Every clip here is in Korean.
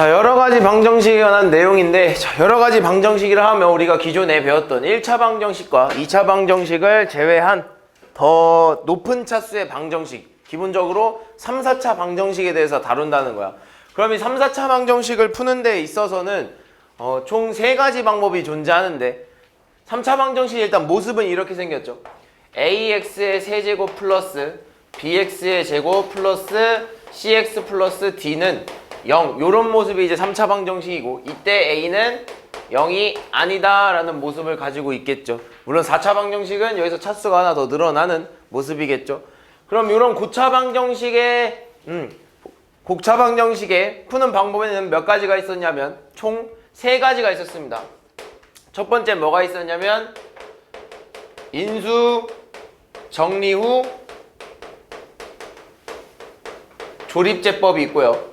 자, 여러가지 방정식에 관한 내용인데, 자, 여러가지 방정식이라 하면 우리가 기존에 배웠던 1차 방정식과 2차 방정식을 제외한 더 높은 차수의 방정식, 기본적으로 3, 4차 방정식에 대해서 다룬다는 거야. 그럼 이 3, 4차 방정식을 푸는 데 있어서는 총 3가지 방법이 존재하는데, 3차 방정식이 일단 모습은 이렇게 생겼죠. ax의 세제곱 플러스 bx의 제곱 플러스 cx 플러스 d는 0, 요런 모습이 이제 3차 방정식이고, 이때 a는 0이 아니다 라는 모습을 가지고 있겠죠. 물론 4차 방정식은 여기서 차수가 하나 더 늘어나는 모습이겠죠. 그럼 요런 고차 방정식의 곡차 방정식에 푸는 방법에는 몇 가지가 있었냐면 총 3가지가 있었습니다. 첫 번째 뭐가 있었냐면 인수 정리 후 조립제법이 있고요.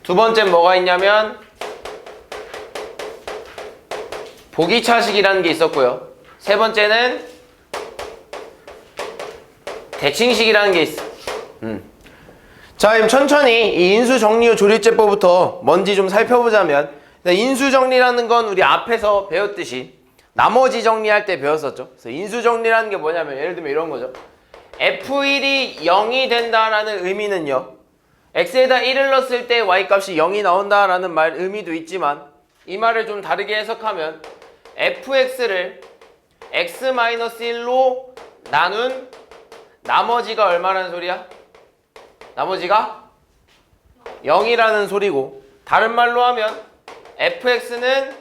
두 번째 뭐가 있냐면 보기차식이라는 게 있었고요. 세 번째는 대칭식이라는 게 있어. 자, 그럼 천천히 이 인수정리후 조립제법부터 뭔지 좀 살펴보자면, 인수정리라는 건 우리 앞에서 배웠듯이 나머지 정리할 때 배웠었죠. 그래서 인수정리라는 게 뭐냐면 예를 들면 이런 거죠. F1이 0이 된다라는 의미는요, x에다 1을 넣었을 때 y값이 0이 나온다라는 의미도 있지만, 이 말을 좀 다르게 해석하면 fx를 x-1로 나눈 나머지가 얼마라는 소리야? 나머지가 0이라는 소리고, 다른 말로 하면 fx는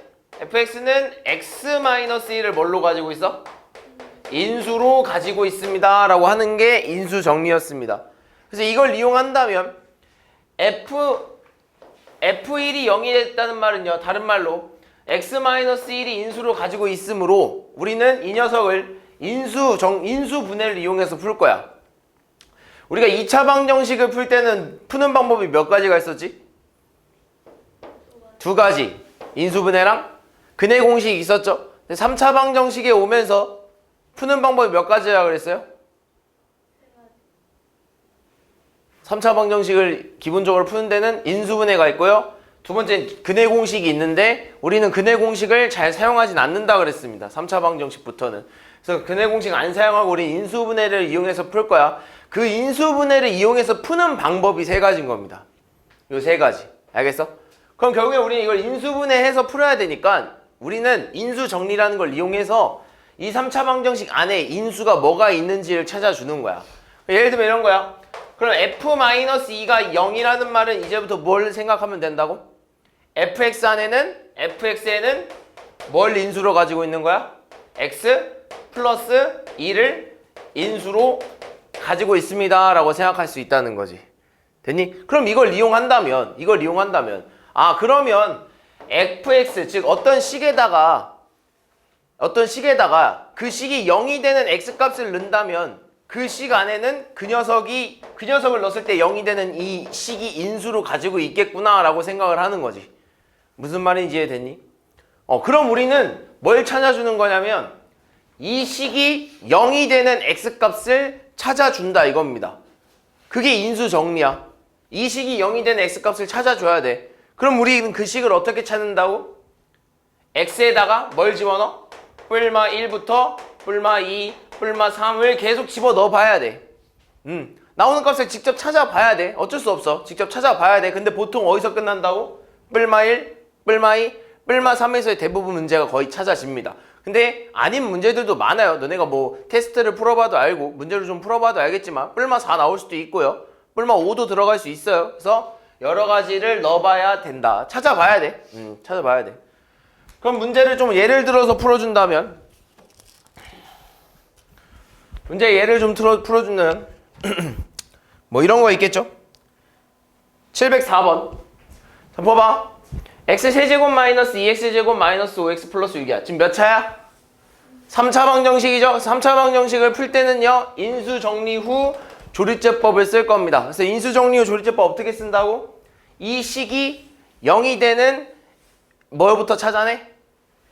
x-1을 뭘로 가지고 있어? 인수로 가지고 있습니다 라고 하는 게 인수정리였습니다. 그래서 이걸 이용한다면 F1이 0이 됐다는 말은요, 다른 말로 x-1이 인수로 가지고 있으므로 우리는 이 녀석을 인수분해를 이용해서 풀 거야. 우리가 2차 방정식을 풀 때는 푸는 방법이 몇 가지가 있었지? 2가지. 인수분해랑 근해 공식이 있었죠. 3차 방정식에 오면서 푸는 방법이 몇 가지라 그랬어요? 3차 방정식을 기본적으로 푸는 데는 인수분해가 있고요. 두 번째는 근해 공식이 있는데 우리는 근해 공식을 잘 사용하진 않는다 그랬습니다. 3차 방정식부터는. 그래서 근해 공식 안 사용하고 우리 인수분해를 이용해서 풀 거야. 그 인수분해를 이용해서 푸는 방법이 3가지인 겁니다. 요 3가지. 알겠어? 그럼 결국에 우리는 이걸 인수분해해서 풀어야 되니까 우리는 인수정리라는 걸 이용해서 이 3차 방정식 안에 인수가 뭐가 있는지를 찾아주는 거야. 예를 들면 이런 거야. 그럼 f-2가 0이라는 말은 이제부터 뭘 생각하면 된다고? fx에는 뭘 인수로 가지고 있는 거야? x 플러스 2를 인수로 가지고 있습니다 라고 생각할 수 있다는 거지. 됐니? 그럼 이걸 이용한다면 그러면 fx, 즉 어떤 식에다가 그 식이 0이 되는 x값을 넣는다면 그 식 안에는 그 녀석을 넣었을 때 0이 되는 이 식이 인수로 가지고 있겠구나 라고 생각을 하는 거지. 무슨 말인지 이해됐니? 그럼 우리는 뭘 찾아주는 거냐면 이 식이 0이 되는 x값을 찾아준다 이겁니다. 그게 인수정리야. 이 식이 0이 되는 x값을 찾아줘야 돼. 그럼 우리는 그 식을 어떻게 찾는다고? x에다가 뭘 집어넣어? 뿔마 1부터 뿔마 2, 뿔마 3을 계속 집어넣어 봐야 돼. 나오는 값을 직접 찾아봐야 돼. 어쩔 수 없어. 직접 찾아봐야 돼. 근데 보통 어디서 끝난다고? 뿔마 1, 뿔마 2, 뿔마 3에서의 대부분 문제가 거의 찾아집니다. 근데 아닌 문제들도 많아요. 너네가 뭐 테스트를 풀어봐도 알고 문제를 좀 풀어봐도 알겠지만 뿔마 4 나올 수도 있고요. 뿔마 5도 들어갈 수 있어요. 그래서 여러 가지를 넣어봐야 된다. 찾아봐야 돼. 찾아봐야 돼. 그럼 문제를 좀 예를 들어서 풀어준다면, 문제 예를 좀 풀어주면 뭐 이런 거 있겠죠? 704번. 자, 봐봐. x세제곱 마이너스 2x제곱 마이너스 5x 플러스 6이야. 지금 몇 차야? 3차 방정식이죠? 3차 방정식을 풀 때는요, 인수정리 후 조립제법을 쓸 겁니다. 그래서 인수정리 후 조립제법 어떻게 쓴다고? 이 식이 0이 되는 뭘부터 찾아내?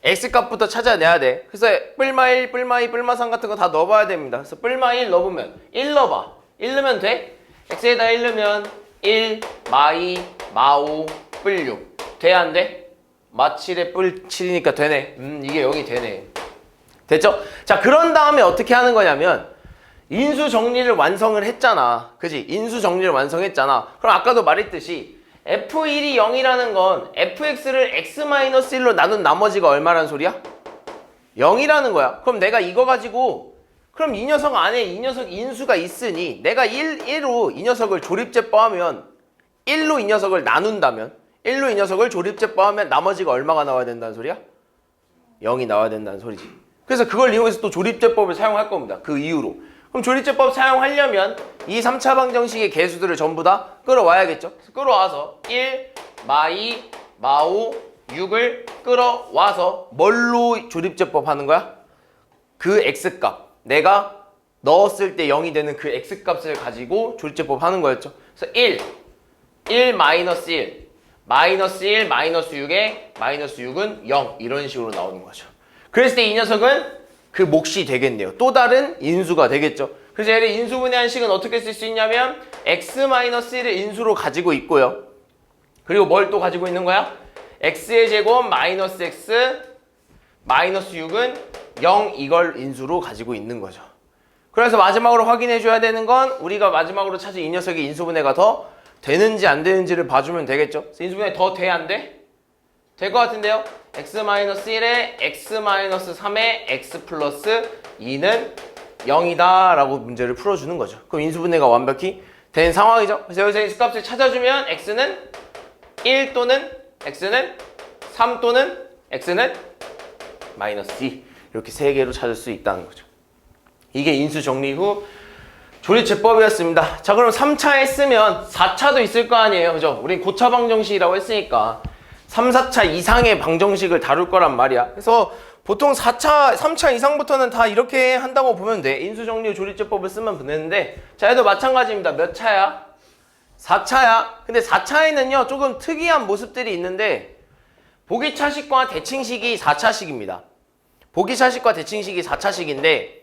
x값부터 찾아내야 돼. 그래서 뿔마 1, 뿔마 2, 뿔마 3 같은 거 다 넣어봐야 됩니다. 그래서 뿔마 1 넣으면 1 넣어봐. 1 넣으면 돼? x에다 1 넣으면 1, 마2, 마5 뿔 6. 돼, 안 돼? 마7에 뿔 7이니까 되네. 이게 0이 되네. 됐죠? 자, 그런 다음에 어떻게 하는 거냐면 인수 정리를 완성을 했잖아. 그지? 인수 정리를 완성했잖아. 그럼 아까도 말했듯이 F1이 0이라는 건 fx를 x-1로 나눈 나머지가 얼마란 소리야? 0이라는 거야. 그럼 내가 이거 가지고 그럼 이 녀석 안에 이 녀석 인수가 있으니 내가 1로 이 녀석을 조립제법하면 1로 이 녀석을 나눈다면 1로 이 녀석을 조립제법하면 나머지가 얼마가 나와야 된다는 소리야? 0이 나와야 된다는 소리지. 그래서 그걸 이용해서 또 조립제법을 사용할 겁니다. 그 이유로. 그럼 조립제법 사용하려면 이 3차 방정식의 개수들을 전부 다 끌어와야겠죠. 그래서 끌어와서 1, 마2, 마5, 6을 끌어와서 뭘로 조립제법 하는 거야? 그 x값. 내가 넣었을 때 0이 되는 그 x값을 가지고 조립제법 하는 거였죠. 그래서 1 마이너스 1, 마이너스 1, 마이너스 6에 마이너스 6은 0 이런 식으로 나오는 거죠. 그랬을 때 이 녀석은 그 몫이 되겠네요. 또 다른 인수가 되겠죠. 그래서 얘를 인수분해한 식은 어떻게 쓸 수 있냐면 x-1을 인수로 가지고 있고요. 그리고 뭘 또 가지고 있는 거야? x의 제곱 마이너스 x 마이너스 6은 0 이걸 인수로 가지고 있는 거죠. 그래서 마지막으로 확인해 줘야 되는 건 우리가 마지막으로 찾은 이 녀석의 인수분해가 더 되는지 안 되는지를 봐주면 되겠죠. 그래서 인수분해 더 돼? 안 돼? 될 것 같은데요. x-1에 x-3에 x 플러스 2는 0이다 라고 문제를 풀어주는 거죠. 그럼 인수분해가 완벽히 된 상황이죠. 그래서 여기서 x값을 찾아주면 x는 1 또는 x는 3 또는 x는 마이너스 2 이렇게 세 개로 찾을 수 있다는 거죠. 이게 인수 정리 후 조립제법이었습니다. 자, 그럼 3차 했으면 4차도 있을 거 아니에요. 그죠? 우린 고차 방정식이라고 했으니까 3, 4차 이상의 방정식을 다룰 거란 말이야. 그래서 보통 3차 이상부터는 다 이렇게 한다고 보면 돼. 인수정리 조립제법을 쓰면 되는데 자, 얘도 마찬가지입니다. 몇 차야? 4차야. 근데 4차에는요 조금 특이한 모습들이 있는데 보기차식과 대칭식이 4차식입니다. 보기차식과 대칭식이 4차식인데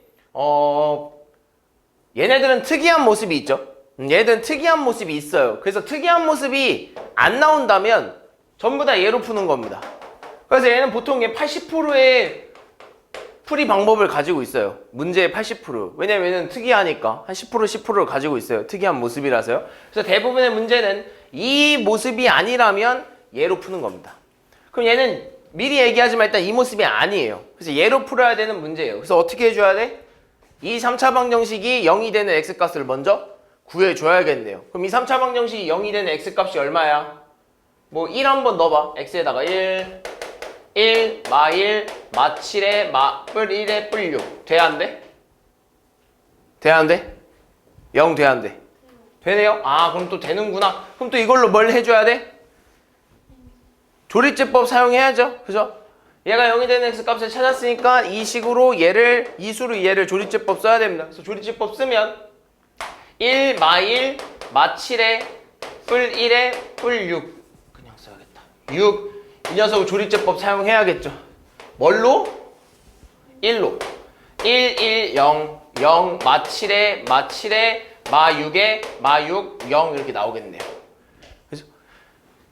얘네들은 특이한 모습이 있죠. 얘들은 특이한 모습이 있어요. 그래서 특이한 모습이 안 나온다면 전부 다 얘로 푸는 겁니다. 그래서 얘는 보통 80%의 풀이 방법을 가지고 있어요. 문제의 80%. 왜냐면 얘는 특이하니까 한 10%, 10%를 가지고 있어요. 특이한 모습이라서요. 그래서 대부분의 문제는 이 모습이 아니라면 얘로 푸는 겁니다. 그럼 얘는 미리 얘기하지만 일단 이 모습이 아니에요. 그래서 얘로 풀어야 되는 문제예요. 그래서 어떻게 해줘야 돼? 이 3차 방정식이 0이 되는 x값을 먼저 구해줘야겠네요. 그럼 이 3차 방정식이 0이 되는 x값이 얼마야? 뭐 1 한번 넣어봐. x에다가 1, 마 1, 마 7에 뿔 1에 뿔 6. 돼, 안 돼? 돼, 안 돼? 0 돼, 안 돼? 되네요? 아, 그럼 또 되는구나. 그럼 또 이걸로 뭘 해줘야 돼? 조립제법 사용해야죠. 그죠? 얘가 0이 되는 x값을 찾았으니까 이 식으로 얘를, 이 수로 얘를 조립제법 써야 됩니다. 그래서 조립제법 쓰면 1, 마 1, 마 7에 뿔 1에 뿔 6. 그냥 써야겠다. 6. 이 녀석을 조립제법 사용해야겠죠. 뭘로? 1로. 1, 1, 0, 0, 마 7에, 마 7에, 마 6에, 마 6, 0 이렇게 나오겠네요.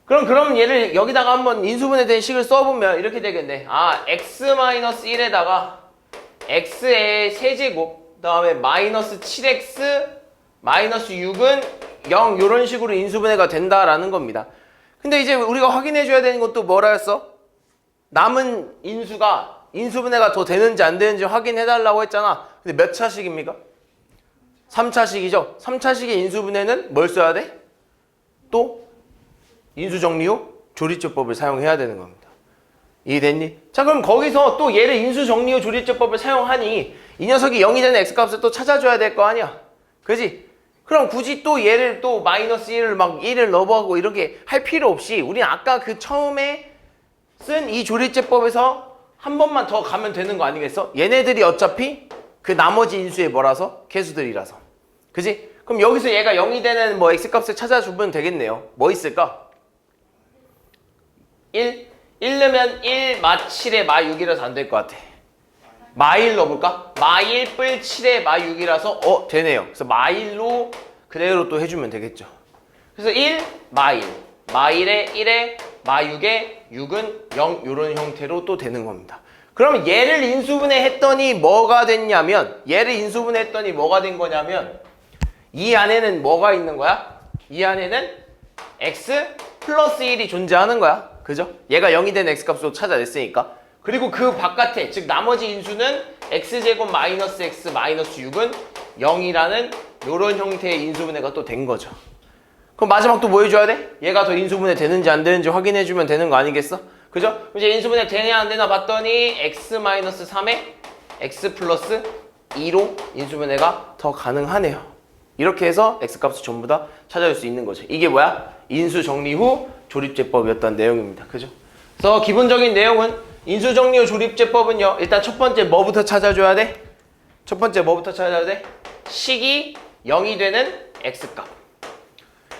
그럼 얘를 여기다가 한번 인수분해된 식을 써보면 이렇게 되겠네. 아, x-1에다가 x의 세제곱, 그 다음에 마이너스 7x, 마이너스 6은 0 이런 식으로 인수분해가 된다라는 겁니다. 근데 이제 우리가 확인해줘야 되는 것도 뭐라 했어? 남은 인수가 인수분해가 더 되는지 안 되는지 확인해달라고 했잖아. 근데 몇 차식입니까? 3차식이죠. 3차식의 인수분해는 뭘 써야 돼? 또 인수정리 후 조립제법을 사용해야 되는 겁니다. 이해됐니? 자, 그럼 거기서 또 얘를 인수정리 후 조립제법을 사용하니 이 녀석이 0이 되는 x값을 또 찾아줘야 될 거 아니야. 그지? 그럼 굳이 또 얘를 또 마이너스 1을 막 1을 넣어보고 이렇게 할 필요 없이 우리 아까 그 처음에 쓴 이 조립제법에서 한 번만 더 가면 되는 거 아니겠어? 얘네들이 어차피 그 나머지 인수의 뭐라서? 개수들이라서. 그지? 그럼 여기서 얘가 0이 되는 뭐 x값을 찾아주면 되겠네요. 뭐 있을까? 1 넣으면 1, 마 7에 마 6이라서 안 될 것 같아. 마 1 넣어볼까? 마 1, 뿔 7에 마 6이라서 되네요. 그래서 마 1로 그대로 또 해주면 되겠죠. 그래서 1, 마 1. 마1에 1에 마6에 6은 0 이런 형태로 또 되는 겁니다. 그럼 얘를 인수분해했더니 뭐가 됐냐면 얘를 인수분해했더니 뭐가 된 거냐면 이 안에는 뭐가 있는 거야? 이 안에는 x 플러스 1이 존재하는 거야. 그죠? 얘가 0이 된 x값으로 찾아냈으니까. 그리고 그 바깥에 즉 나머지 인수는 x제곱 마이너스 x 마이너스 6은 0이라는 이런 형태의 인수분해가 또 된 거죠. 그럼 마지막 또 뭐 해줘야 돼? 얘가 더 인수분해 되는지 안 되는지 확인해주면 되는 거 아니겠어? 그죠? 이제 인수분해 되냐 안 되나 봤더니 x 마이너스 3에 x 플러스 2로 인수분해가 더 가능하네요. 이렇게 해서 x값을 전부 다 찾아줄 수 있는 거죠. 이게 뭐야? 인수 정리 후 조립제법이었던 내용입니다. 그죠? 그래서 기본적인 내용은 인수 정리 후 조립제법은요. 일단 첫 번째 뭐부터 찾아줘야 돼? 첫 번째 뭐부터 찾아야 돼? 식이 0이 되는 x값.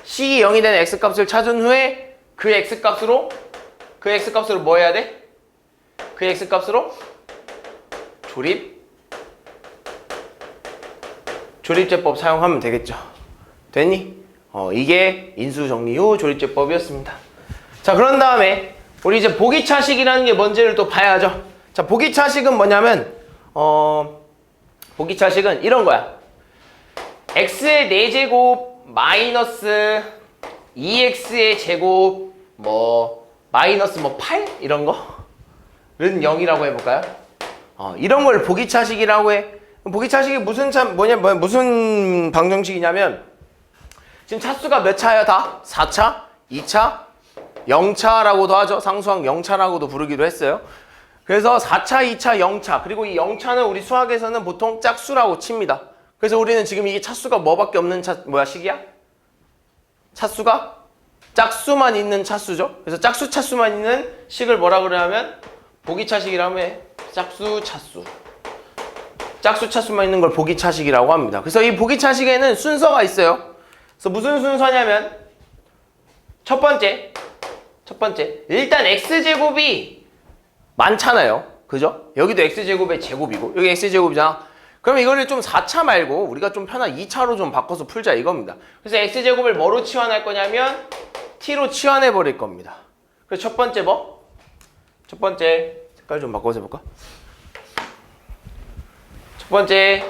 식이 0이 되는 x값을 찾은 후에 그 x값으로 뭐 해야 돼? 그 x값으로 조립제법 사용하면 되겠죠. 됐니? 이게 인수정리 후 조립제법이었습니다. 자, 그런 다음에 우리 이제 보기차식이라는 게 뭔지를 또 봐야죠. 자, 보기차식은 뭐냐면 보기차식은 이런 거야. x의 4제곱 마이너스 2x의 제곱 마이너스 8 이런 거는 0이라고 해볼까요? 이런 걸 보기차식이라고 해. 보기차식이 무슨 방정식이냐면 지금 차수가 몇 차예요? 다? 4차, 2차, 0차라고도 하죠. 상수항 0차라고도 부르기도 했어요. 그래서 4차, 2차, 0차 그리고 이 0차는 우리 수학에서는 보통 짝수라고 칩니다. 그래서 우리는 지금 이게 차수가 뭐밖에 없는 식이야? 차수가 짝수만 있는 차수죠. 그래서 짝수 차수만 있는 식을 뭐라 그러냐면 보기차식이라고 해. 짝수 차수만 있는 걸 보기차식이라고 합니다. 그래서 이 보기차식에는 순서가 있어요. 그래서 무슨 순서냐면 첫 번째 일단 x제곱이 많잖아요. 그죠? 여기도 x제곱의 제곱이고 여기 x제곱이잖아. 그럼 이거를 좀 4차 말고 우리가 좀 편한 2차로 좀 바꿔서 풀자 이겁니다. 그래서 x제곱을 뭐로 치환할 거냐면 t로 치환해 버릴 겁니다. 그래서 첫 번째 첫 번째 색깔 좀 바꿔서 해볼까? 첫 번째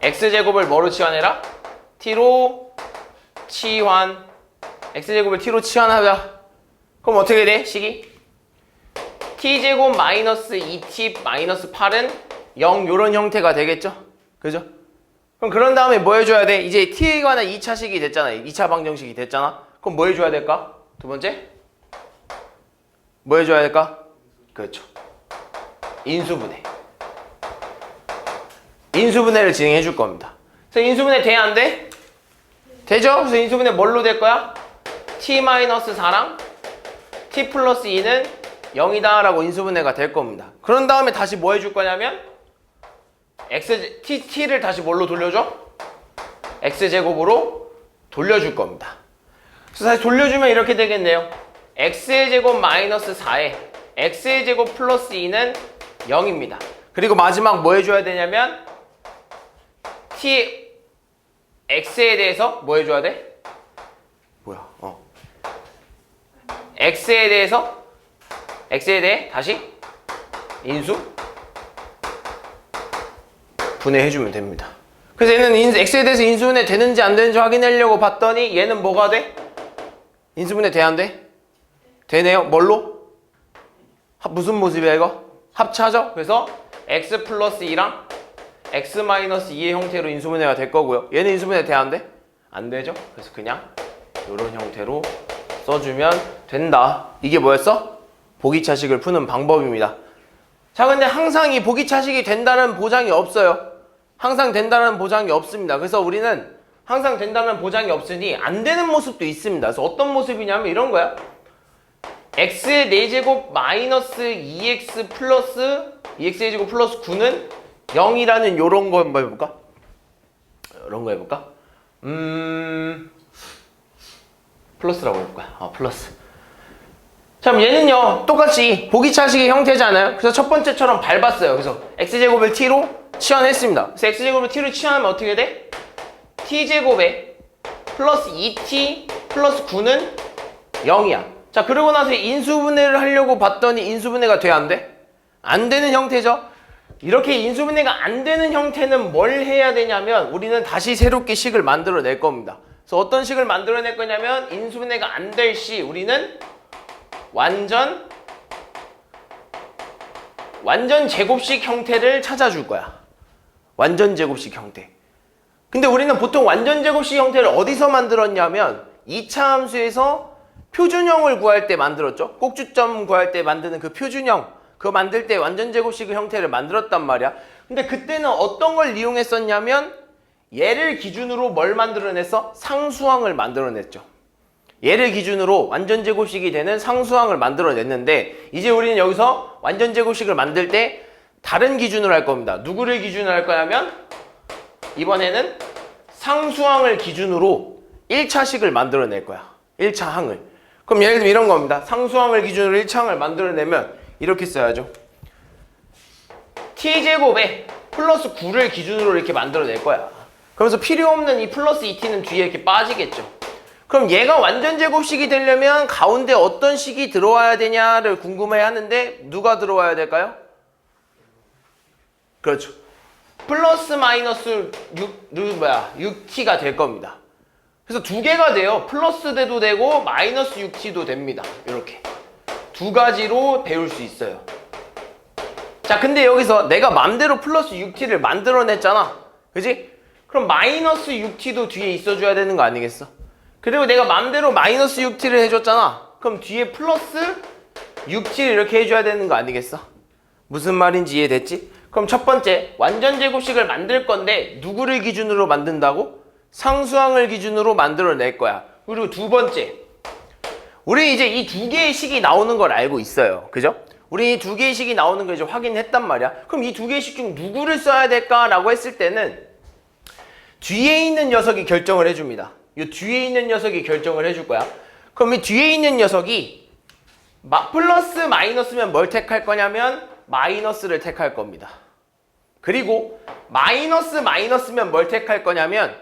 x제곱을 뭐로 치환해라? t로 치환. x제곱을 t로 치환하자. 그럼 어떻게 돼? 식이? t제곱 마이너스 2t 마이너스 8은 0 요런 형태가 되겠죠? 그죠? 그럼 그런 다음에 뭐 해줘야 돼? 이제 t에 관한 2차식이 됐잖아. 2차 방정식이 됐잖아. 그럼 뭐 해줘야 될까? 두 번째? 뭐 해줘야 될까? 그렇죠. 인수분해를 진행해 줄 겁니다. 그래서 인수분해 돼? 안 돼? 되죠? 그래서 인수분해 뭘로 될 거야? t-4랑 t 플러스 2는 0이다 라고 인수분해가 될 겁니다. 그런 다음에 다시 뭐 해줄 거냐면 t를 다시 뭘로 돌려줘? x제곱으로 돌려줄 겁니다. 그래서 다시 돌려주면 이렇게 되겠네요. x의 제곱 마이너스 4에 x의 제곱 플러스 2는 0입니다. 그리고 마지막 뭐 해줘야 되냐면 x에 대해서 뭐 해줘야 돼? x에 대해 다시 분해해주면 됩니다. 그래서 얘는 x에 대해서 인수분해 되는지 안 되는지 확인하려고 봤더니 얘는 뭐가 돼? 인수분해 돼? 안 돼? 되네요. 뭘로? 무슨 모습이야 이거? 합차죠? 그래서 x 플러스 2랑 x 마이너스 2의 형태로 인수분해가 될 거고요. 얘는 인수분해 돼? 안 돼? 안 되죠? 그래서 그냥 이런 형태로 써주면 된다. 이게 뭐였어? 보기차식을 푸는 방법입니다. 자, 근데 항상 이 보기차식이 된다는 보장이 없어요. 항상 된다는 보장이 없습니다. 그래서 우리는 항상 된다는 보장이 없으니 안 되는 모습도 있습니다. 그래서 어떤 모습이냐면 이런 거야. x의 4제곱 마이너스 2x 플러스 2x의 제곱 플러스 9는 0이라는 요런 거 한번 해볼까? 이런 거 해볼까? 플러스라고 해볼까? 플러스. 자, 그럼 얘는요 똑같이 보기차식의 형태잖아요. 그래서 첫 번째처럼 밟았어요. 그래서 x제곱을 t로 치환했습니다. 그래서 x제곱을 t로 치환하면 어떻게 돼? t제곱에 플러스 2t 플러스 9는 0이야. 자, 그러고 나서 인수분해를 하려고 봤더니 인수분해가 돼, 안 돼? 안 되는 형태죠? 이렇게 인수분해가 안 되는 형태는 뭘 해야 되냐면 우리는 다시 새롭게 식을 만들어낼 겁니다. 그래서 어떤 식을 만들어낼 거냐면 인수분해가 안 될 시 우리는 완전 제곱식 형태를 찾아줄 거야. 완전 제곱식 형태. 근데 우리는 보통 완전 제곱식 형태를 어디서 만들었냐면 2차 함수에서 표준형을 구할 때 만들었죠. 꼭지점 구할 때 만드는 그 표준형, 그거 만들 때 완전 제곱식 형태를 만들었단 말이야. 근데 그때는 어떤 걸 이용했었냐면 얘를 기준으로 뭘 만들어냈어? 상수항을 만들어냈죠. 얘를 기준으로 완전 제곱식이 되는 상수항을 만들어냈는데 이제 우리는 여기서 완전 제곱식을 만들 때 다른 기준으로 할 겁니다. 누구를 기준으로 할 거냐면 이번에는 상수항을 기준으로 1차식을 만들어낼 거야. 1차 항을. 그럼 예를 들면 이런 겁니다. 상수항을 기준으로 1차 항을 만들어내면 이렇게 써야죠. t제곱에 플러스 9를 기준으로 이렇게 만들어낼 거야. 그러면서 필요 없는 이 플러스 2t는 뒤에 이렇게 빠지겠죠. 그럼 얘가 완전 제곱식이 되려면 가운데 어떤 식이 들어와야 되냐를 궁금해 하는데 누가 들어와야 될까요? 그렇죠. 플러스 마이너스 6t가 될 겁니다. 그래서 두 개가 돼요. 플러스 돼도 되고 마이너스 6t도 됩니다. 이렇게 두 가지로 배울 수 있어요. 자, 근데 여기서 내가 맘대로 플러스 6t를 만들어냈잖아. 그지? 그럼 마이너스 6t도 뒤에 있어줘야 되는 거 아니겠어? 그리고 내가 맘대로 마이너스 6t를 해줬잖아. 그럼 뒤에 플러스 6t를 이렇게 해줘야 되는 거 아니겠어? 무슨 말인지 이해됐지? 그럼 첫 번째, 완전 제곱식을 만들 건데 누구를 기준으로 만든다고? 상수항을 기준으로 만들어낼 거야. 그리고 두 번째, 우리 이제 이 두 개의 식이 나오는 걸 알고 있어요. 그죠? 우리 이 두 개의 식이 나오는 걸 이제 확인했단 말이야. 그럼 이 두 개의 식 중 누구를 써야 될까라고 했을 때는 뒤에 있는 녀석이 결정을 해줍니다. 이 뒤에 있는 녀석이 결정을 해줄 거야. 그럼 이 뒤에 있는 녀석이 플러스 마이너스면 뭘 택할 거냐면 마이너스를 택할 겁니다. 그리고 마이너스면 뭘 택할 거냐면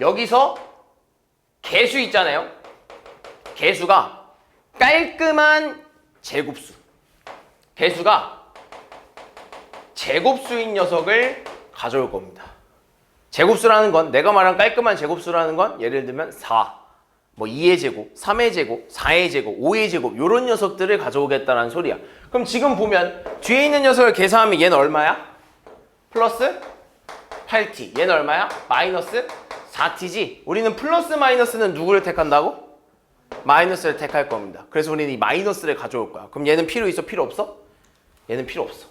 여기서 개수 있잖아요. 개수가 깔끔한 제곱수. 개수가 제곱수인 녀석을 가져올 겁니다. 제곱수라는 건 내가 말한 깔끔한 제곱수라는 건 예를 들면 4, 뭐 2의 제곱, 3의 제곱, 4의 제곱, 5의 제곱 이런 녀석들을 가져오겠다는 소리야. 그럼 지금 보면 뒤에 있는 녀석을 계산하면 얘는 얼마야? 플러스 8t. 얘는 얼마야? 마이너스 4t지. 우리는 플러스 마이너스는 누구를 택한다고? 마이너스를 택할 겁니다. 그래서 우리는 이 마이너스를 가져올 거야. 그럼 얘는 필요 있어? 필요 없어? 얘는 필요 없어.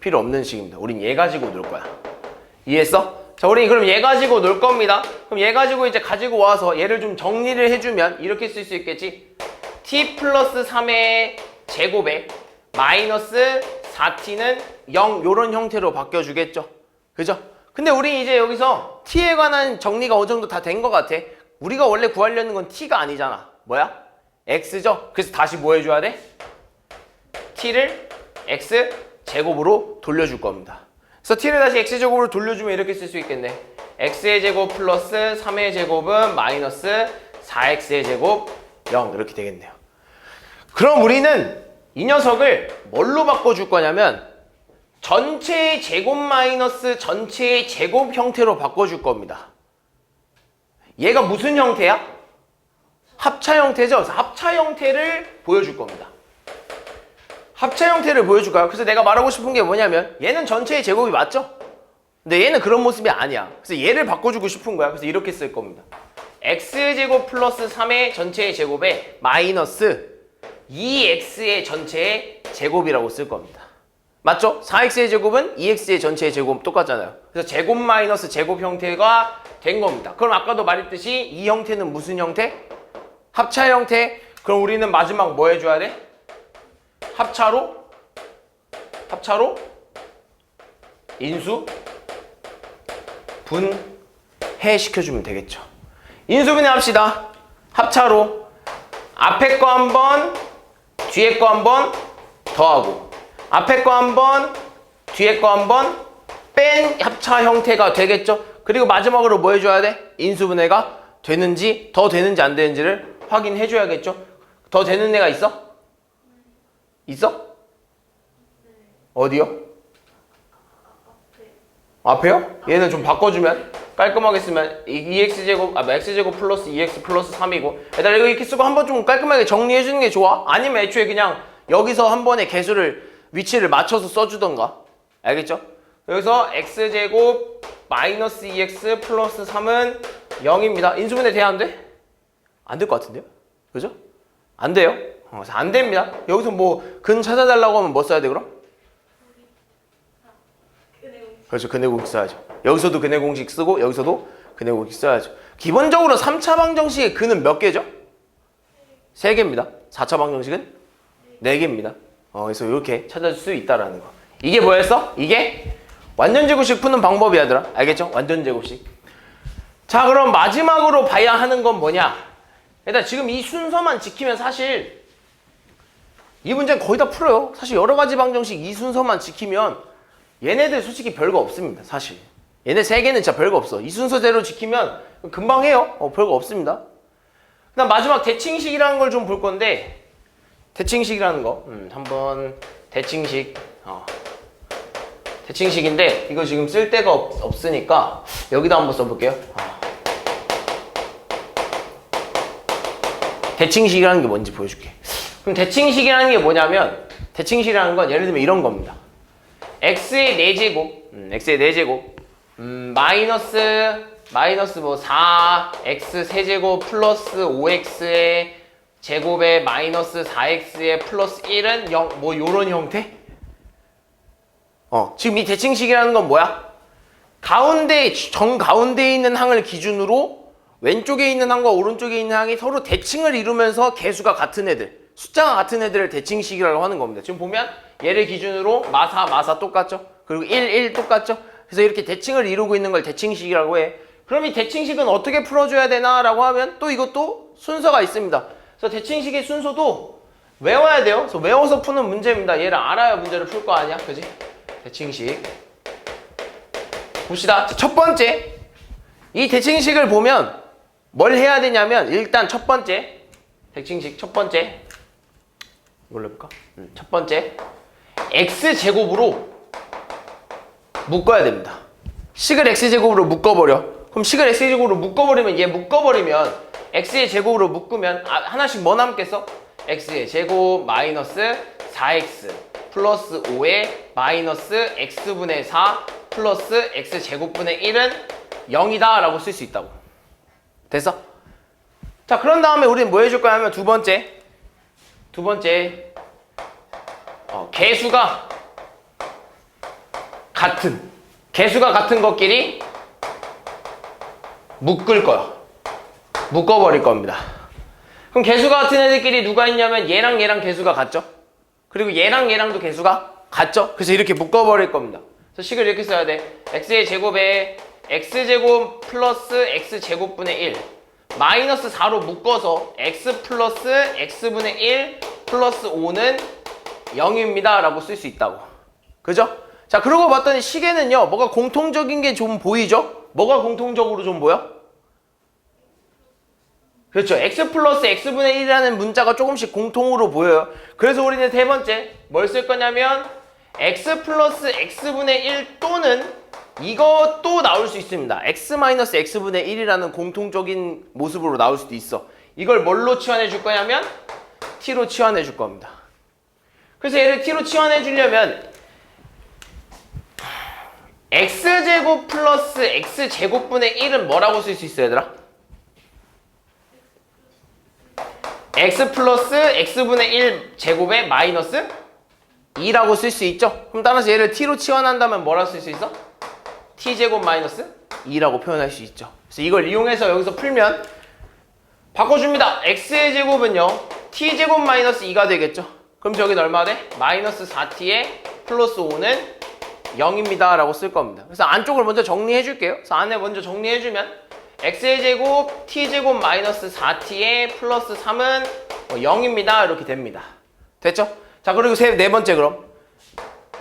필요 없는 식입니다. 우린 얘 가지고 놀 거야. 이해했어? 자, 우리 그럼 얘 가지고 놀 겁니다. 그럼 얘 가지고 이제 가지고 와서 얘를 좀 정리를 해주면 이렇게 쓸 수 있겠지? t 플러스 3의 제곱에 마이너스 4t는 0 요런 형태로 바뀌어주겠죠? 그죠? 근데 우리 이제 여기서 t에 관한 정리가 어느 정도 다 된 것 같아. 우리가 원래 구하려는 건 t가 아니잖아. 뭐야? x죠? 그래서 다시 뭐 해줘야 돼? t를 x 제곱으로 돌려줄 겁니다. 그래서 t를 다시 x제곱으로 돌려주면 이렇게 쓸 수 있겠네. x의 제곱 플러스 3의 제곱은 마이너스 4x의 제곱 0 이렇게 되겠네요. 그럼 우리는 이 녀석을 뭘로 바꿔줄 거냐면 전체의 제곱 마이너스 전체의 제곱 형태로 바꿔줄 겁니다. 얘가 무슨 형태야? 합차 형태죠. 그래서 합차 형태를 보여줄 겁니다. 합차 형태를 보여줄까요? 그래서 내가 말하고 싶은 게 뭐냐면 얘는 전체의 제곱이 맞죠? 근데 얘는 그런 모습이 아니야. 그래서 얘를 바꿔주고 싶은 거야. 그래서 이렇게 쓸 겁니다. x제곱 플러스 3의 전체의 제곱에 마이너스 2x의 전체의 제곱이라고 쓸 겁니다. 맞죠? 4x의 제곱은 2x의 전체의 제곱 똑같잖아요. 그래서 제곱 마이너스 제곱 형태가 된 겁니다. 그럼 아까도 말했듯이 이 형태는 무슨 형태? 합차 형태. 그럼 우리는 마지막 뭐 해줘야 돼? 합차로 인수 분해 시켜주면 되겠죠. 인수분해 합시다. 합차로 앞에 거 한 번, 뒤에 거 한 번 더하고 앞에 거 한 번, 뒤에 거 한 번 뺀 합차 형태가 되겠죠. 그리고 마지막으로 뭐 해줘야 돼? 인수분해가 되는지 더 되는지 안 되는지를 확인해 줘야겠죠? 더 되는 애가 있어? 있어? 어디요? 앞에요? 얘는 좀 바꿔주면 깔끔하게 쓰면 2x제곱 x제곱 플러스 2x 플러스 3이고 얘들아 이거 이렇게 쓰고 한번 좀 깔끔하게 정리해 주는 게 좋아? 아니면 애초에 그냥 여기서 한 번에 개수를 위치를 맞춰서 써주던가 알겠죠? 여기서 x제곱 마이너스 2x 플러스 3은 0입니다. 인수분해 돼야 안 돼? 안 될 것 같은데요? 그죠? 안 돼요? 그래서 안 됩니다. 여기서 뭐 근 찾아달라고 하면 뭐 써야 돼 그럼? 그렇죠. 근해 공식 써야죠. 여기서도 근해 공식 쓰고 여기서도 근해 공식 써야죠. 기본적으로 3차 방정식의 근은 몇 개죠? 3개입니다. 4차 방정식은 4개입니다. 그래서 이렇게 찾아줄 수 있다라는 거. 이게 뭐였어? 이게 완전제곱식 푸는 방법이 얘들아. 알겠죠? 완전제곱식. 자 그럼 마지막으로 봐야 하는 건 뭐냐? 일단 지금 이 순서만 지키면 사실 이 문제는 거의 다 풀어요. 사실 여러 가지 방정식 이 순서만 지키면 얘네들 솔직히 별거 없습니다. 사실 얘네 3개는 진짜 별거 없어. 이 순서대로 지키면 금방 해요. 별거 없습니다. 그다음 마지막 대칭식이라는 걸 좀 볼 건데 대칭식이라는 거 한번 대칭식 대칭식인데 이거 지금 쓸 데가 없으니까 여기다 한번 써볼게요. 대칭식이라는 게 뭔지 보여줄게. 그럼 대칭식이라는 게 뭐냐면 대칭식이라는 건 예를 들면 이런 겁니다. x의 4제곱 x의 4제곱 마이너스 뭐 4x 세제곱 플러스 5x의 제곱에 마이너스 4x의 플러스 1은 0 뭐 요런 형태? 지금 이 대칭식이라는 건 뭐야? 정가운데에 있는 항을 기준으로 왼쪽에 있는 항과 오른쪽에 있는 항이 서로 대칭을 이루면서 개수가 같은 애들 숫자가 같은 애들을 대칭식이라고 하는 겁니다. 지금 보면 얘를 기준으로 마사 똑같죠? 그리고 1 똑같죠? 그래서 이렇게 대칭을 이루고 있는 걸 대칭식이라고 해. 그럼 이 대칭식은 어떻게 풀어줘야 되나 라고 하면 또 이것도 순서가 있습니다. 그래서 대칭식의 순서도 외워야 돼요. 그래서 외워서 푸는 문제입니다. 얘를 알아야 문제를 풀 거 아니야? 그지? 대칭식 봅시다. 첫 번째 이 대칭식을 보면 뭘 해야 되냐면 일단 첫 번째 대칭식 첫 번째 이걸로 해볼까? 첫 번째 x제곱으로 묶어야 됩니다. 식을 x제곱으로 묶어버려. 그럼 식을 x제곱으로 묶어버리면 얘 묶어버리면 x의 제곱으로 묶으면 하나씩 뭐 남겠어? x의 제곱 마이너스 4x 플러스 5에 마이너스 x분의 4 플러스 x제곱분의 1은 0이다 라고 쓸 수 있다고. 됐어? 자 그런 다음에 우리는 뭐 해줄 거냐 하면 두 번째 개수가 같은 것끼리 묶을 거야. 묶어버릴 겁니다. 그럼 개수가 같은 애들끼리 누가 있냐면 얘랑 얘랑 개수가 같죠? 그리고 얘랑 얘랑도 개수가 같죠? 그래서 이렇게 묶어버릴 겁니다. 그래서 식을 이렇게 써야 돼. x의 제곱에 x제곱 플러스 x제곱분의 1 마이너스 4로 묶어서 x 플러스 x분의 1 플러스 5는 0입니다 라고 쓸 수 있다고. 그죠? 자 그러고 봤더니 식에는요 뭐가 공통적인 게 좀 보이죠? 뭐가 공통적으로 좀 보여? 그렇죠. x 플러스 x분의 1이라는 문자가 조금씩 공통으로 보여요. 그래서 우리는 세 번째 뭘 쓸 거냐면 x 플러스 x분의 1 또는 이것도 나올 수 있습니다. x 마이너스 x분의 1이라는 공통적인 모습으로 나올 수도 있어. 이걸 뭘로 치환해 줄 거냐면 t로 치환해 줄 겁니다. 그래서 얘를 t로 치환해 주려면 x제곱 플러스 x제곱분의 1은 뭐라고 쓸 수 있어 얘들아? x 플러스 x분의 1 제곱에 마이너스 2라고 쓸 수 있죠? 그럼 따라서 얘를 t로 치환한다면 뭐라고 쓸 수 있어? t제곱 마이너스 2라고 표현할 수 있죠. 그래서 이걸 이용해서 여기서 풀면 바꿔줍니다. x의 제곱은요 t제곱 마이너스 2가 되겠죠. 그럼 저기는 얼마 돼? 마이너스 4t에 플러스 5는 0입니다 라고 쓸 겁니다. 그래서 안쪽을 먼저 정리해 줄게요. 그래서 안에 먼저 정리해 주면 x의 제곱 t제곱 마이너스 4t에 플러스 3은 0입니다 이렇게 됩니다. 됐죠? 자 그리고 네 번째 그럼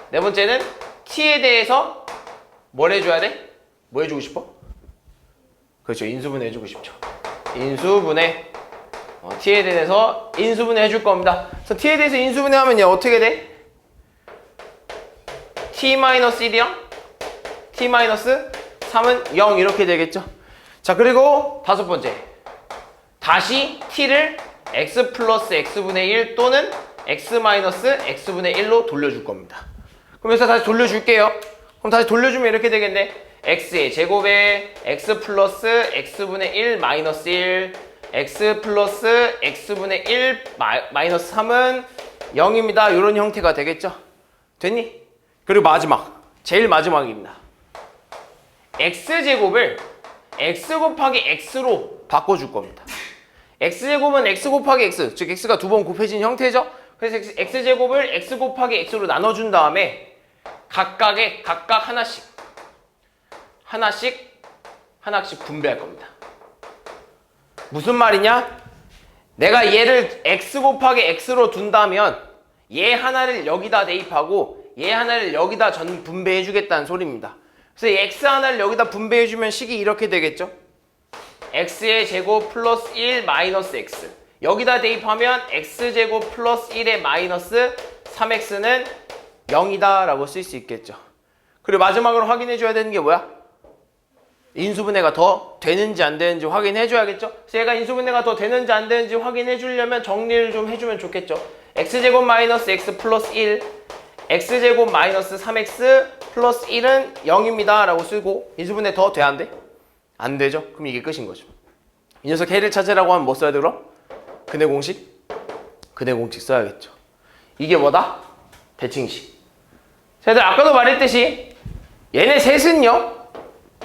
네 번째는 t에 대해서 뭘 해줘야 돼? 뭐 해주고 싶어? 그렇죠. 인수분해 해주고 싶죠. 인수분해 t에 대해서 인수분해 해줄 겁니다. 그래서 t에 대해서 인수분해하면 얘 어떻게 돼? t-1이랑 t-3은 0 이렇게 되겠죠. 자, 그리고 다섯 번째. 다시 t를 x 플러스 x분의 1 또는 x 마이너스 x분의 1로 돌려줄 겁니다. 그럼 여기서 다시 돌려줄게요. 그럼 다시 돌려주면 이렇게 되겠네. x의 제곱에 x 플러스 x분의 1 마이너스 1 x 플러스 x분의 1 마이너스 3은 0입니다. 이런 형태가 되겠죠. 됐니? 그리고 마지막, 제일 마지막입니다. x제곱을 x 곱하기 x로 바꿔줄 겁니다. x제곱은 x 곱하기 x, 즉 x가 두 번 곱해진 형태죠. 그래서 x제곱을 x 곱하기 x로 나눠준 다음에 각각 하나씩 분배할 겁니다. 무슨 말이냐? 내가 얘를 x 곱하기 x로 둔다면 얘 하나를 여기다 대입하고 얘 하나를 여기다 전 분배해 주겠다는 소리입니다. 그래서 x 하나를 여기다 분배해 주면 식이 이렇게 되겠죠. x의 제곱 플러스 1 마이너스 x, 여기다 대입하면 x제곱 플러스 1의 마이너스 3x는 0이다 라고 쓸 수 있겠죠. 그리고 마지막으로 확인해 줘야 되는 게 뭐야? 인수분해가 더 되는지 안 되는지 확인해 줘야겠죠. 그래서 얘가 인수분해가 더 되는지 안 되는지 확인해 주려면 정리를 좀 해주면 좋겠죠. x제곱 마이너스 x 플러스 1, x제곱 마이너스 3x 플러스 1은 0입니다 라고 쓰고, 인수분해 더 돼? 안 돼? 안 되죠. 그럼 이게 끝인 거죠. 이 녀석 해를 찾으라고 하면 뭐 써야 돼 그럼? 근해 공식? 근해 공식 써야겠죠. 이게 뭐다? 대칭식. 자, 얘들 아까도 말했듯이 얘네 셋은요,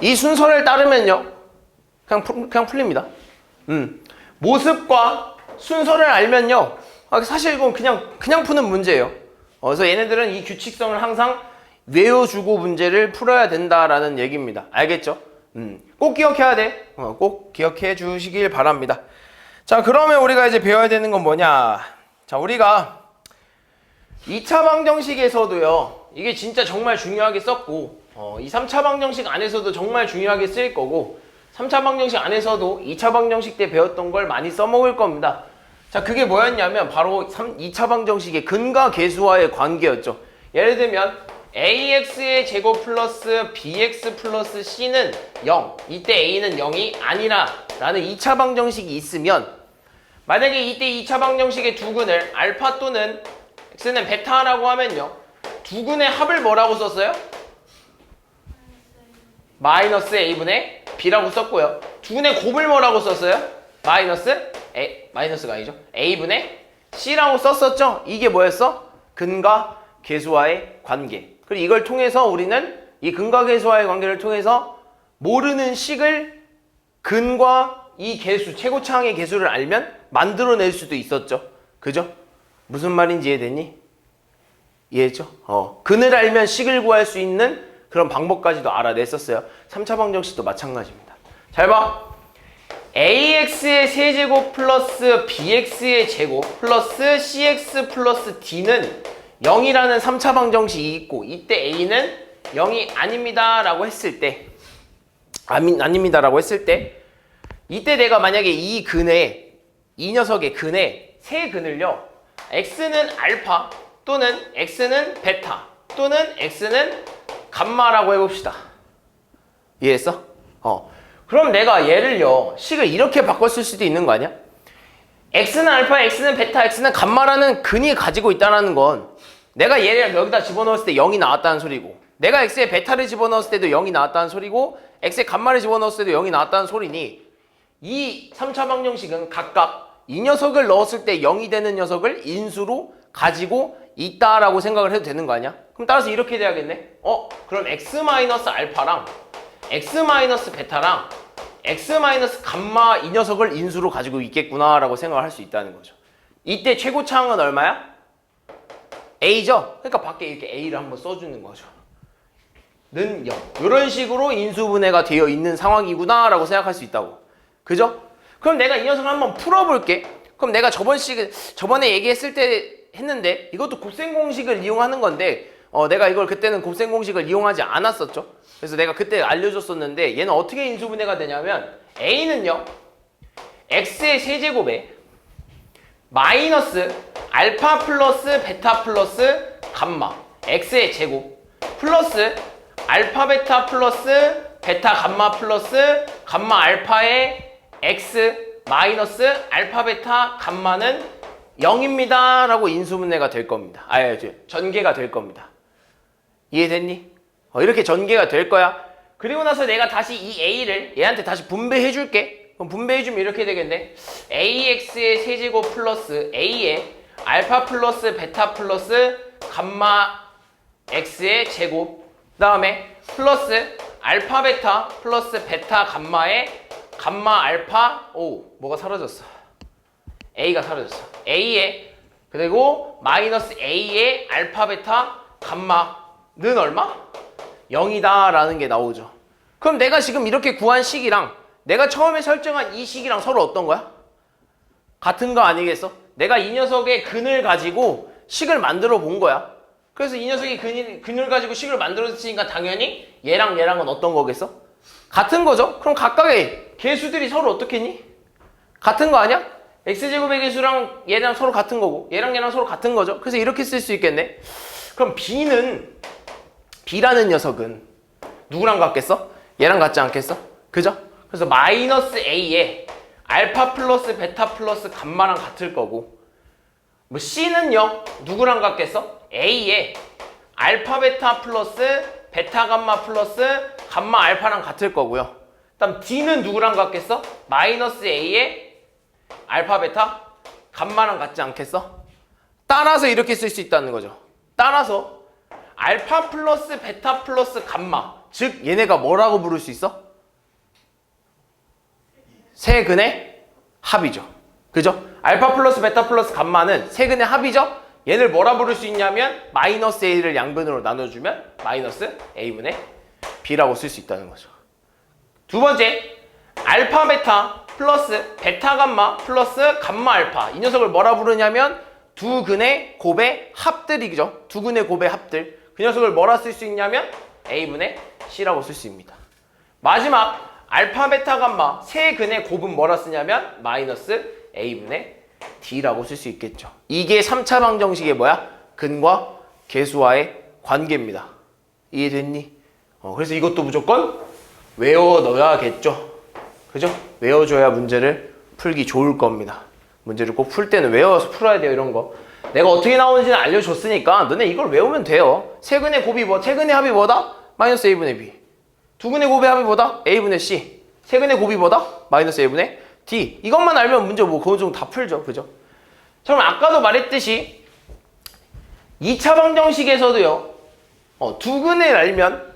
이 순서를 따르면요 그냥 풀립니다. 모습과 순서를 알면요 사실 이건 그냥 푸는 문제예요. 그래서 얘네들은 이 규칙성을 항상 외워주고 문제를 풀어야 된다라는 얘기입니다. 알겠죠? 꼭 기억해야 돼. 꼭 기억해 주시길 바랍니다. 자, 그러면 우리가 이제 배워야 되는 건 뭐냐? 자, 우리가 2차 방정식에서도요, 이게 진짜 정말 중요하게 썼고, 이 3차 방정식 안에서도 정말 중요하게 쓰일 거고, 3차 방정식 안에서도 2차 방정식 때 배웠던 걸 많이 써먹을 겁니다. 자, 그게 뭐였냐면 바로 2차 방정식의 근과 계수와의 관계였죠. 예를 들면 ax의 제곱 플러스 bx 플러스 c는 0, 이때 a는 0이 아니라 라는 2차 방정식이 있으면, 만약에 이때 2차 방정식의 두 근을 알파 또는 x는 베타라고 하면요, 두 근의 합을 뭐라고 썼어요? 마이너스 a분의 b라고 썼고요. 두 근의 곱을 뭐라고 썼어요? 마이너스가 아니죠, a분의 c라고 썼었죠. 이게 뭐였어? 근과 계수와의 관계. 그리고 이걸 통해서 우리는 이 근과 계수와의 관계를 통해서 모르는 식을 근과 이 계수, 최고차항의 계수를 알면 만들어낼 수도 있었죠. 그죠? 무슨 말인지 이해됐니? 이해했죠? 근을 알면 식을 구할 수 있는 그런 방법까지도 알아냈었어요. 3차 방정식도 마찬가지입니다. 잘 봐. ax의 세제곱 플러스 bx의 제곱 플러스 cx 플러스 d는 0이라는 3차 방정식이 있고, 이때 a는 0이 아닙니다 라고 했을 때, 이때 내가 만약에 이 녀석의 근에 세 근을요, x는 알파 또는 x는 베타 또는 x는 감마라고 해봅시다. 이해했어? 그럼 내가 얘를요, 식을 이렇게 바꿨을 수도 있는 거 아니야? x는 알파, x는 베타, x는 감마라는 근이 가지고 있다는 건 내가 얘를 여기다 집어넣었을 때 0이 나왔다는 소리고, 내가 x에 베타를 집어넣었을 때도 0이 나왔다는 소리고, x에 감마를 집어넣었을 때도 0이 나왔다는 소리니, 이 3차 방정식은 각각 이 녀석을 넣었을 때 0이 되는 녀석을 인수로 가지고 있다라고 생각을 해도 되는 거 아니야? 그럼 따라서 이렇게 돼야겠네. 그럼 x-알파랑 x-베타랑 x-감마 이 녀석을 인수로 가지고 있겠구나 라고 생각을 할 수 있다는 거죠. 이때 최고차항은 얼마야? a죠? 그러니까 밖에 이렇게 a를 한번 써주는 거죠. 는 0. 이런 식으로 인수분해가 되어 있는 상황이구나 라고 생각할 수 있다고. 그죠? 그럼 내가 이 녀석을 한번 풀어볼게. 그럼 내가 저번에 얘기했을 때 했는데, 이것도 곱셈 공식을 이용하는 건데, 내가 이걸 그때는 곱셈 공식을 이용하지 않았었죠. 그래서 내가 그때 알려줬었는데, 얘는 어떻게 인수분해가 되냐면, a는요 x의 세제곱에 마이너스 알파 플러스 베타 플러스 감마 x의 제곱 플러스 알파 베타 플러스 베타 감마 플러스 감마 알파의 x 마이너스 알파 베타 감마는 0입니다 라고 인수분해가 될 겁니다. 전개가 될 겁니다. 이해됐니? 이렇게 전개가 될 거야. 그리고 나서 내가 다시 이 a를 얘한테 다시 분배해 줄게. 그럼 분배해주면 이렇게 되겠네. ax의 세제곱 플러스 a의 알파 플러스 베타 플러스 감마 x의 제곱 그 다음에 플러스 알파 베타 플러스 베타 감마의 감마 알파 뭐가 사라졌어. a가 사라졌어. a의 그리고 마이너스 a의 알파 베타 감마는 얼마? 0이다 라는 게 나오죠. 그럼 내가 지금 이렇게 구한 식이랑 내가 처음에 설정한 이 식이랑 서로 어떤 거야? 같은 거 아니겠어? 내가 이 녀석의 근을 가지고 식을 만들어 본 거야. 그래서 이 녀석이 근을 가지고 식을 만들었으니까 당연히 얘랑 얘랑은 어떤 거겠어? 같은 거죠? 그럼 각각의 개수들이 서로 어떻겠니? 같은 거 아니야? x제곱의 개수랑 얘랑 서로 같은 거고 얘랑 얘랑 서로 같은 거죠? 그래서 이렇게 쓸 수 있겠네. 그럼 b라는 녀석은 누구랑 같겠어? 얘랑 같지 않겠어? 그죠? 그래서 마이너스 a에 알파 플러스 베타 플러스 감마랑 같을 거고 뭐 c는요? 누구랑 같겠어? a에 알파 베타 플러스 베타 감마 플러스 감마 알파랑 같을 거고요. 그다음 d는 누구랑 같겠어? 마이너스 a에 알파 베타 감마랑 같지 않겠어? 따라서 이렇게 쓸 수 있다는 거죠. 따라서 알파 플러스 베타 플러스 감마 즉 얘네가 뭐라고 부를 수 있어? 세 근의 합이죠. 그죠? 알파 플러스 베타 플러스 감마는 세 근의 합이죠? 얘를 뭐라 부를 수 있냐면 마이너스 a를 양변으로 나눠주면 마이너스 a분의 b라고 쓸 수 있다는 거죠. 두 번째, 알파 베타 플러스 베타 감마 플러스 감마 알파 이 녀석을 뭐라 부르냐면 두 근의 곱의 합들이죠. 두 근의 곱의 합들. 그 녀석을 뭐라 쓸 수 있냐면 a분의 c라고 쓸 수 있습니다. 마지막 알파 베타 감마 세 근의 곱은 뭐라 쓰냐면 마이너스 a분의 d라고 쓸 수 있겠죠. 이게 3차 방정식의 뭐야? 근과 계수와의 관계입니다. 이해됐니? 그래서 이것도 무조건 외워 넣어야겠죠. 그죠? 외워줘야 문제를 풀기 좋을 겁니다. 문제를 꼭 풀 때는 외워서 풀어야 돼요. 이런 거 내가 어떻게 나오는지는 알려줬으니까 너네 이걸 외우면 돼요. 세 근의 곱이 세 근의 합이 뭐다? 마이너스 a분의 b. 두 근의 곱의 합이 뭐다? a분의 c. 세 근의 곱이 뭐다? 마이너스 a분의 d. 이것만 알면 문제 그거 좀 다 풀죠. 그죠? 그럼 아까도 말했듯이 2차 방정식에서도요. 두 근을 알면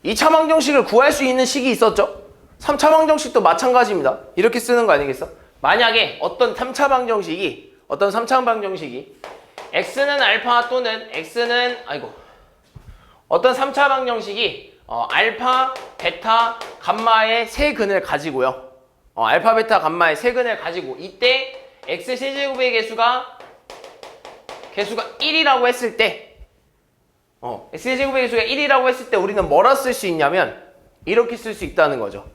2차 방정식을 구할 수 있는 식이 있었죠. 3차 방정식도 마찬가지입니다. 이렇게 쓰는 거 아니겠어? 만약에 어떤 3차 방정식이 x는 알파 또는 x는 어떤 3차 방정식이 알파, 베타, 감마의 세 근을 가지고요. 알파, 베타, 감마의 세 근을 가지고 이때 x 세제곱의 개수가 1이라고 했을 때 x 세제곱의 개수가 1이라고 했을 때 우리는 뭐라 쓸 수 있냐면 이렇게 쓸 수 있다는 거죠.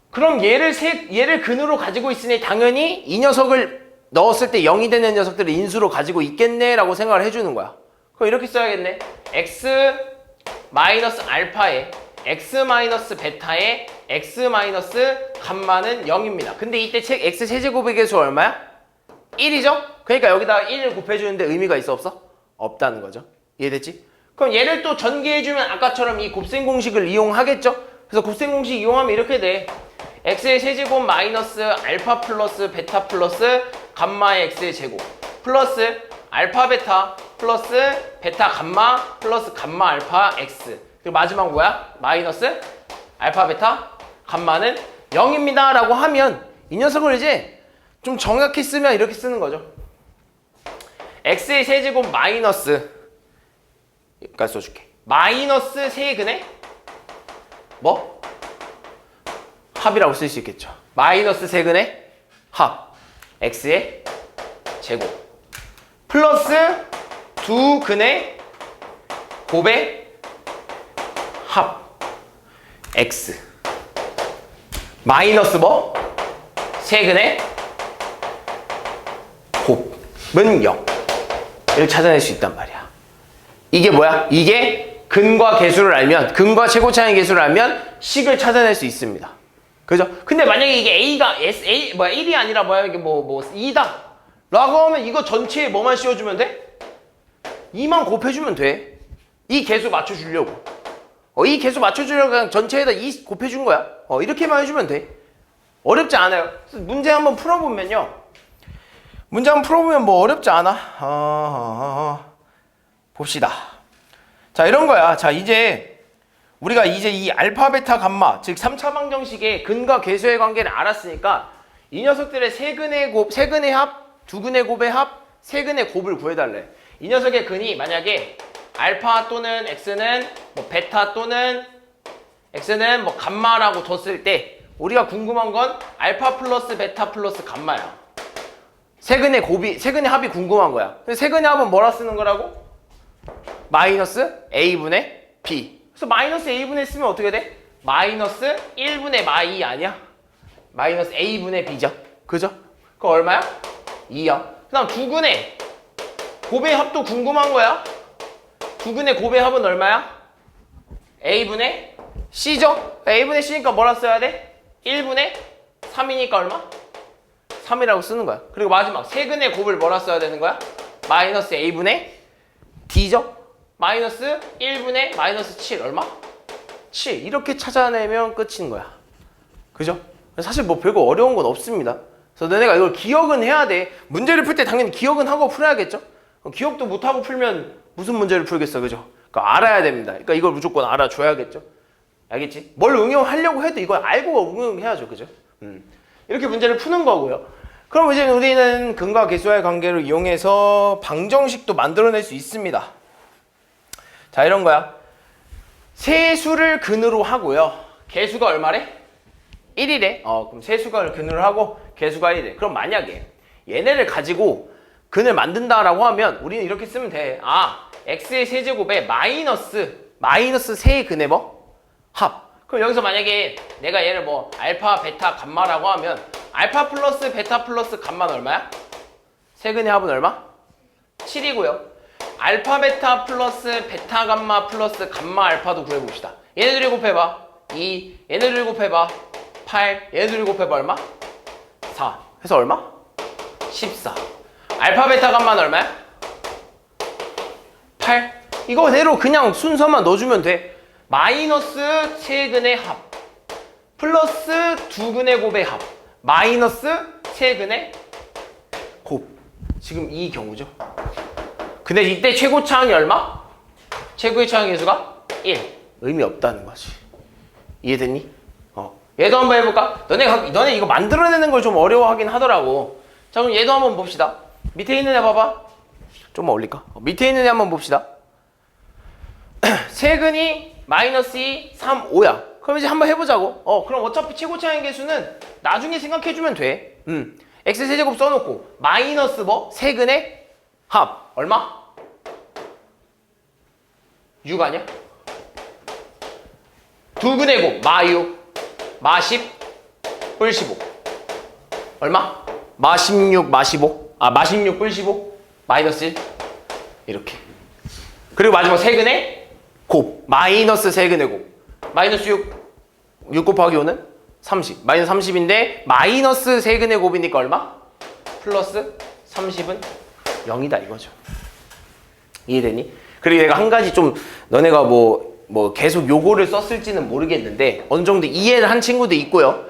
그럼 얘를 근으로 가지고 있으니 당연히 이 녀석을 넣었을 때 0이 되는 녀석들을 인수로 가지고 있겠네 라고 생각을 해주는 거야. 그럼 이렇게 써야겠네. x 마이너스 알파에 x 마이너스 베타에 x 마이너스 감마는 0입니다. 근데 이때 x 세제곱의 개수 얼마야? 1이죠? 그러니까 여기다가 1을 곱해주는데 의미가 있어 없어? 없다는 거죠. 이해됐지? 그럼 얘를 또 전개해주면 아까처럼 이 곱셈 공식을 이용하겠죠? 그래서 곱셈 공식 이용하면 이렇게 돼. x의 세제곱 마이너스 알파 플러스 베타 플러스 감마의 x의 제곱 플러스 알파 베타 플러스 베타 감마 플러스 감마 알파 x 그리고 마지막 뭐야? 마이너스 알파 베타 감마는 0입니다 라고 하면 이 녀석을 이제 좀 정확히 쓰면 이렇게 쓰는 거죠. x의 세제곱 마이너스 여기까지 써줄게. 마이너스 세근의 뭐? 합이라고 쓸 수 있겠죠. 마이너스 세근의 합 x의 제곱 플러스 두 근의 곱의 합 x 마이너스 뭐? 세근의 0. 이렇게 찾아낼 수 있단 말이야. 이게 뭐야? 이게 근과 계수를 알면, 근과 최고차항의 계수를 알면 식을 찾아낼 수 있습니다. 그죠? 근데 만약에 이게 A가 A, 1이 아니라 이게 2다. 라고 하면 이거 전체에 뭐만 씌워주면 돼? 2만 곱해주면 돼. 이 계수 맞춰주려고. 이 계수 맞춰주려고 그냥 전체에다 2 곱해준 거야. 이렇게만 해주면 돼. 어렵지 않아요. 문제 한번 풀어보면요. 문제 한번 풀어보면 뭐 어렵지 않아. 봅시다. 자, 이런 거야. 자, 우리가 이제 이 알파, 베타, 감마, 즉 3차 방정식의 근과 계수의 관계를 알았으니까 이 녀석들의 세근의 합, 두근의 곱의 합, 세근의 곱을 구해달래. 이 녀석의 근이 만약에 알파 또는 x는 베타 또는 x는 감마라고 뒀을 때 우리가 궁금한 건 알파 플러스 베타 플러스 감마야. 세근의 합이 궁금한 거야. 세근의 합은 뭐라 쓰는 거라고? 마이너스 a분의 b. 그래서 마이너스 a분의 쓰면 어떻게 돼? 마이너스 1분의 마2 아니야? 마이너스 a분의 b죠. 그죠? 그거 얼마야? 2요. 그 다음 두근의 곱의 합도 궁금한 거야. 두근의 곱의 합은 얼마야? a분의 c죠? a분의 c니까 뭐라 써야 돼? 1분의 3이니까 얼마? 3이라고 쓰는 거야. 그리고 마지막 세근의 곱을 뭐라 써야 되는 거야? 마이너스 a분의 d죠? 마이너스 1분의 마이너스 7 얼마? 7 이렇게 찾아내면 끝인 거야. 그죠? 사실 별거 어려운 건 없습니다. 그래서 너네가 이걸 기억은 해야 돼. 문제를 풀 때 당연히 기억은 하고 풀어야겠죠? 기억도 못하고 풀면 무슨 문제를 풀겠어. 그죠? 그러니까 알아야 됩니다. 그러니까 이걸 무조건 알아줘야겠죠? 알겠지? 뭘 응용하려고 해도 이걸 알고 응용해야죠. 그죠? 이렇게 문제를 푸는 거고요. 그럼 이제 우리는 근과 계수와의 관계를 이용해서 방정식도 만들어낼 수 있습니다. 자, 이런 거야. 세수를 근으로 하고요. 계수가 얼마래? 1이래. 그럼 세수가 근으로 하고 계수가 1이래. 그럼 만약에 얘네를 가지고 근을 만든다라고 하면 우리는 이렇게 쓰면 돼. x의 세제곱에 마이너스 세의 근의 합. 그럼 여기서 만약에 내가 얘를 알파, 베타, 감마라고 하면 알파 플러스 베타 플러스 감마는 얼마야? 세근의 합은 얼마? 7이고요. 알파 베타 플러스 베타 감마 플러스 감마 알파도 구해봅시다. 얘네들이 곱해봐 2, 얘네들이 곱해봐 8, 얘네들이 곱해봐 얼마? 4. 해서 얼마? 14. 알파 베타 감마는 얼마야? 8. 이거 그대로 그냥 순서만 넣어주면 돼. 마이너스 세근의 합 플러스 두근의 곱의 합 마이너스 세근의 곱. 지금 이 경우죠. 근데 이때 최고차항이 얼마? 최고의 차항 계수가 1. 의미 없다는 거지. 이해됐니? 얘도 한번 해볼까? 너네 이거 만들어내는 걸 좀 어려워하긴 하더라고. 자, 그럼 얘도 한번 봅시다. 밑에 있는 애 봐봐. 좀만 올릴까? 밑에 있는 애 한번 봅시다. 세근이 마이너스 2, 3, 5야. 그럼 이제 한번 해보자고. 그럼 어차피 최고차항 계수는 나중에 생각해주면 돼. x 세제곱 써놓고 마이너스 세근의 합 얼마? 6 아니야? 두근의 곱 마6 마10 뿔15 얼마? 마16 마15 마16 뿔15 마이너스 1 이렇게. 그리고 마지막 세근의 곱 마이너스 세근의 곱 마이너스 6 곱하기 5는 30 마이너스 30인데 마이너스 세근의 곱이니까 얼마? 플러스 30은 0이다 이거죠. 이해되니? 그리고 내가 한 가지 좀 너네가 계속 요거를 썼을지는 모르겠는데 어느 정도 이해를 한 친구도 있고요.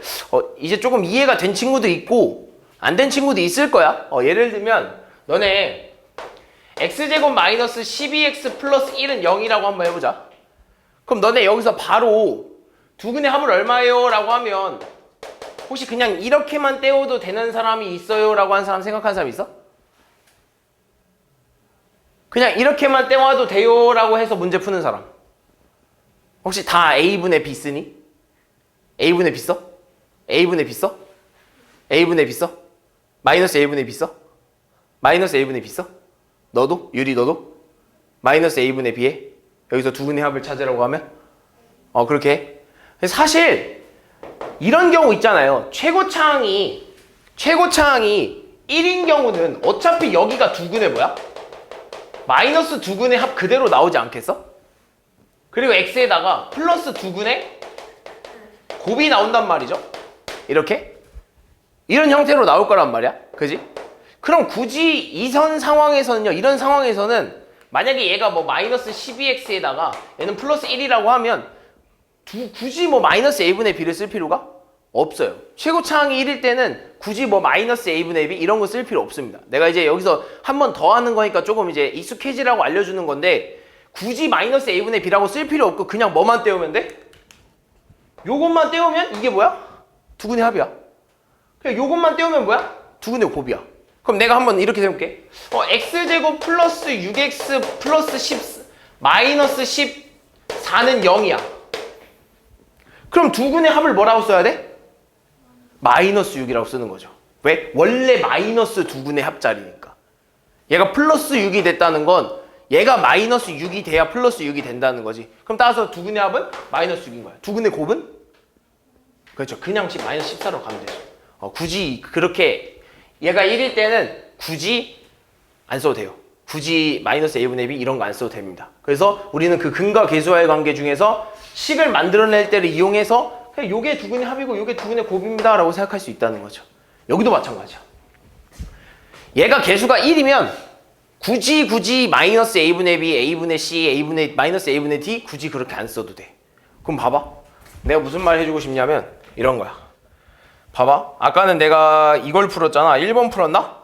이제 조금 이해가 된 친구도 있고 안 된 친구도 있을 거야. 예를 들면 너네 x제곱 마이너스 12x 플러스 1은 0이라고 한번 해보자. 그럼 너네 여기서 바로 두근의 합을 얼마예요? 라고 하면 혹시 그냥 이렇게만 떼어도 되는 사람이 있어요? 라고 한 사람 생각하는 사람 있어? 그냥 이렇게만 떼와도 돼요? 라고 해서 문제 푸는 사람 혹시 다 A분의 B 쓰니? A분의 B 써? A분의 B 써? A분의 B 써? 마이너스 A분의 B 써? 마이너스 A분의 B 써? 너도? 유리 너도? 마이너스 A분의 B에 여기서 두근의 합을 찾으라고 하면 그렇게 해. 사실 이런 경우 있잖아요. 최고차항이 1인 경우는 어차피 여기가 두근의 뭐야? 마이너스 두근의 합 그대로 나오지 않겠어? 그리고 x에다가 플러스 두근의 곱이 나온단 말이죠. 이렇게 이런 형태로 나올 거란 말이야. 그지? 그럼 굳이 이선 상황에서는요, 이런 상황에서는 만약에 얘가 뭐 마이너스 12x에다가 얘는 플러스 1이라고 하면 굳이 뭐 마이너스 a분의 b를 쓸 필요가 없어요. 최고차항이 1일 때는 굳이 뭐 마이너스 a분의 b 이런 거 쓸 필요 없습니다. 내가 이제 여기서 한 번 더 하는 거니까 조금 이제 익숙해지라고 알려주는 건데, 굳이 마이너스 a분의 b라고 쓸 필요 없고 그냥 뭐만 떼우면 돼? 요것만 떼우면 이게 뭐야? 두근의 합이야. 그냥 요것만 떼우면 뭐야? 두근의 곱이야. 그럼 내가 한번 이렇게 세울게. x제곱 플러스 6x 플러스 10 마이너스 14는 0이야. 그럼 두근의 합을 뭐라고 써야 돼? 마이너스 6이라고 쓰는 거죠. 왜? 원래 마이너스 두근의 합자리니까. 얘가 플러스 6이 됐다는 건 얘가 마이너스 6이 돼야 플러스 6이 된다는 거지. 그럼 따라서 두근의 합은 마이너스 6인 거야. 두근의 곱은? 그렇죠. 그냥 마이너스 14로 가면 되죠. 굳이 그렇게 얘가 1일 때는 굳이 안 써도 돼요. 굳이 마이너스 a분의 b 이런 거 안 써도 됩니다. 그래서 우리는 그 근과 계수와의 관계 중에서 식을 만들어낼 때를 이용해서 그냥 요게 두근의 합이고 요게 두근의 곱입니다 라고 생각할 수 있다는 거죠. 여기도 마찬가지야. 얘가 계수가 1이면 굳이 마이너스 a분의 b, a분의 c, 마이너스 a분의 d 굳이 그렇게 안 써도 돼. 그럼 봐봐. 내가 무슨 말 해주고 싶냐면 이런 거야. 봐봐. 아까는 내가 이걸 풀었잖아. 1번 풀었나?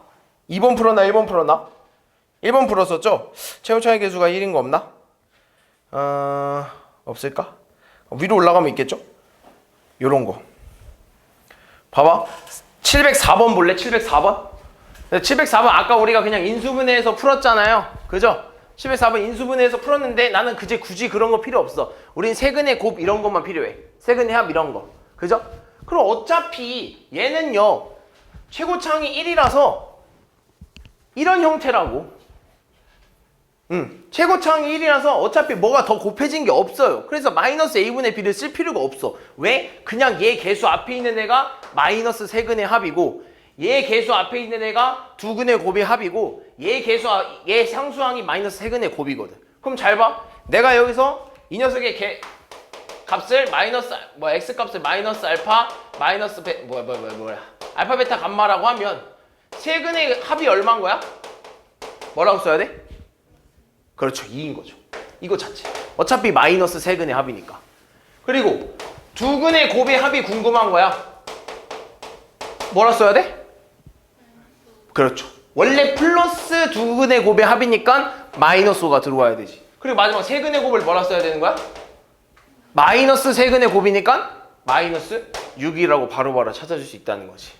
2번 풀었나? 1번 풀었나? 1번 풀었었죠? 최고차의 계수가 1인 거 없나? 없을까? 위로 올라가면 있겠죠? 요런 거. 봐봐. 704번 볼래? 704번? 704번 아까 우리가 그냥 인수분해해서 풀었잖아요. 그죠? 704번 인수분해해서 풀었는데 나는 굳이 그런 거 필요 없어. 우린 세근의 곱 이런 것만 필요해. 세근의 합 이런 거. 그죠? 그럼 어차피 얘는요, 최고차항이 1이라서 이런 형태라고. 최고차항이 1이라서 어차피 뭐가 더 곱해진 게 없어요. 그래서 마이너스 a분의 b를 쓸 필요가 없어. 왜? 그냥 얘 계수 앞에 있는 애가 마이너스 세근의 합이고, 얘 계수 앞에 있는 애가 두근의 곱의 합이고, 얘 상수항이 마이너스 세근의 곱이거든. 그럼 잘 봐. 내가 여기서 이 녀석의 값을 x 값을 마이너스 알파 마이너스 알파 베타 감마라고 하면 세근의 합이 얼마인 거야? 뭐라고 써야 돼? 그렇죠. 2인 거죠. 이거 자체. 어차피 마이너스 세근의 합이니까. 그리고 두근의 곱의 합이 궁금한 거야. 뭐라 써야 돼? 그렇죠. 원래 플러스 두근의 곱의 합이니까 마이너스 5가 들어와야 되지. 그리고 마지막 세근의 곱을 뭐라 써야 되는 거야? 마이너스 세근의 곱이니까 마이너스 6이라고 바로바로 찾아줄 수 있다는 거지.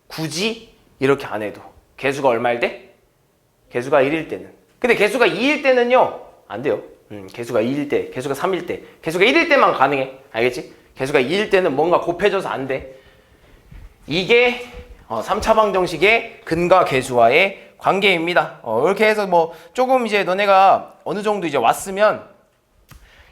굳이 이렇게 안 해도. 개수가 얼마일 때? 개수가 1일 때는. 근데 개수가 2일 때는요, 안 돼요. 개수가 2일 때, 개수가 3일 때, 개수가 1일 때만 가능해. 알겠지? 개수가 2일 때는 뭔가 곱해져서 안 돼. 이게 3차 방정식의 근과 계수와의 관계입니다. 이렇게 해서 뭐 조금 이제 너네가 어느 정도 이제 왔으면,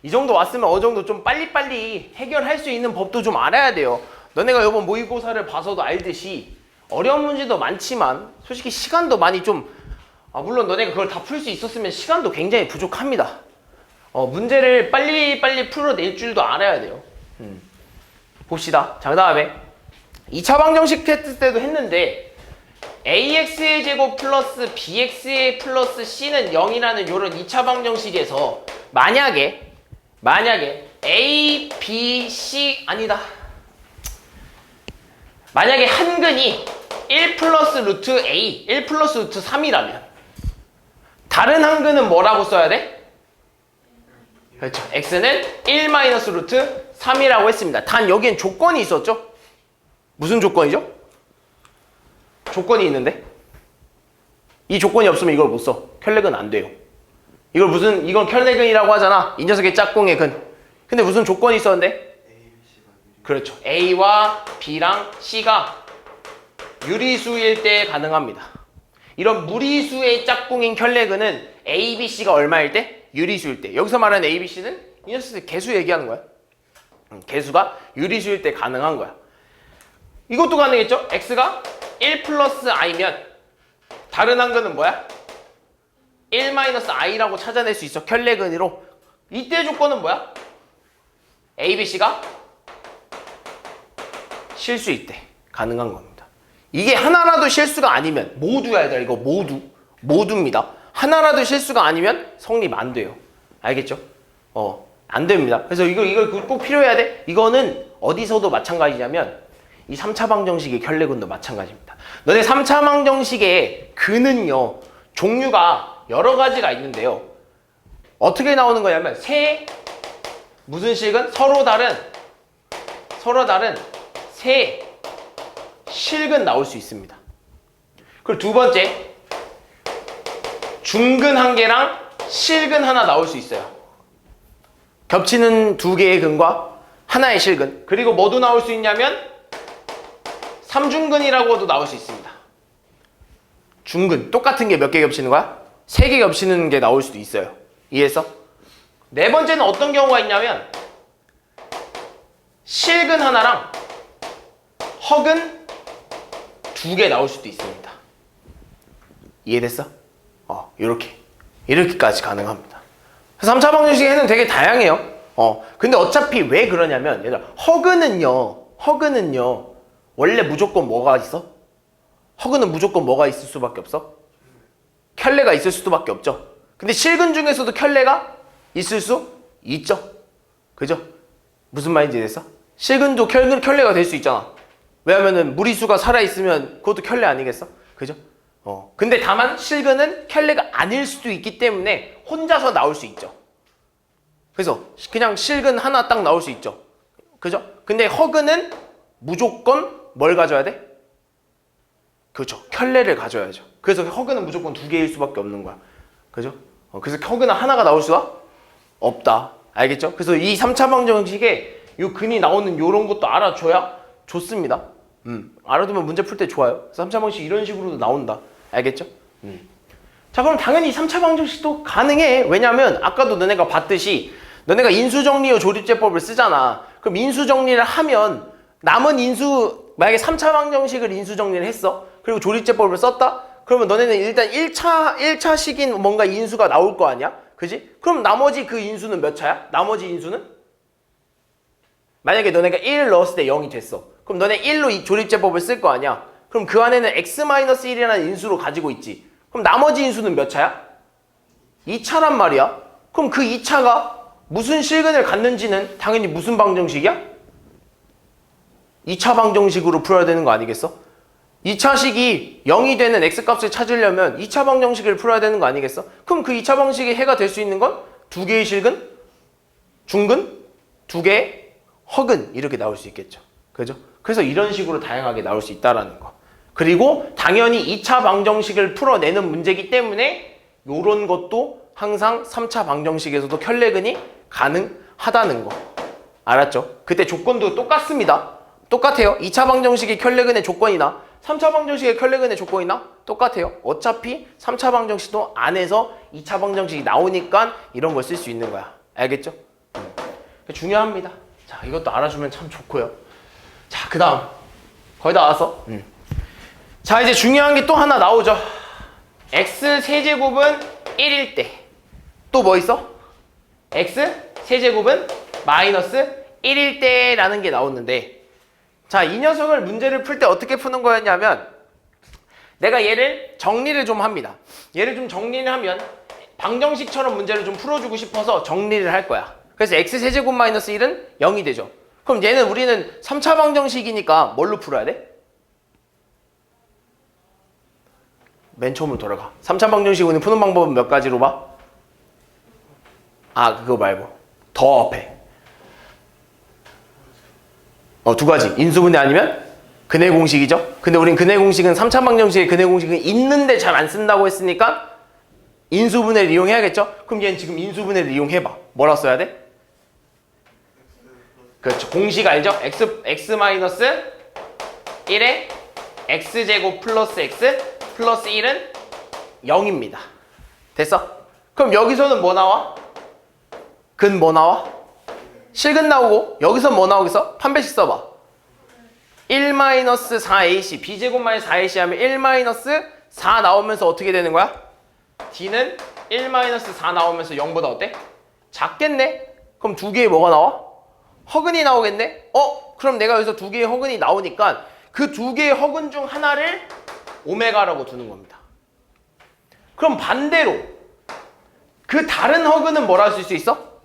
이 정도 왔으면 어느 정도 좀 빨리빨리 해결할 수 있는 법도 좀 알아야 돼요. 너네가 이번 모의고사를 봐서도 알듯이 어려운 문제도 많지만 솔직히 시간도 많이 좀, 물론 너네가 그걸 다 풀 수 있었으면 시간도 굉장히 부족합니다. 문제를 빨리빨리 풀어낼 줄도 알아야 돼요. 봅시다. 자, 그 다음에 2차 방정식 테스트 때도 했는데 ax의 제곱 플러스 bx의 플러스 c는 0이라는 이런 2차 방정식에서 만약에 a, b, c 아니다. 만약에 한 근이 1 플러스 루트 a, 1 플러스 루트 3이라면 다른 한 근은 뭐라고 써야 돼? 그렇죠. x는 1 마이너스 루트 3이라고 했습니다. 단 여기엔 조건이 있었죠? 무슨 조건이죠? 조건이 있는데 이 조건이 없으면 이걸 못 써. 켤레근 안 돼요. 이건 켤레근이라고 하잖아. 이 녀석의 짝꿍의 근. 근데 무슨 조건이 있었는데? 그렇죠. A와 B랑 C가 유리수일 때 가능합니다. 이런 무리수의 짝꿍인 켤레근은 A, B, C가 얼마일 때? 유리수일 때. 여기서 말하는 A, B, C는 이 녀석의 개수 얘기하는 거야. 개수가 유리수일 때 가능한 거야. 이것도 가능했죠? X가 1 플러스 i면 다른 한근은 뭐야? 1 마이너스 i라고 찾아낼 수 있어. 켤레근으로. 이때 조건은 뭐야? A, B, C가 실수 있대. 가능한 겁니다. 이게 하나라도 실수가 아니면 모두야 얘들아. 이거 모두입니다. 하나라도 실수가 아니면 성립 안 돼요. 알겠죠? 안 됩니다. 그래서 이걸 꼭 필요해야 돼. 이거는 어디서도 마찬가지냐면 이 3차 방정식의 켤레근도 마찬가지입니다. 너네 3차 방정식의 근은요 종류가 여러 가지가 있는데요. 어떻게 나오는 거냐면 무슨 식은 서로 다른 세 실근 나올 수 있습니다. 그리고 두 번째 중근 한 개랑 실근 하나 나올 수 있어요. 겹치는 두 개의 근과 하나의 실근. 그리고 뭐도 나올 수 있냐면 삼중근이라고도 나올 수 있습니다. 중근 똑같은 게 몇 개 겹치는 거야? 3개 겹치는 게 나올 수도 있어요. 이해했어? 네 번째는 어떤 경우가 있냐면 실근 하나랑 허근 2개 나올 수도 있습니다. 이해됐어? 이렇게까지 가능합니다. 3차 방정식에는 되게 다양해요. 근데 어차피 왜 그러냐면 얘들아 허근은요 원래 무조건 뭐가 있어? 허근은 무조건 뭐가 있을 수밖에 없어? 켤레가 있을 수밖에 없죠. 근데 실근 중에서도 켤레가 있을 수 있죠. 그죠? 무슨 말인지 됐어? 실근도 켤레가 될 수 있잖아. 왜냐면은 무리수가 살아있으면 그것도 켤레 아니겠어? 그죠? 근데 다만 실근은 켤레가 아닐 수도 있기 때문에 혼자서 나올 수 있죠. 그래서 그냥 실근 하나 딱 나올 수 있죠. 그죠? 근데 허근은 무조건 뭘 가져야 돼? 그렇죠. 켤레를 가져야죠. 그래서 허근은 무조건 2개일 수밖에 없는 거야. 그죠? 그래서 허근은 하나가 나올 수가 없다. 알겠죠? 그래서 이 3차 방정식에 요 근이 나오는 요런 것도 알아줘야 좋습니다. 알아두면 문제 풀 때 좋아요. 3차 방정식 이런 식으로도 나온다. 알겠죠? 자, 그럼 당연히 3차 방정식도 가능해. 왜냐면 아까도 너네가 봤듯이 너네가 인수정리호 조립제법을 쓰잖아. 그럼 인수정리를 하면 남은 만약에 3차 방정식을 인수정리를 했어. 그리고 조립제법을 썼다? 그러면 너네는 일단 1차식인 뭔가 인수가 나올 거 아니야? 그지? 그럼 나머지 그 인수는 몇 차야? 나머지 인수는? 만약에 너네가 1 넣었을 때 0이 됐어. 그럼 너네 1로 이 조립제법을 쓸 거 아니야? 그럼 그 안에는 x-1이라는 인수로 가지고 있지. 그럼 나머지 인수는 몇 차야? 2차란 말이야. 그럼 그 2차가 무슨 실근을 갖는지는 당연히 무슨 방정식이야? 2차 방정식으로 풀어야 되는 거 아니겠어? 2차식이 0이 되는 x값을 찾으려면 2차 방정식을 풀어야 되는 거 아니겠어? 그럼 그 2차 방정식이 해가 될 수 있는 건 2개의 실근, 중근, 2개의 허근 이렇게 나올 수 있겠죠. 그죠? 그래서 이런 식으로 다양하게 나올 수 있다라는 거. 그리고 당연히 2차 방정식을 풀어내는 문제이기 때문에 이런 것도 항상 3차 방정식에서도 켤레근이 가능하다는 거. 알았죠? 그때 조건도 똑같습니다. 똑같아요. 2차 방정식의 켤레근의 조건이나 3차 방정식의 켤레근의 조건이나 똑같아요. 어차피 3차 방정식도 안에서 2차 방정식이 나오니까 이런 걸 쓸 수 있는 거야. 알겠죠? 중요합니다. 자, 이것도 알아주면 참 좋고요. 자, 그 다음 거의 다 왔어. 자, 이제 중요한 게 또 하나 나오죠. x 세제곱은 1일 때 또 뭐 있어? x 세제곱은 마이너스 1일 때라는 게 나오는데, 자, 이 녀석을 문제를 풀 때 어떻게 푸는 거였냐면 내가 얘를 정리를 좀 합니다. 얘를 좀 정리를 하면 방정식처럼 문제를 좀 풀어주고 싶어서 정리를 할 거야. 그래서 x 세제곱 마이너스 1은 0이 되죠. 그럼 얘는 우리는 3차 방정식이니까 뭘로 풀어야 돼? 맨 처음으로 돌아가. 3차 방정식 우리 푸는 방법은 몇 가지로 봐? 그거 말고 더 앞에 2가지. 인수분해 아니면 근해 공식이죠. 근데 우린 근해 공식은 3차 방정식의 근해 공식은 있는데 잘 안 쓴다고 했으니까 인수분해를 이용해야겠죠. 그럼 얘는 지금 인수분해를 이용해봐. 뭐라 써야 돼? 그렇죠. 공식 알죠? x-1에 x제곱 플러스 x 플러스 1은 0입니다. 됐어? 그럼 여기서는 뭐 나와? 근 뭐 나와? 실근 나오고, 여기서 뭐 나오겠어? 판별식 써봐. 1-4ac b제곱 마이너스 4ac 하면 1-4 나오면서 어떻게 되는 거야? d는 1-4 나오면서 0보다 어때? 작겠네? 그럼 두 개에 뭐가 나와? 허근이 나오겠네? 그럼 내가 여기서 두 개의 허근이 나오니까 그 두 개의 허근 중 하나를 오메가라고 두는 겁니다. 그럼 반대로 그 다른 허근은 뭐라 쓸 수 있어?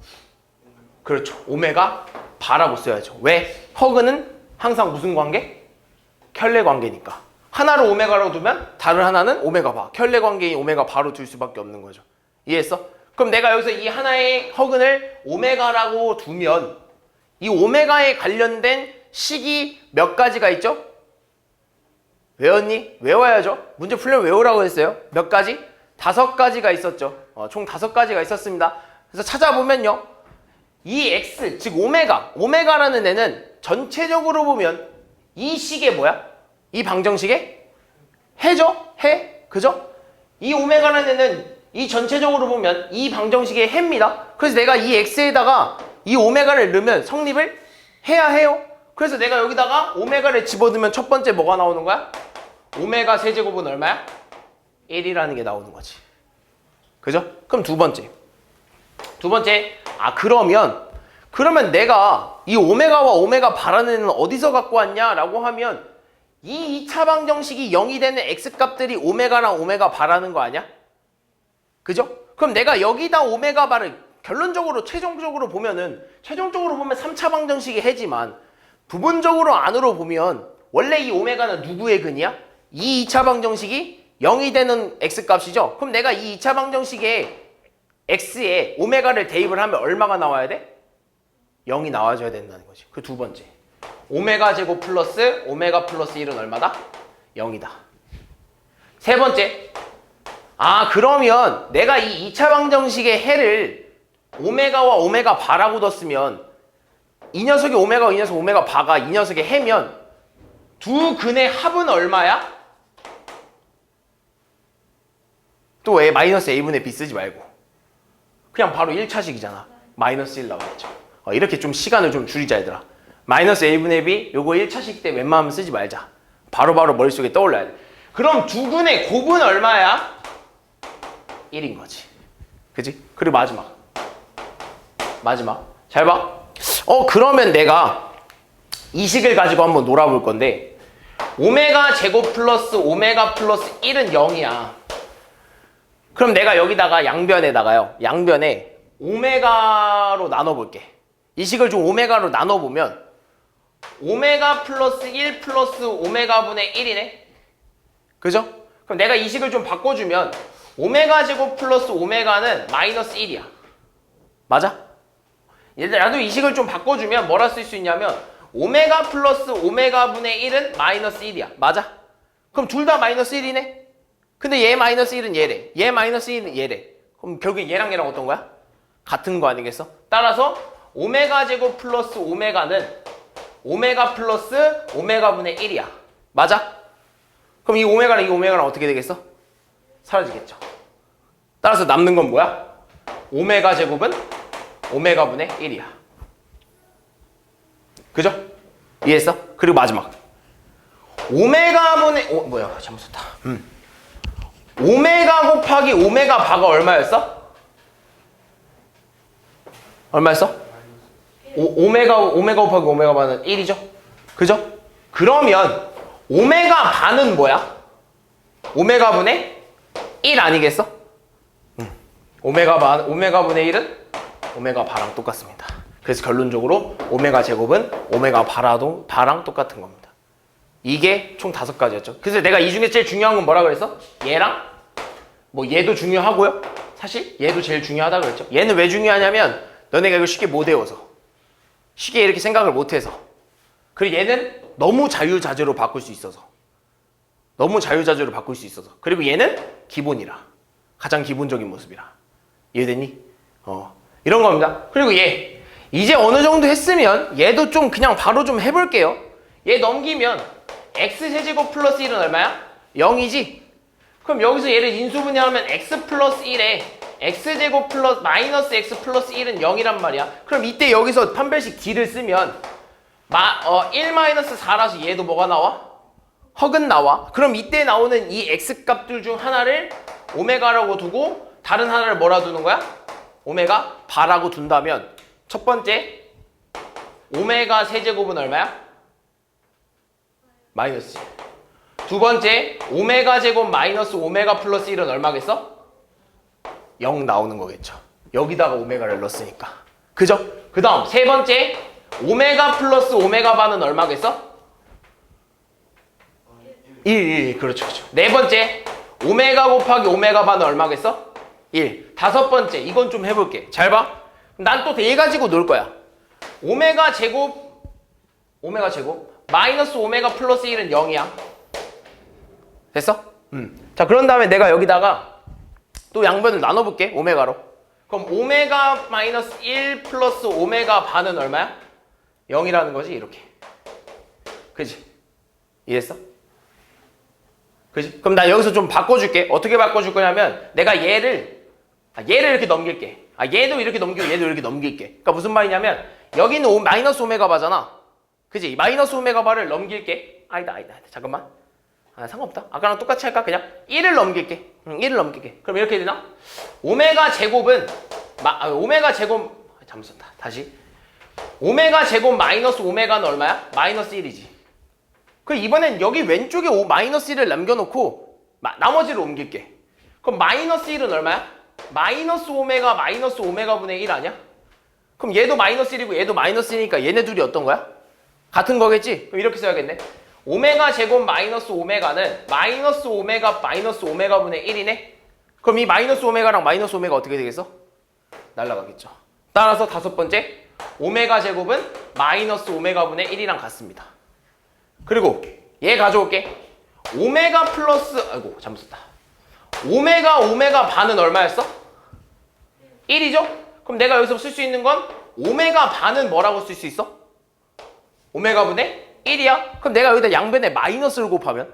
그렇죠. 오메가 바라고 써야죠. 왜? 허근은 항상 무슨 관계? 켤레 관계니까. 하나를 오메가라고 두면 다른 하나는 오메가 바. 켤레 관계인 오메가 바로 둘 수밖에 없는 거죠. 이해했어? 그럼 내가 여기서 이 하나의 허근을 오메가라고 두면 이 오메가에 관련된 식이 몇 가지가 있죠? 외웠니? 외워야죠. 문제 풀려면 외우라고 했어요. 몇 가지? 5가지가 있었죠. 총 5가지가 있었습니다. 그래서 찾아보면요. 이 x, 즉 오메가라는 애는 전체적으로 보면 이 식의 뭐야? 이 방정식의 해죠? 해? 그죠? 이 오메가라는 애는 이 전체적으로 보면 이 방정식의 해입니다. 그래서 내가 이 x에다가 이 오메가를 넣으면 성립을 해야 해요. 그래서 내가 여기다가 오메가를 집어넣으면 첫 번째 뭐가 나오는 거야? 오메가 세제곱은 얼마야? 1이라는 게 나오는 거지. 그죠? 그럼 두 번째, 그러면 내가 이 오메가와 오메가 바라는 애는 어디서 갖고 왔냐라고 하면 이 2차 방정식이 0이 되는 x값들이 오메가랑 오메가 바라는 거 아니야? 그죠? 그럼 내가 여기다 오메가 바를 결론적으로 최종적으로 보면 3차 방정식이 해지만 부분적으로 안으로 보면 원래 이 오메가는 누구의 근이야? 이 2차 방정식이 0이 되는 x값이죠? 그럼 내가 이 2차 방정식에 x에 오메가를 대입을 하면 얼마가 나와야 돼? 0이 나와줘야 된다는 거지. 그 두 번째. 오메가 제곱 플러스 오메가 플러스 1은 얼마다? 0이다. 세 번째. 그러면 내가 이 2차 방정식의 해를 오메가와 오메가 바라고 뒀으면 이 녀석이 오메가와 이 녀석 오메가 바가 이 녀석의 해면 두 근의 합은 얼마야? 또 왜 마이너스 a분의 b 쓰지 말고 그냥 바로 1차식이잖아. 마이너스 1 나와야죠. 이렇게 좀 시간을 좀 줄이자 얘들아. 마이너스 a분의 b 요거 1차식 때 웬만하면 쓰지 말자. 바로바로 머릿속에 떠올라야 돼. 그럼 두 근의 곱은 얼마야? 1인 거지. 그지? 그리고 마지막 잘 봐. 그러면 내가 이 식을 가지고 한번 놀아볼 건데 오메가 제곱 플러스 오메가 플러스 1은 0이야. 그럼 내가 여기다가 양변에 오메가로 나눠볼게. 이 식을 좀 오메가로 나눠보면 오메가 플러스 1 플러스 오메가분의 1이네. 그죠? 그럼 내가 이 식을 좀 바꿔주면 오메가 제곱 플러스 오메가는 마이너스 1이야. 맞아? 나도 이 식을 좀 바꿔주면 뭐라 쓸 수 있냐면 오메가 플러스 오메가분의 1은 마이너스 1이야. 맞아? 그럼 둘 다 마이너스 1이네? 근데 얘 마이너스 1은 얘래. 얘 마이너스 1은 얘래. 그럼 결국에 얘랑 얘랑 어떤 거야? 같은 거 아니겠어? 따라서 오메가 제곱 플러스 오메가는 오메가 플러스 오메가분의 1이야. 맞아? 그럼 이 오메가랑 어떻게 되겠어? 사라지겠죠. 따라서 남는 건 뭐야? 오메가 제곱은 오메가분의 1이야. 그죠? 이해했어? 그리고 마지막 오메가분의 잘못 썼다. 오메가 곱하기 오메가 바가 얼마였어? 얼마였어? 오메가 곱하기 오메가 바는 1이죠? 그죠? 그러면 오메가 바는 뭐야? 오메가분의 1 아니겠어? 오메가분의 1은 오메가 바랑 똑같습니다. 그래서 결론적으로 오메가 제곱은 오메가 바랑 똑같은 겁니다. 이게 총 5가지였죠. 그래서 내가 이 중에 제일 중요한 건 뭐라 그랬어? 얘랑 얘도 중요하고요. 사실 얘도 제일 중요하다 그랬죠. 얘는 왜 중요하냐면 너네가 이걸 쉽게 못 외워서 쉽게 이렇게 생각을 못해서 그리고 얘는 너무 자유자재로 바꿀 수 있어서 그리고 얘는 기본이라 가장 기본적인 모습이라 이해됐니? 이런 겁니다. 그리고 얘 이제 어느 정도 했으면 얘도 좀 그냥 바로 좀 해볼게요. 얘 넘기면 x세제곱 플러스 1은 얼마야? 0이지? 그럼 여기서 얘를 인수분해하면 x 플러스 1에 x제곱 플러스 마이너스 x 플러스 1은 0이란 말이야. 그럼 이때 여기서 판별식 d를 쓰면 1-4라서 얘도 뭐가 나와? 헉은 나와. 그럼 이때 나오는 이 x값들 중 하나를 오메가라고 두고 다른 하나를 뭐라 두는 거야? 오메가 바라고 둔다면 첫 번째 오메가 세제곱은 얼마야? 마이너스. 두 번째 오메가 제곱 마이너스 오메가 플러스 1은 얼마겠어? 0 나오는 거겠죠. 여기다가 오메가를 넣었으니까. 그죠? 그 다음 세 번째 오메가 플러스 오메가 반은 얼마겠어? 1. 그렇죠. 네 번째 오메가 곱하기 오메가 반은 얼마겠어? 1. 다섯 번째 이건 좀 해볼게. 잘 봐. 난 또 얘 가지고 놀 거야. 오메가 제곱 마이너스 오메가 플러스 1은 0이야. 됐어? 자 그런 다음에 내가 여기다가 또 양변을 나눠볼게. 오메가로. 그럼 오메가 마이너스 1 플러스 오메가 반은 얼마야? 0이라는 거지. 이렇게. 그지? 이해했어? 그지? 그럼 나 여기서 좀 바꿔줄게. 어떻게 바꿔줄 거냐면 내가 얘를 이렇게 넘길게. 얘도 이렇게 넘기고 얘도 이렇게 넘길게. 그러니까 무슨 말이냐면 여기는 마이너스 오메가 바잖아. 그지? 마이너스 오메가 바를 넘길게. 아니다. 잠깐만. 상관없다. 아까랑 똑같이 할까? 그냥 1을 넘길게. 1을 넘길게. 그럼 이렇게 되나? 오메가 제곱은 오메가 제곱 잘못 썼다. 다시. 오메가 제곱 마이너스 오메가는 얼마야? 마이너스 1이지. 그럼 이번엔 여기 왼쪽에 마이너스 1을 남겨놓고 나머지를 옮길게. 그럼 마이너스 1은 얼마야? 마이너스 오메가 마이너스 오메가 분의 1 아니야? 그럼 얘도 마이너스 1이고 얘도 마이너스 1이니까 얘네 둘이 어떤 거야? 같은 거겠지? 그럼 이렇게 써야겠네. 오메가 제곱 마이너스 오메가는 마이너스 오메가 마이너스 오메가 분의 1이네? 그럼 이 마이너스 오메가랑 마이너스 오메가 어떻게 되겠어? 날라가겠죠. 따라서 다섯 번째 오메가 제곱은 마이너스 오메가 분의 1이랑 같습니다. 그리고 얘 가져올게. 오메가 플러스 잘못 썼다. 오메가 반은 얼마였어? 1이죠? 그럼 내가 여기서 쓸 수 있는 건 오메가 반은 뭐라고 쓸 수 있어? 오메가 분의 1이야? 그럼 내가 여기다 양변에 마이너스를 곱하면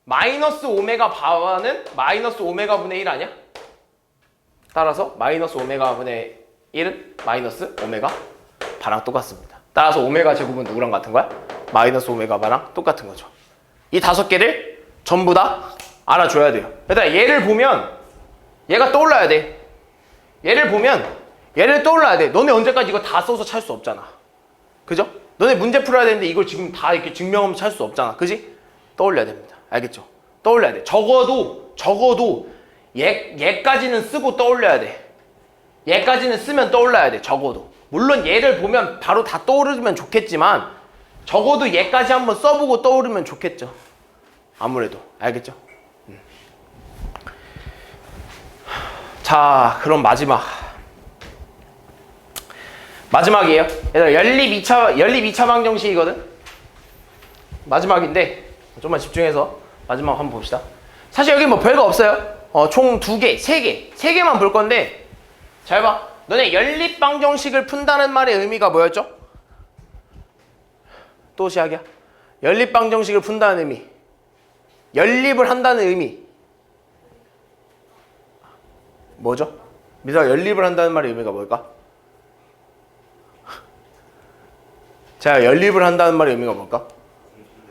마이너스 오메가 반은 마이너스 오메가 분의 1 아니야? 따라서 마이너스 오메가 분의 1은 마이너스 오메가 바랑 똑같습니다. 따라서 오메가 제곱은 누구랑 같은 거야? 마이너스 오메가 바랑 똑같은 거죠. 이 다섯 개를 전부 다 알아줘야 돼요. 일단 얘를 보면 얘가 떠올라야 돼. 얘를 떠올라야 돼. 너네 언제까지 이거 다 써서 찾을 수 없잖아. 그죠? 너네 문제 풀어야 되는데 이걸 지금 다 이렇게 증명하면 찾을 수 없잖아. 그지? 떠올려야 됩니다. 알겠죠? 떠올려야 돼. 적어도 얘까지는 쓰고 떠올려야 돼. 얘까지는 쓰면 떠올라야 돼. 적어도. 물론 얘를 보면 바로 다 떠오르면 좋겠지만 적어도 얘까지 한번 써보고 떠오르면 좋겠죠. 아무래도. 알겠죠? 자, 그럼 마지막이에요. 얘들아, 연립 2차 방정식이거든? 마지막인데 좀만 집중해서 마지막 한번 봅시다. 사실 여기 뭐 별거 없어요. 총 2개, 3개만 볼 건데 잘 봐. 너네 연립 방정식을 푼다는 말의 의미가 뭐였죠? 또 시작이야. 연립 방정식을 푼다는 의미. 연립을 한다는 의미. 뭐죠? 미사 연립을 한다는 말의 의미가 뭘까? 자, 연립을 한다는 말의 의미가 뭘까?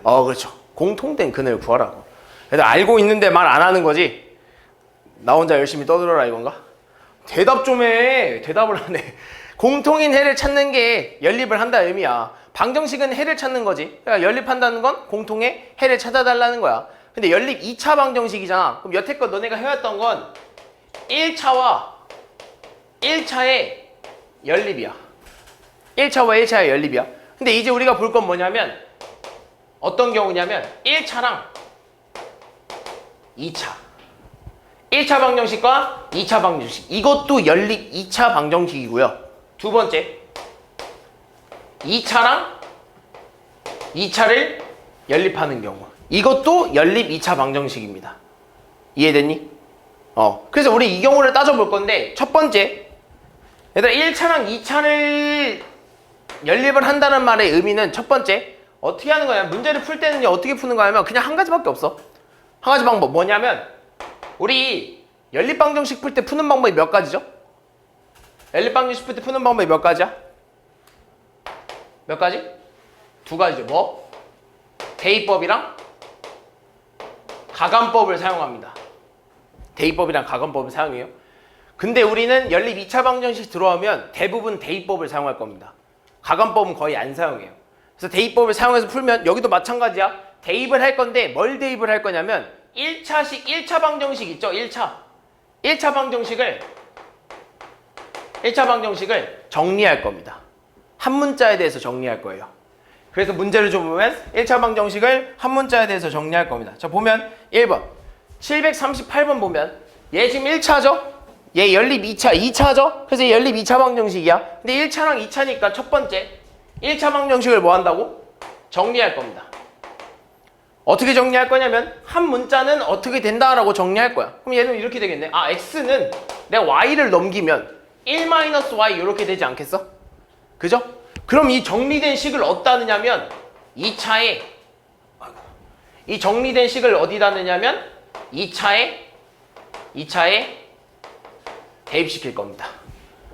그렇죠. 공통된 근을 구하라고. 그래서 알고 있는데 말 안 하는 거지. 나 혼자 열심히 떠들어라 이건가? 대답 좀 해. 대답을 안 해. 공통인 해를 찾는 게 연립을 한다는 의미야. 방정식은 해를 찾는 거지. 그러니까 연립한다는 건 공통의 해를 찾아달라는 거야. 근데 연립 2차 방정식이잖아. 그럼 여태껏 너네가 해왔던 건 1차의 연립이야. 1차와 1차의 연립이야. 근데 이제 우리가 볼 건 뭐냐면 어떤 경우냐면 1차랑 2차 1차 방정식과 2차 방정식 이것도 연립 2차 방정식이고요. 두 번째 2차를 연립하는 경우 이것도 연립 2차 방정식입니다. 이해됐니? 그래서 우리 이 경우를 따져볼 건데 첫 번째 얘들아 1차랑 2차를 연립을 한다는 말의 의미는 첫 번째 어떻게 하는 거냐 문제를 풀 때는 어떻게 푸는 거냐면 그냥 한 가지밖에 없어. 한 가지 방법 뭐냐면 우리 연립방정식 풀 때 푸는 방법이 몇 가지죠? 연립방정식 풀 때 푸는 방법이 몇 가지야? 몇 가지? 두 가지죠. 뭐? 대입법이랑 가감법을 사용합니다. 대입법이랑 가감법을 사용해요. 근데 우리는 연립 2차 방정식 들어오면 대부분 대입법을 사용할 겁니다. 가감법은 거의 안 사용해요. 그래서 대입법을 사용해서 풀면 여기도 마찬가지야. 대입을 할 건데 뭘 대입을 할 거냐면 1차 방정식 있죠? 1차 방정식을 정리할 겁니다. 한 문자에 대해서 정리할 거예요. 그래서 문제를 좀 보면 1차 방정식을 한 문자에 대해서 정리할 겁니다. 자, 보면 1번 738번 보면 얘 지금 1차죠? 얘 연립 2차죠? 그래서 얘 연립 2차 방정식이야. 근데 1차랑 2차니까 첫 번째 1차 방정식을 뭐 한다고? 정리할 겁니다. 어떻게 정리할 거냐면 한 문자는 어떻게 된다라고 정리할 거야. 그럼 얘는 이렇게 되겠네. 아, x는 내가 y를 넘기면 1-y 이렇게 되지 않겠어? 그죠? 그럼 이 정리된 식을 어디다 넣냐면 2차에 이 정리된 식을 어디다 넣냐면 2차에 대입시킬 겁니다.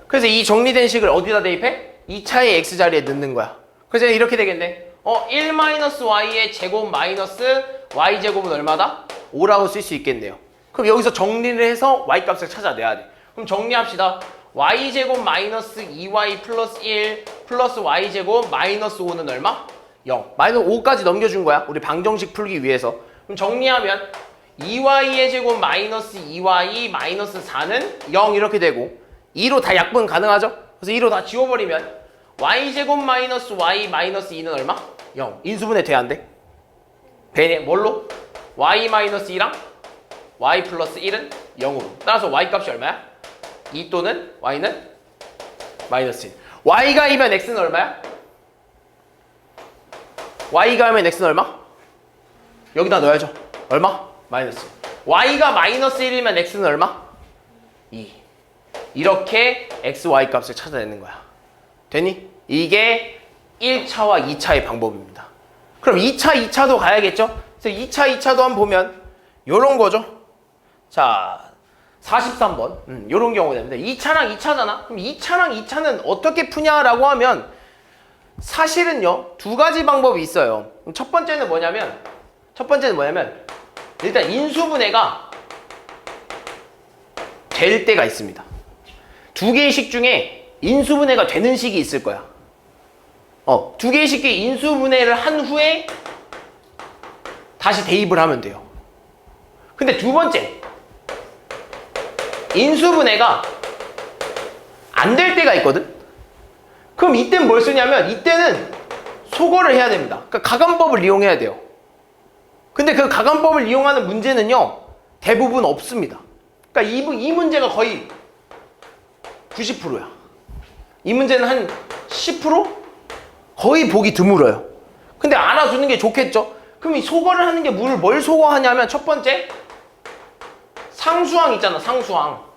그래서 이 정리된 식을 어디다 대입해? 2차의 x자리에 넣는 거야. 그래서 이렇게 되겠네. 1-y의 제곱 마이너스 y제곱은 얼마다? 5라고 쓸 수 있겠네요. 그럼 여기서 정리를 해서 y값을 찾아내야 돼. 그럼 정리합시다. y제곱 마이너스 2y 플러스 1 플러스 y제곱 마이너스 5는 얼마? 0. 마이너스 5까지 넘겨준 거야. 우리 방정식 풀기 위해서. 그럼 정리하면 2y의 제곱 마이너스 2y 마이너스 4는 0 이렇게 되고 2로 다 약분 가능하죠? 그래서 2로 다 지워버리면 y제곱 마이너스 y 마이너스 2는 얼마? 0. 인수분해 돼야 안 돼? 되네. 뭘로? y 마이너스 2랑 y 플러스 1은 0으로. 따라서 y 값이 얼마야? 2 또는 y는 마이너스 1. y가 2면 x는 얼마야? y가 하면 x는 얼마? 여기다 넣어야죠. 얼마? 마이너스 1. y가 마이너스 1이면 x는 얼마? 2. 이렇게 x, y 값을 찾아내는 거야. 되니? 이게 1차와 2차의 방법입니다. 그럼 2차도 가야겠죠? 그래서 2차도 한번 보면 요런 거죠. 자, 43번 요런 경우 됩니다. 2차랑 2차잖아. 그럼 2차랑 2차는 어떻게 푸냐라고 하면 사실은요 두 가지 방법이 있어요. 첫 번째는 뭐냐면 일단 인수분해가 될 때가 있습니다. 두 개의 식 중에 인수분해가 되는 식이 있을 거야. 두 개의 식이 인수분해를 한 후에 다시 대입을 하면 돼요. 근데 두 번째 인수분해가 안 될 때가 있거든? 그럼 이때는 뭘 쓰냐면 이때는 소거를 해야 됩니다. 그러니까 가감법을 이용해야 돼요. 근데 그 가감법을 이용하는 문제는요 대부분 없습니다. 그러니까 이 문제가 거의 90%야. 이 문제는 한 10%? 거의 보기 드물어요. 근데 알아두는 게 좋겠죠? 그럼 이 소거를 하는 게 뭘 소거하냐면 첫 번째 상수항 있잖아. 상수항.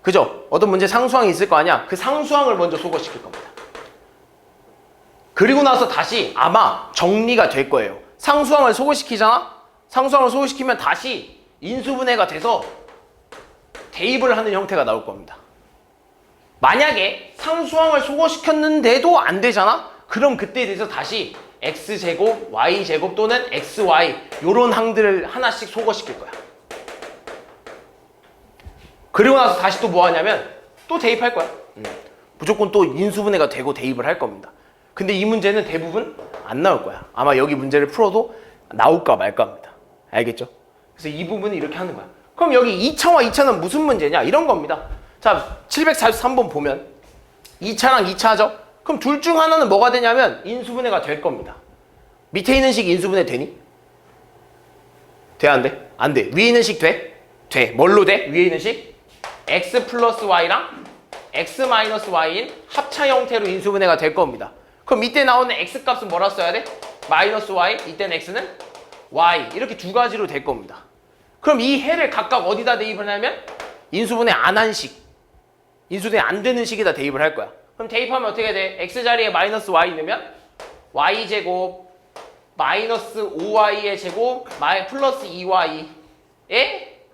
그죠? 어떤 문제 상수항이 있을 거 아니야? 그 상수항을 먼저 소거시킬 겁니다. 그리고 나서 다시 아마 정리가 될 거예요. 상수항을 소거시키잖아? 상수항을 소거시키면 다시 인수분해가 돼서 대입을 하는 형태가 나올 겁니다. 만약에 상수항을 소거시켰는데도 안 되잖아? 그럼 그때에 대해서 다시 x제곱, y제곱 또는 xy 요런 항들을 하나씩 소거시킬 거야. 그리고 나서 다시 또 뭐 하냐면 또 대입할 거야. 무조건 또 인수분해가 되고 대입을 할 겁니다. 근데 이 문제는 대부분 안 나올 거야. 아마 여기 문제를 풀어도 나올까 말까 합니다. 알겠죠? 그래서 이 부분은 이렇게 하는 거야. 그럼 여기 2차와 2차는 무슨 문제냐? 이런 겁니다. 자, 743번 보면 2차랑 2차죠? 그럼 둘 중 하나는 뭐가 되냐면 인수분해가 될 겁니다. 밑에 있는 식 인수분해 되니? 돼? 안 돼? 안 돼. 위에 있는 식 돼? 돼. 뭘로 돼? 위에 있는 식? x 플러스 y랑 x 마이너스 y인 합차 형태로 인수분해가 될 겁니다. 그럼 이때 나오는 x 값은 뭐라 써야 돼? 마이너스 y, 이때는 x는 y. 이렇게 두 가지로 될 겁니다. 그럼 이 해를 각각 어디다 대입을 하냐면 인수분해 안 한 식, 인수분해 안 되는 식에다 대입을 할 거야. 그럼 대입하면 어떻게 돼? x 자리에 마이너스 y 넣으면 y제곱 마이너스 5y의 제곱 플러스 2y의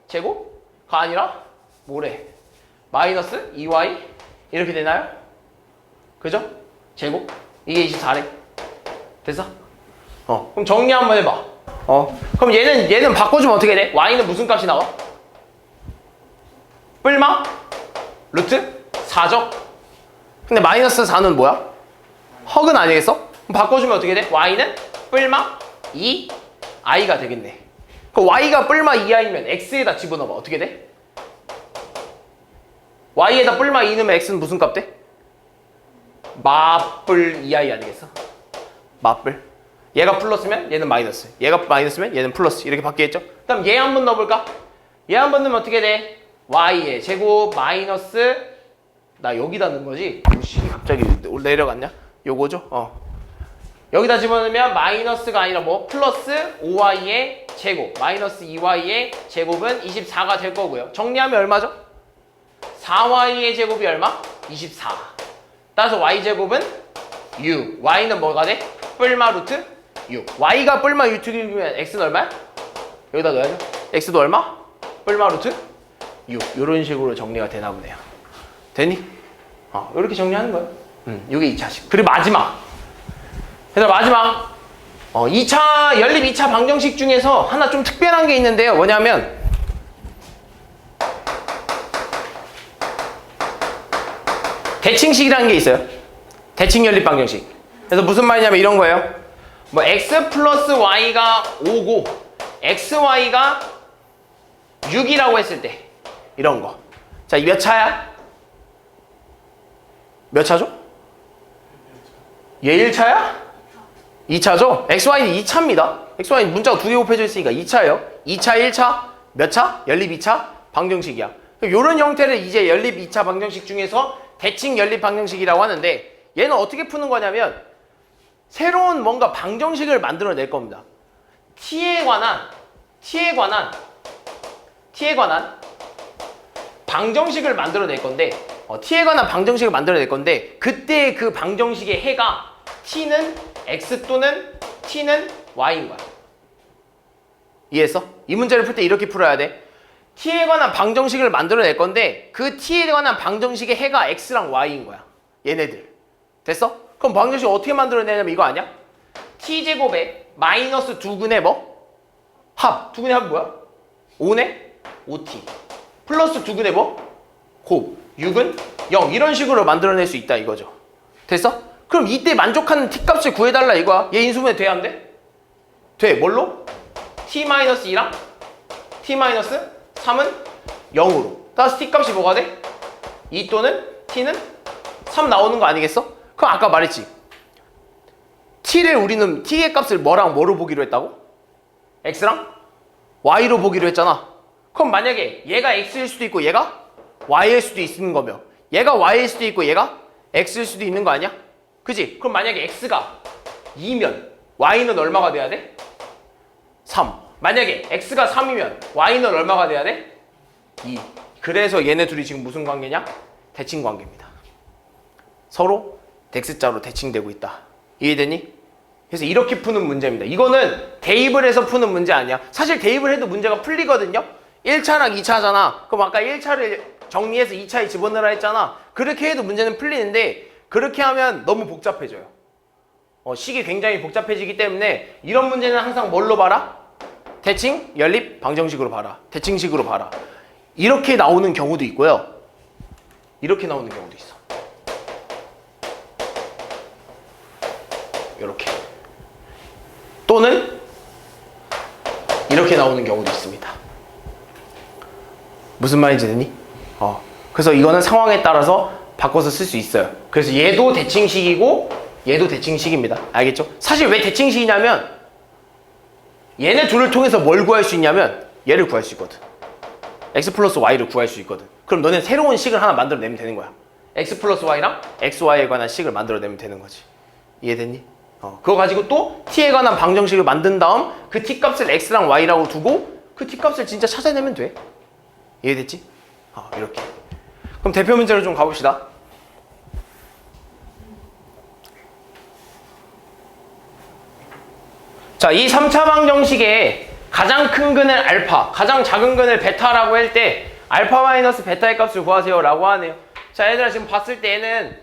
제곱가 아니라 뭐래? 마이너스 2y 이렇게 되나요? 그죠? 제곱? 이게 24래. 됐어? 그럼 정리 한번 해봐. 그럼 얘는 바꿔주면 어떻게 돼? y는 무슨 값이 나와? 뿔마? 루트? 4죠? 근데 마이너스 4는 뭐야? 허근 아니겠어? 그럼 바꿔주면 어떻게 돼? y는 뿔마 2 i가 되겠네. 그럼 y가 뿔마 2i면 x에다 집어넣어봐. 어떻게 돼? y에다 뿔마 2 넣으면 x는 무슨 값 돼? 마뿔 2i 아니겠어? 마뿔. 얘가 플러스면 얘는 마이너스. 얘가 마이너스면 얘는 플러스. 이렇게 바뀌겠죠? 그럼 얘 한번 넣어볼까? 얘 한번 넣으면 어떻게 돼? y의 제곱 마이너스 나 여기다 넣은 거지? 오씨 갑자기 내려갔냐? 요거죠? 여기다 집어넣으면 마이너스가 아니라 뭐? 플러스 5y의 제곱 마이너스 2y의 제곱은 24가 될 거고요. 정리하면 얼마죠? 4y의 제곱이 얼마? 24. 따라서 y제곱은 6. y는 뭐가 돼? 뿔마 루트 6. y가 뿔마 루트면 x는 얼마야? 여기다 넣어야죠. x도 얼마? 뿔마 루트 6. 이런 식으로 정리가 되나 보네요. 되니? 이렇게 정리하는 거예요. 이게 2차식. 그리고 마지막. 그래서 마지막 2차 연립 2차 방정식 중에서 하나 좀 특별한 게 있는데요. 뭐냐면 대칭식이라는 게 있어요. 대칭 연립 방정식. 그래서 무슨 말이냐면 이런 거예요. 뭐 x 플러스 y가 5고 xy가 6이라고 했을 때 이런 거. 자, 이 몇 차야? 몇 차죠? 얘 1차야? 2차죠? xy는 2차입니다. xy는 문자가 두 개 곱해져 있으니까 2차예요. 2차, 1차, 몇 차? 연립 2차 방정식이야. 이런 형태를 이제 연립 2차 방정식 중에서 대칭 연립 방정식이라고 하는데 얘는 어떻게 푸는 거냐면 새로운 뭔가 방정식을 만들어낼 겁니다. t에 관한 방정식을 만들어낼 건데 t에 관한 방정식을 만들어낼 건데 그때 그 방정식의 해가 t는 x 또는 t는 y인 거야. 이해했어? 이 문제를 풀 때 이렇게 풀어야 돼. t에 관한 방정식을 만들어낼 건데 그 t에 관한 방정식의 해가 x랑 y인 거야. 얘네들. 됐어? 그럼 방정식 어떻게 만들어내냐면 이거 아니야? t제곱에 마이너스 2분의 뭐? 합. 2분의 합이 뭐야? 5네? 5t. 플러스 2분의 뭐? 곱. 6은 0. 이런 식으로 만들어낼 수 있다 이거죠. 됐어? 그럼 이때 만족하는 t값을 구해달라 이거야. 얘 인수분해 돼 안 돼? 돼. 뭘로? t-2랑 t-3은 0으로. 따라서 t값이 뭐가 돼? 2 또는 t는 3 나오는 거 아니겠어? 그럼 아까 말했지. t를 우리는 t의 값을 뭐랑 뭐로 보기로 했다고? x랑 y로 보기로 했잖아. 그럼 만약에 얘가 x일 수도 있고 얘가 y일 수도 있는 거며 얘가 y일 수도 있고 얘가 x일 수도 있는 거 아니야? 그지? 그럼 만약에 x가 2면 y는 얼마가 돼야 돼? 3. 만약에 x가 3이면 y는 얼마가 돼야 돼? 2. 그래서 얘네 둘이 지금 무슨 관계냐? 대칭 관계입니다. 서로 x자로 대칭되고 있다. 이해되니? 그래서 이렇게 푸는 문제입니다. 이거는 대입을 해서 푸는 문제 아니야. 사실 대입을 해도 문제가 풀리거든요. 1차랑 2차잖아. 그럼 아까 1차를 정리해서 2차에 집어넣으라 했잖아. 그렇게 해도 문제는 풀리는데 그렇게 하면 너무 복잡해져요. 식이 굉장히 복잡해지기 때문에 이런 문제는 항상 뭘로 봐라? 대칭, 연립, 방정식으로 봐라. 대칭식으로 봐라. 이렇게 나오는 경우도 있고요. 이렇게 나오는 경우도 있어. 이렇게. 또는 이렇게 나오는 경우도 있습니다. 무슨 말인지 되니? 그래서 이거는 상황에 따라서 바꿔서 쓸 수 있어요. 그래서 얘도 대칭식이고 얘도 대칭식입니다. 알겠죠? 사실 왜 대칭식이냐면 얘네 둘을 통해서 뭘 구할 수 있냐면 얘를 구할 수 있거든. x 플러스 y를 구할 수 있거든. 그럼 너는 새로운 식을 하나 만들어내면 되는 거야. x 플러스 y랑 xy에 관한 식을 만들어내면 되는 거지. 이해됐니? 그거 가지고 또 t에 관한 방정식을 만든 다음 그 t값을 x랑 y라고 두고 그 t값을 진짜 찾아내면 돼. 이해됐지? 이렇게. 그럼 대표 문제로 좀 가봅시다. 자, 이 3차 방정식에 가장 큰 근을 알파, 가장 작은 근을 베타라고 할 때 알파 마이너스 베타의 값을 구하세요 라고 하네요. 자, 얘들아 지금 봤을 때 얘는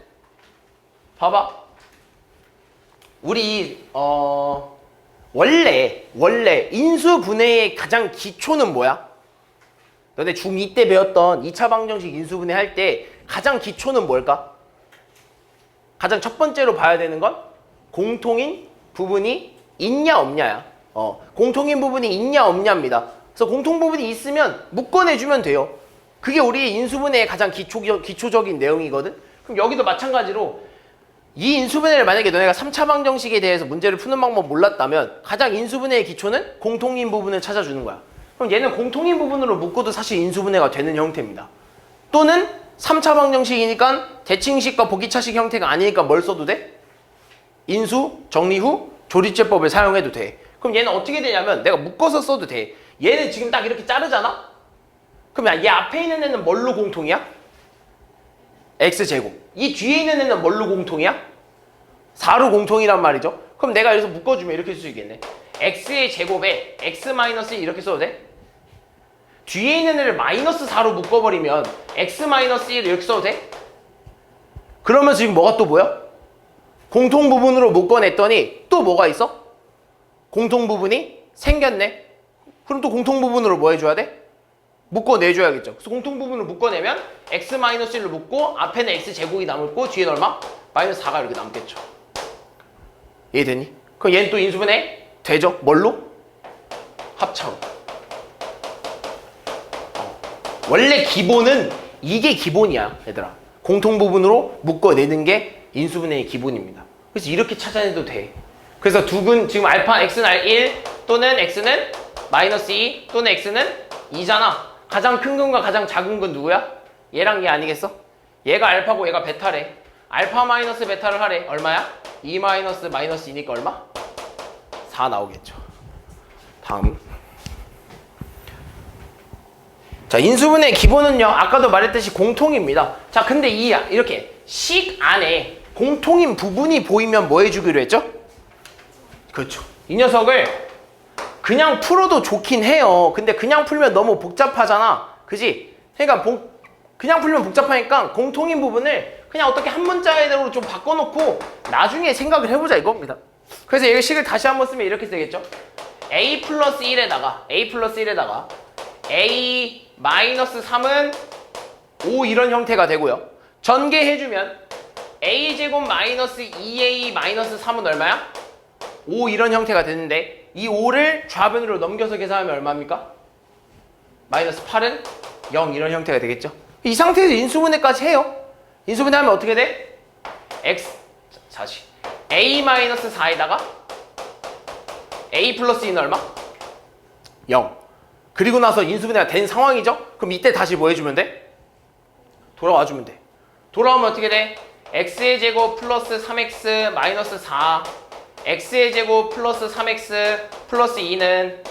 봐봐. 우리 원래 인수분해의 가장 기초는 뭐야? 너네 중2 때 배웠던 2차 방정식 인수분해 할 때 가장 기초는 뭘까? 가장 첫 번째로 봐야 되는 건 공통인 부분이 있냐 없냐야. 공통인 부분이 있냐 없냐입니다. 그래서 공통 부분이 있으면 묶어내주면 돼요. 그게 우리 인수분해의 가장 기초적인 내용이거든. 그럼 여기도 마찬가지로 이 인수분해를 만약에 너네가 3차 방정식에 대해서 문제를 푸는 방법 몰랐다면 가장 인수분해의 기초는 공통인 부분을 찾아주는 거야. 그럼 얘는 공통인 부분으로 묶어도 사실 인수분해가 되는 형태입니다. 또는 3차 방정식이니까 대칭식과 보기차식 형태가 아니니까 뭘 써도 돼? 인수, 정리 후 조리제법을 사용해도 돼. 그럼 얘는 어떻게 되냐면 내가 묶어서 써도 돼. 얘는 지금 딱 이렇게 자르잖아? 그럼 얘 앞에 있는 애는 뭘로 공통이야? x제곱. 이 뒤에 있는 애는 뭘로 공통이야? 4로 공통이란 말이죠. 그럼 내가 여기서 묶어주면 이렇게 쓸 수 있겠네. x의 제곱에 x-1 이렇게 써도 돼? 뒤에 있는 애를 마이너스 4로 묶어버리면 x-1 이렇게 써도 돼? 그러면 지금 뭐가 또 보여? 공통 부분으로 묶어냈더니 또 뭐가 있어? 공통 부분이 생겼네. 그럼 또 공통 부분으로 뭐 해줘야 돼? 묶어내줘야겠죠. 그래서 공통 부분을 묶어내면 x-1로 묶고 앞에는 x제곱이 남고 뒤에는 얼마? 마이너스 4가 이렇게 남겠죠. 이해되니? 그럼 얘는 또 인수분해 되죠? 뭘로? 합차로. 원래 기본은 이게 기본이야, 얘들아. 공통 부분으로 묶어내는 게 인수분해의 기본입니다. 그래서 이렇게 찾아내도 돼. 그래서 두근 지금 알파 x는 1 또는 x는 마이너스 2 또는 x는 2잖아. 가장 큰 건과 가장 작은 건 누구야? 얘랑 얘 아니겠어? 얘가 알파고 얘가 베타래. 알파 마이너스 베타를 하래. 얼마야? 2 마이너스 마이너스 2니까 얼마? 4 나오겠죠. 다음. 자, 인수분해의 기본은요, 아까도 말했듯이 공통입니다. 자, 근데 이렇게 식 안에 공통인 부분이 보이면 뭐 해주기로 했죠? 그렇죠. 이 녀석을 그냥 풀어도 좋긴 해요. 근데 그냥 풀면 너무 복잡하잖아. 그지? 그러니까 그냥 풀면 복잡하니까 공통인 부분을 그냥 어떻게 한 문자대로 좀 바꿔놓고 나중에 생각을 해보자 이겁니다. 그래서 이 식을 다시 한번 쓰면 이렇게 되겠죠? a 플러스 1에다가 a 마이너스 3은 5 이런 형태가 되고요. 전개해주면 a제곱 마이너스 2a 마이너스 3은 얼마야? 5 이런 형태가 되는데 이 5를 좌변으로 넘겨서 계산하면 얼마입니까? 마이너스 8은 0 이런 형태가 되겠죠. 이 상태에서 인수분해까지 해요. 인수분해하면 어떻게 돼? a 마이너스 4에다가 a 플러스 2는 얼마? 0. 그리고 나서 인수분해가 된 상황이죠? 그럼 이때 다시 뭐 해주면 돼? 돌아와주면 돼. 돌아오면 어떻게 돼? x의 제곱 플러스 3x 마이너스 4 x의 제곱 플러스 3x 플러스 2는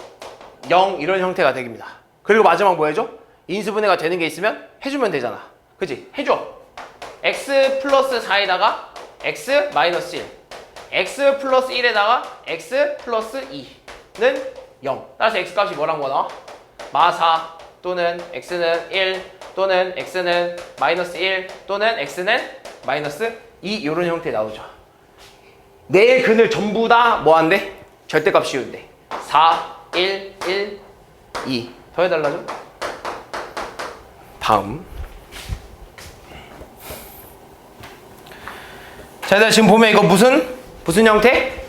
0 이런 형태가 됩니다. 그리고 마지막 뭐 해줘? 인수분해가 되는 게 있으면 해주면 되잖아. 그치? 해줘. x 플러스 4에다가 x 마이너스 1 x 플러스 1에다가 x 플러스 2는 0. 따라서 x값이 뭐란 거 나와? 마4 또는 x는 1 또는 x는 마이너스 1 또는 x는 마이너스 2 이런 형태 나오죠. 내 근을 전부 다 뭐 한대? 절대값 씌운대. 4, 1, 1, 2. 더 해달라죠? 다음. 자, 일단 지금 보면 이거 무슨 형태?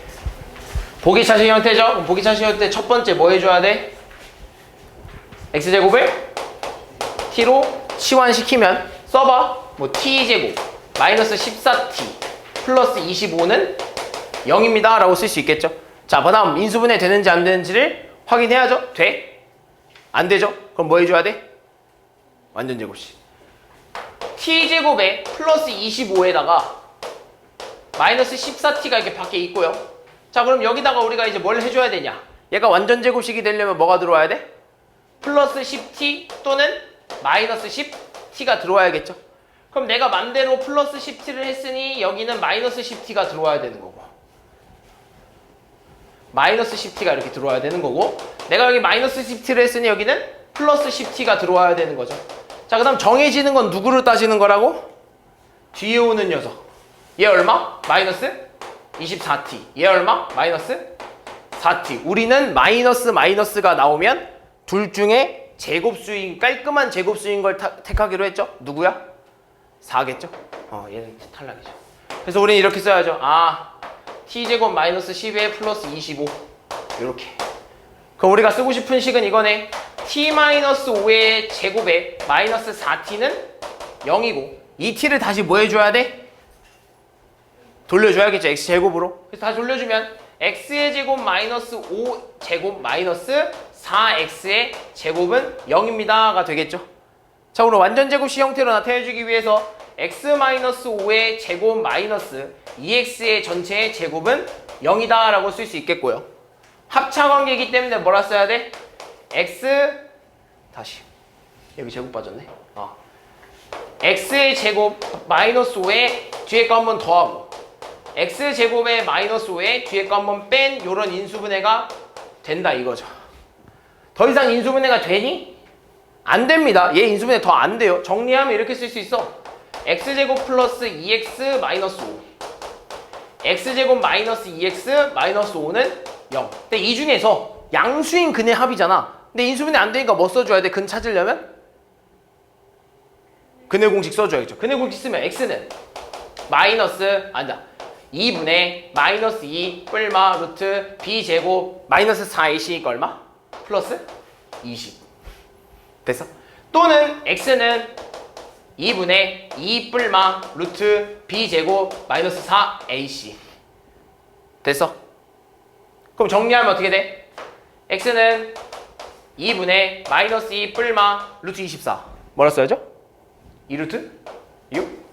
보기차식 형태죠? 보기차식 형태 첫 번째 뭐 해줘야 돼? x제곱을 t로 치환시키면 써봐. 뭐 t제곱 마이너스 14t 플러스 25는 0입니다 라고 쓸 수 있겠죠. 자, 그 다음 인수분해 되는지 안 되는지를 확인해야죠. 돼? 안 되죠? 그럼 뭐 해줘야 돼? 완전 제곱식. t제곱에 플러스 25에다가 마이너스 14t가 이렇게 밖에 있고요. 자, 그럼 여기다가 우리가 이제 뭘 해줘야 되냐? 얘가 완전 제곱식이 되려면 뭐가 들어와야 돼? 플러스 10t 또는 마이너스 10t가 들어와야겠죠. 그럼 내가 맘대로 플러스 10t를 했으니 여기는 마이너스 10t가 들어와야 되는 거고, 마이너스 10t가 이렇게 들어와야 되는 거고, 내가 여기 마이너스 10t를 했으니 여기는 플러스 10t가 들어와야 되는 거죠. 자, 그 다음 정해지는 건 누구를 따지는 거라고? 뒤에 오는 녀석. 얘 얼마? 마이너스 24t. 얘 얼마? 마이너스 4t. 우리는 마이너스가 나오면 둘 중에 제곱수인, 깔끔한 제곱수인 걸 택하기로 했죠? 누구야? 4겠죠? 얘는 탈락이죠. 그래서 우리는 이렇게 써야죠. t제곱 마이너스 10에 플러스 25. 이렇게. 그럼 우리가 쓰고 싶은 식은 이거네. t-5의 제곱에 마이너스 4t는 0이고 이 t를 다시 뭐 해줘야 돼? 돌려줘야겠죠. x제곱으로. 그래서 다시 돌려주면 x의 제곱 마이너스 5제곱 마이너스 4x의 제곱은 0입니다가 되겠죠. 자, 그럼 완전 제곱식 형태로 나타내주기 위해서 x-5의 제곱 마이너스 2x의 전체의 제곱은 0이다 라고 쓸 수 있겠고요. 합차관계이기 때문에 뭐라 써야 돼? x 다시 여기 제곱 빠졌네. x의 제곱 마이너스 5에 뒤에 거 한번 더하고 x제곱에 마이너스 5에 뒤에 거 한번 뺀 요런 인수분해가 된다 이거죠. 더 이상 인수분해가 되니? 안 됩니다. 얘 인수분해 더 안 돼요. 정리하면 이렇게 쓸 수 있어. x제곱 플러스 2x 마이너스 5 x제곱 마이너스 2x 마이너스 5는 0. 근데 이 중에서 양수인 근의 합이잖아. 근데 인수분해 안 되니까 뭐 써줘야 돼? 근 찾으려면? 근의 공식 써줘야겠죠. 근의 공식 쓰면 x는 마이너스 2분의 마이너스 2 뿔마 루트 b제곱 마이너스 4ac 얼마? 플러스 20. 됐어? 또는 x는 2분의 2 뿔마 루트 b제곱 마이너스 4ac. 됐어? 그럼 정리하면 어떻게 돼? x는 2분의 마이너스 2 뿔마 루트 24. 뭐라 써야죠? 2루트 6.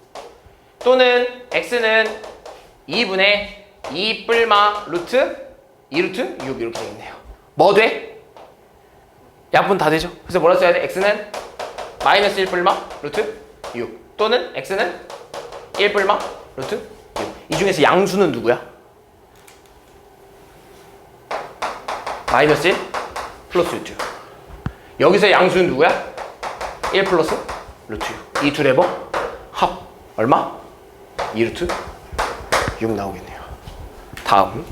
또는 x는 2분의 2 뿔마 루트 2루트 6 이렇게 되겠네요. 뭐 돼? 약분 다 되죠? 그래서 뭐라 써야 돼? x는 마이너스 1 뿔마 루트 6 또는 x는 1 뿔마 루트 6. 이 중에서 양수는 누구야? 마이너스 1 플러스 루트 6. 여기서 양수는 누구야? 1 플러스 루트 6. 이 둘의 뭐? 합 얼마? 2루트 6 나오겠네요. 다음.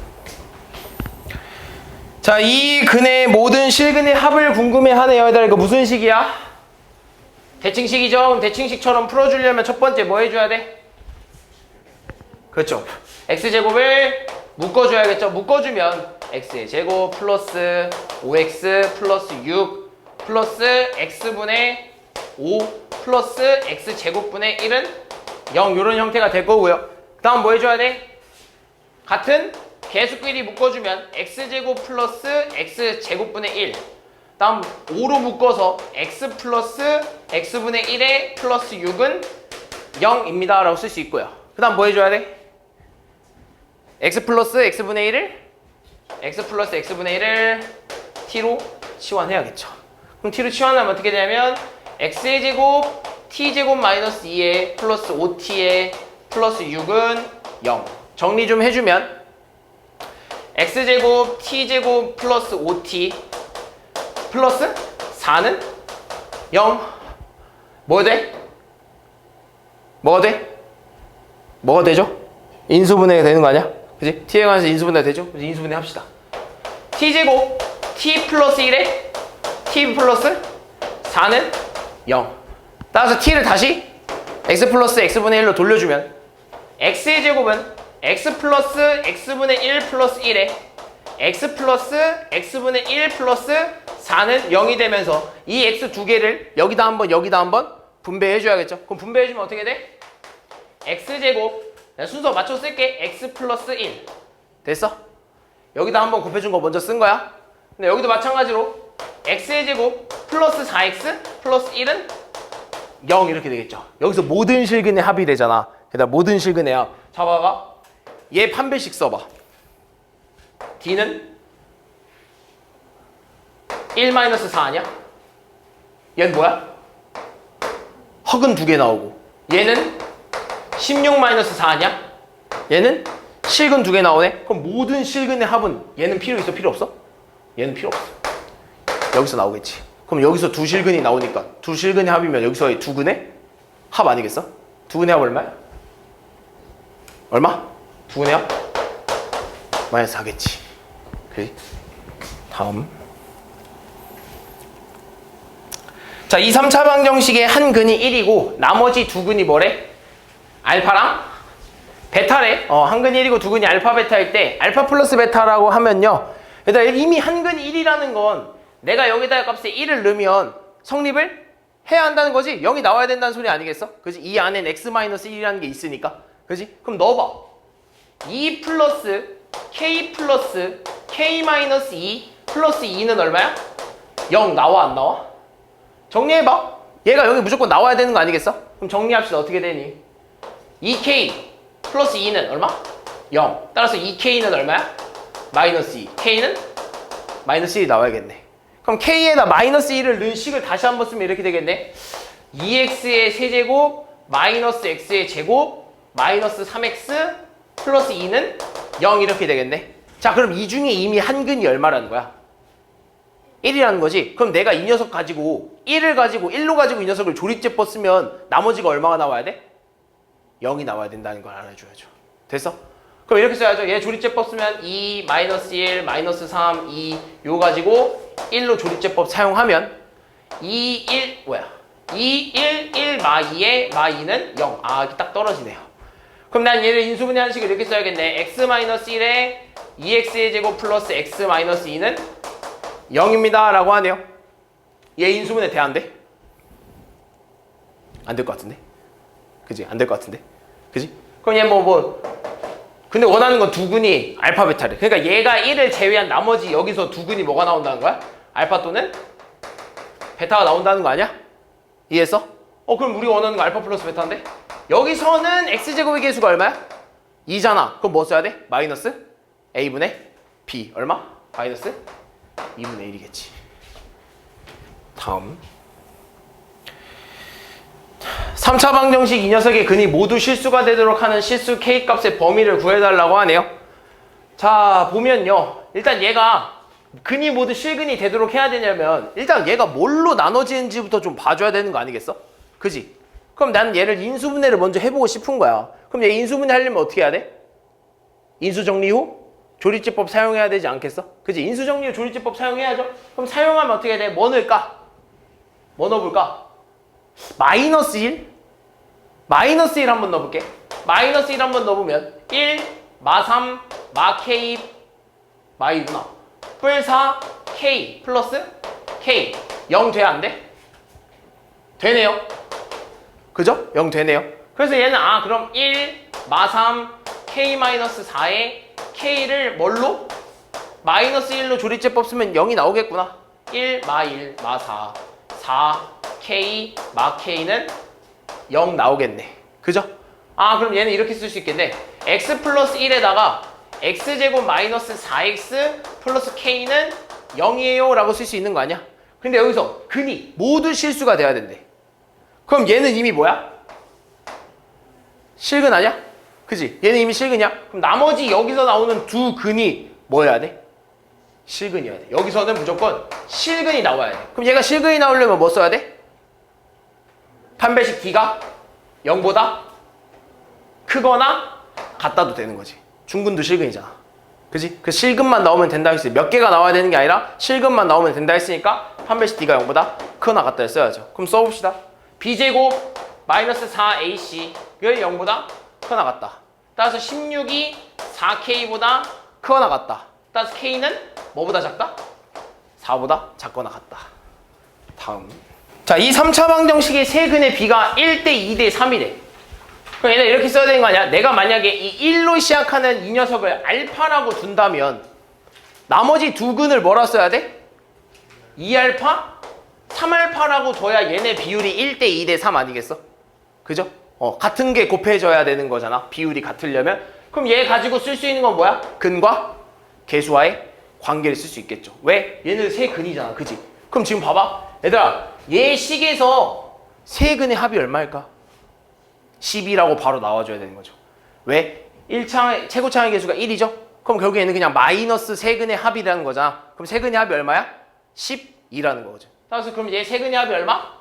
자, 이 근의 모든 실근의 합을 궁금해하네요. 얘들아, 이거 무슨 식이야? 대칭식이죠? 그럼 대칭식처럼 풀어주려면 첫 번째 뭐 해줘야 돼? 그렇죠. x제곱을 묶어줘야겠죠? 묶어주면 x의 제곱 플러스 5x 플러스 6 플러스 x분의 5 플러스 x제곱분의 1은 0 이런 형태가 될 거고요. 그 다음 뭐 해줘야 돼? 같은 개수끼리 묶어주면 x제곱 플러스 x제곱분의 1 다음 5로 묶어서 x 플러스 x분의 1에 플러스 6은 0입니다 라고 쓸 수 있고요. 그 다음 뭐 해줘야 돼? x 플러스 x분의 1을 x 플러스 x분의 1을 t로 치환해야겠죠. 그럼 t로 치환하면 어떻게 되냐면 x의 제곱 t제곱 마이너스 2에 플러스 5t에 플러스 6은 0. 정리 좀 해주면 x제곱 t제곱 플러스 5t 플러스 4는 0. 뭐가 돼? 뭐가 돼? 뭐가 되죠? 인수분해가 되는 거 아니야? 그치? t에 관해서 인수분해가 되죠? 그래서 인수분해 합시다. t제곱 t 플러스 1에 t 플러스 4는 0. 따라서 t를 다시 x 플러스 x분의 1로 돌려주면 x의 제곱은 x 플러스 x분의 1 플러스 1에 x 플러스 x분의 1 플러스 4는 0이 되면서 이 x 두 개를 여기다 한번 분배해 줘야겠죠. 그럼 분배해 주면 어떻게 돼? x제곱 순서 맞춰 쓸게. x 플러스 1 됐어? 여기다 한번 곱해준 거 먼저 쓴 거야. 근데 여기도 마찬가지로 x의 제곱 플러스 4x 플러스 1은 0 이렇게 되겠죠. 여기서 모든 실근의 합이 되잖아. 게다가 모든 실근의 합. 자, 봐봐. 얘 판별식 써봐. d는 1-4 아니야? 얘는 뭐야? 허근 두 개 나오고 얘는 16-4 아니야? 얘는 실근 두 개 나오네? 그럼 모든 실근의 합은 얘는 필요 있어? 필요 없어? 얘는 필요 없어. 여기서 나오겠지. 그럼 여기서 두 실근이 나오니까 두 실근의 합이면 여기서의 두 근의 합 아니겠어? 두 근의 합 얼마야? 얼마? 두 근의 합? 마이너스 4겠지. 그래. 다음. 자, 이 3차 방정식의 한 근이 1이고 나머지 두 근이 뭐래? 알파랑 베타래. 한 근이 1이고 두 근이 알파 베타일 때 알파 플러스 베타라고 하면요. 일단 이미 한 근이 1이라는 건 내가 여기다 값에 1을 넣으면 성립을 해야 한다는 거지. 0이 나와야 된다는 소리 아니겠어? 그지? 이 안엔 x-1이라는 게 있으니까. 그지? 그럼 넣어봐. 2 플러스 k 플러스 k-2 플러스 2는 얼마야? 0 나와 안 나와? 정리해봐. 얘가 여기 무조건 나와야 되는 거 아니겠어? 그럼 정리합시다. 어떻게 되니? 2k 플러스 2는 얼마? 0. 따라서 2k는 얼마야? 마이너스 2. k는? 마이너스 1이 나와야겠네. 그럼 k에다 마이너스 1을 넣은 식을 다시 한번 쓰면 이렇게 되겠네. 2x의 세제곱 마이너스 x의 제곱 마이너스 3x 플러스 2는 0 이렇게 되겠네. 자, 그럼 이 중에 이미 한 근이 얼마라는 거야? 1이라는 거지. 그럼 내가 이 녀석 가지고 1을 가지고 1로 가지고 이 녀석을 조립제법 쓰면 나머지가 얼마가 나와야 돼? 0이 나와야 된다는 걸 알아줘야죠. 됐어? 그럼 이렇게 써야죠. 얘 조립제법 쓰면 2, 마이너스 1, 마이너스 3, 2 요거 가지고 1로 조립제법 사용하면 2, 1 2, 1, 1 마 2에 마 2는 0. 아, 이렇게 딱 떨어지네요. 그럼 난 얘를 인수분해 한식을 이렇게 써야겠네. x-1에 2x의 제곱 플러스 x-2는 0입니다 라고 하네요. 얘 인수분해 돼 안 돼? 안 될 것 같은데? 그지? 안 될 것 같은데? 그지? 그럼 얘 근데 원하는 건 두 근이 알파 베타래. 그러니까 얘가 1을 제외한 나머지 여기서 두 근이 뭐가 나온다는 거야? 알파 또는 베타가 나온다는 거 아니야? 이해했어? 그럼 우리가 원하는 거 알파 플러스 베타인데? 여기서는 x제곱의 개수가 얼마야? 2잖아. 그럼 뭐 써야 돼? 마이너스 a분의 b. 얼마? 마이너스 2분의 1이겠지. 다음. 3차 방정식 이 녀석의 근이 모두 실수가 되도록 하는 실수 k값의 범위를 구해달라고 하네요. 자, 보면요. 일단 얘가 근이 모두 실근이 되도록 해야 되냐면 일단 얘가 뭘로 나눠지는지부터 좀 봐줘야 되는 거 아니겠어? 그지? 그럼 나는 얘를 인수분해를 먼저 해보고 싶은 거야. 그럼 얘 인수분해 하려면 어떻게 해야 돼? 인수정리 후 조립제법 사용해야 되지 않겠어? 그지? 인수정리 후 조립제법 사용해야죠? 그럼 사용하면 어떻게 해야 돼? 뭐 넣을까? 뭐 넣어볼까? 마이너스 1? 마이너스 1 한번 넣어볼게. 마이너스 1 한번 넣어보면 1, 마 3, 마 k, 마 2구나. 뿔 4, k 플러스 k 0 돼? 안 돼? 되네요. 그죠? 0 되네요. 그래서 얘는 그럼 1, 마 3, k 마이너스 4에 k를 뭘로? 마이너스 1로 조립제법 쓰면 0이 나오겠구나. 1, 마 1, 마 4, 4, k, 마 k는 0 나오겠네. 그죠? 그럼 얘는 이렇게 쓸 수 있겠네. x 플러스 1에다가 x제곱 마이너스 4x 플러스 k는 0이에요 라고 쓸 수 있는 거 아니야? 근데 여기서 근이 모두 실수가 돼야 된대. 그럼 얘는 이미 뭐야? 실근 아니야? 그지? 얘는 이미 실근이야? 그럼 나머지 여기서 나오는 두 근이 뭐여야 돼? 실근이어야 돼. 여기서는 무조건 실근이 나와야 돼. 그럼 얘가 실근이 나오려면 뭐 써야 돼? 판별식 d가 0보다 크거나 같다도 되는 거지. 중근도 실근이잖아. 그지? 그 실근만 나오면 된다 했으니 몇 개가 나와야 되는 게 아니라 실근만 나오면 된다 했으니까 판별식 d가 0보다 크거나 같다 써야죠. 그럼 써봅시다. b제곱 마이너스 4ac 를 0보다 크거나 같다. 따라서 16이 4k보다 크거나 같다. 따라서 k는 뭐보다 작다? 4보다 작거나 같다. 다음. 자, 이 3차 방정식의 세 근의 b가 1대 2대 3이래. 그럼 얘는 이렇게 써야 되는 거 아니야? 내가 만약에 이 1로 시작하는 이 녀석을 알파라고 둔다면 나머지 두 근을 뭐라 써야 돼? 2알파? 3알파라고 둬야 얘네 비율이 1대 2대 3 아니겠어? 그죠? 같은 게 곱해져야 되는 거잖아. 비율이 같으려면. 그럼 얘 가지고 쓸 수 있는 건 뭐야? 근과 개수와의 관계를 쓸 수 있겠죠. 왜? 얘는 세 근이잖아. 그지? 그럼 지금 봐봐. 얘들아, 얘 식에서 세 근의 합이 얼마일까? 10이라고 바로 나와줘야 되는 거죠. 왜? 1창의 최고창의 개수가 1이죠? 그럼 결국에는 그냥 마이너스 세 근의 합이라는 거잖아. 그럼 세 근의 합이 얼마야? 12라는 거죠. 따라서 그럼 얘 세 근의 합이 얼마?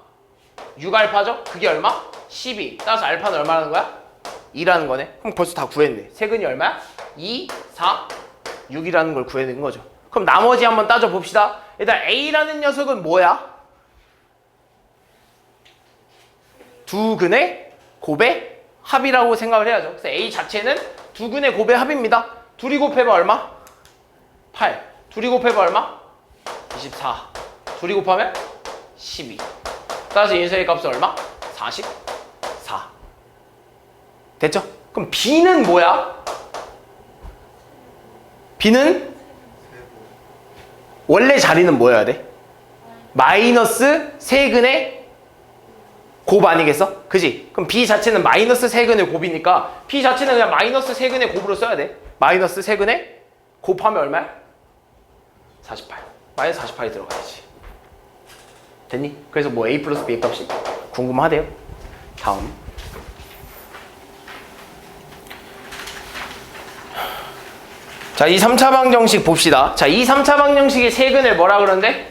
6알파죠? 그게 얼마? 12. 따라서 알파는 얼마라는 거야? 2라는 거네. 그럼 벌써 다 구했네. 세 근이 얼마야? 2, 4, 6이라는 걸 구해낸 거죠. 그럼 나머지 한번 따져봅시다. 일단 A라는 녀석은 뭐야? 두 근의 곱의 합이라고 생각을 해야죠. 그래서 A 자체는 두 근의 곱의 합입니다. 둘이 곱해봐 얼마? 8. 둘이 곱해봐 얼마? 24. 둘이 곱하면 12. 따라서 인수의 값은 얼마? 44. 됐죠? 그럼 B는 뭐야? B는 원래 자리는 뭐여야 돼? 마이너스 세근의 곱 아니겠어? 그지? 그럼 B 자체는 마이너스 세근의 곱이니까 B 자체는 그냥 마이너스 세근의 곱으로 써야 돼. 마이너스 세근의 곱하면 얼마야? 48. 마이너스 48이 들어가야지. 됐니? 그래서 뭐 A 플러스 B 값이 궁금하대요. 다음. 자, 이 3차 방정식 봅시다. 자, 이 3차 방정식의 세근을 뭐라 그러는데?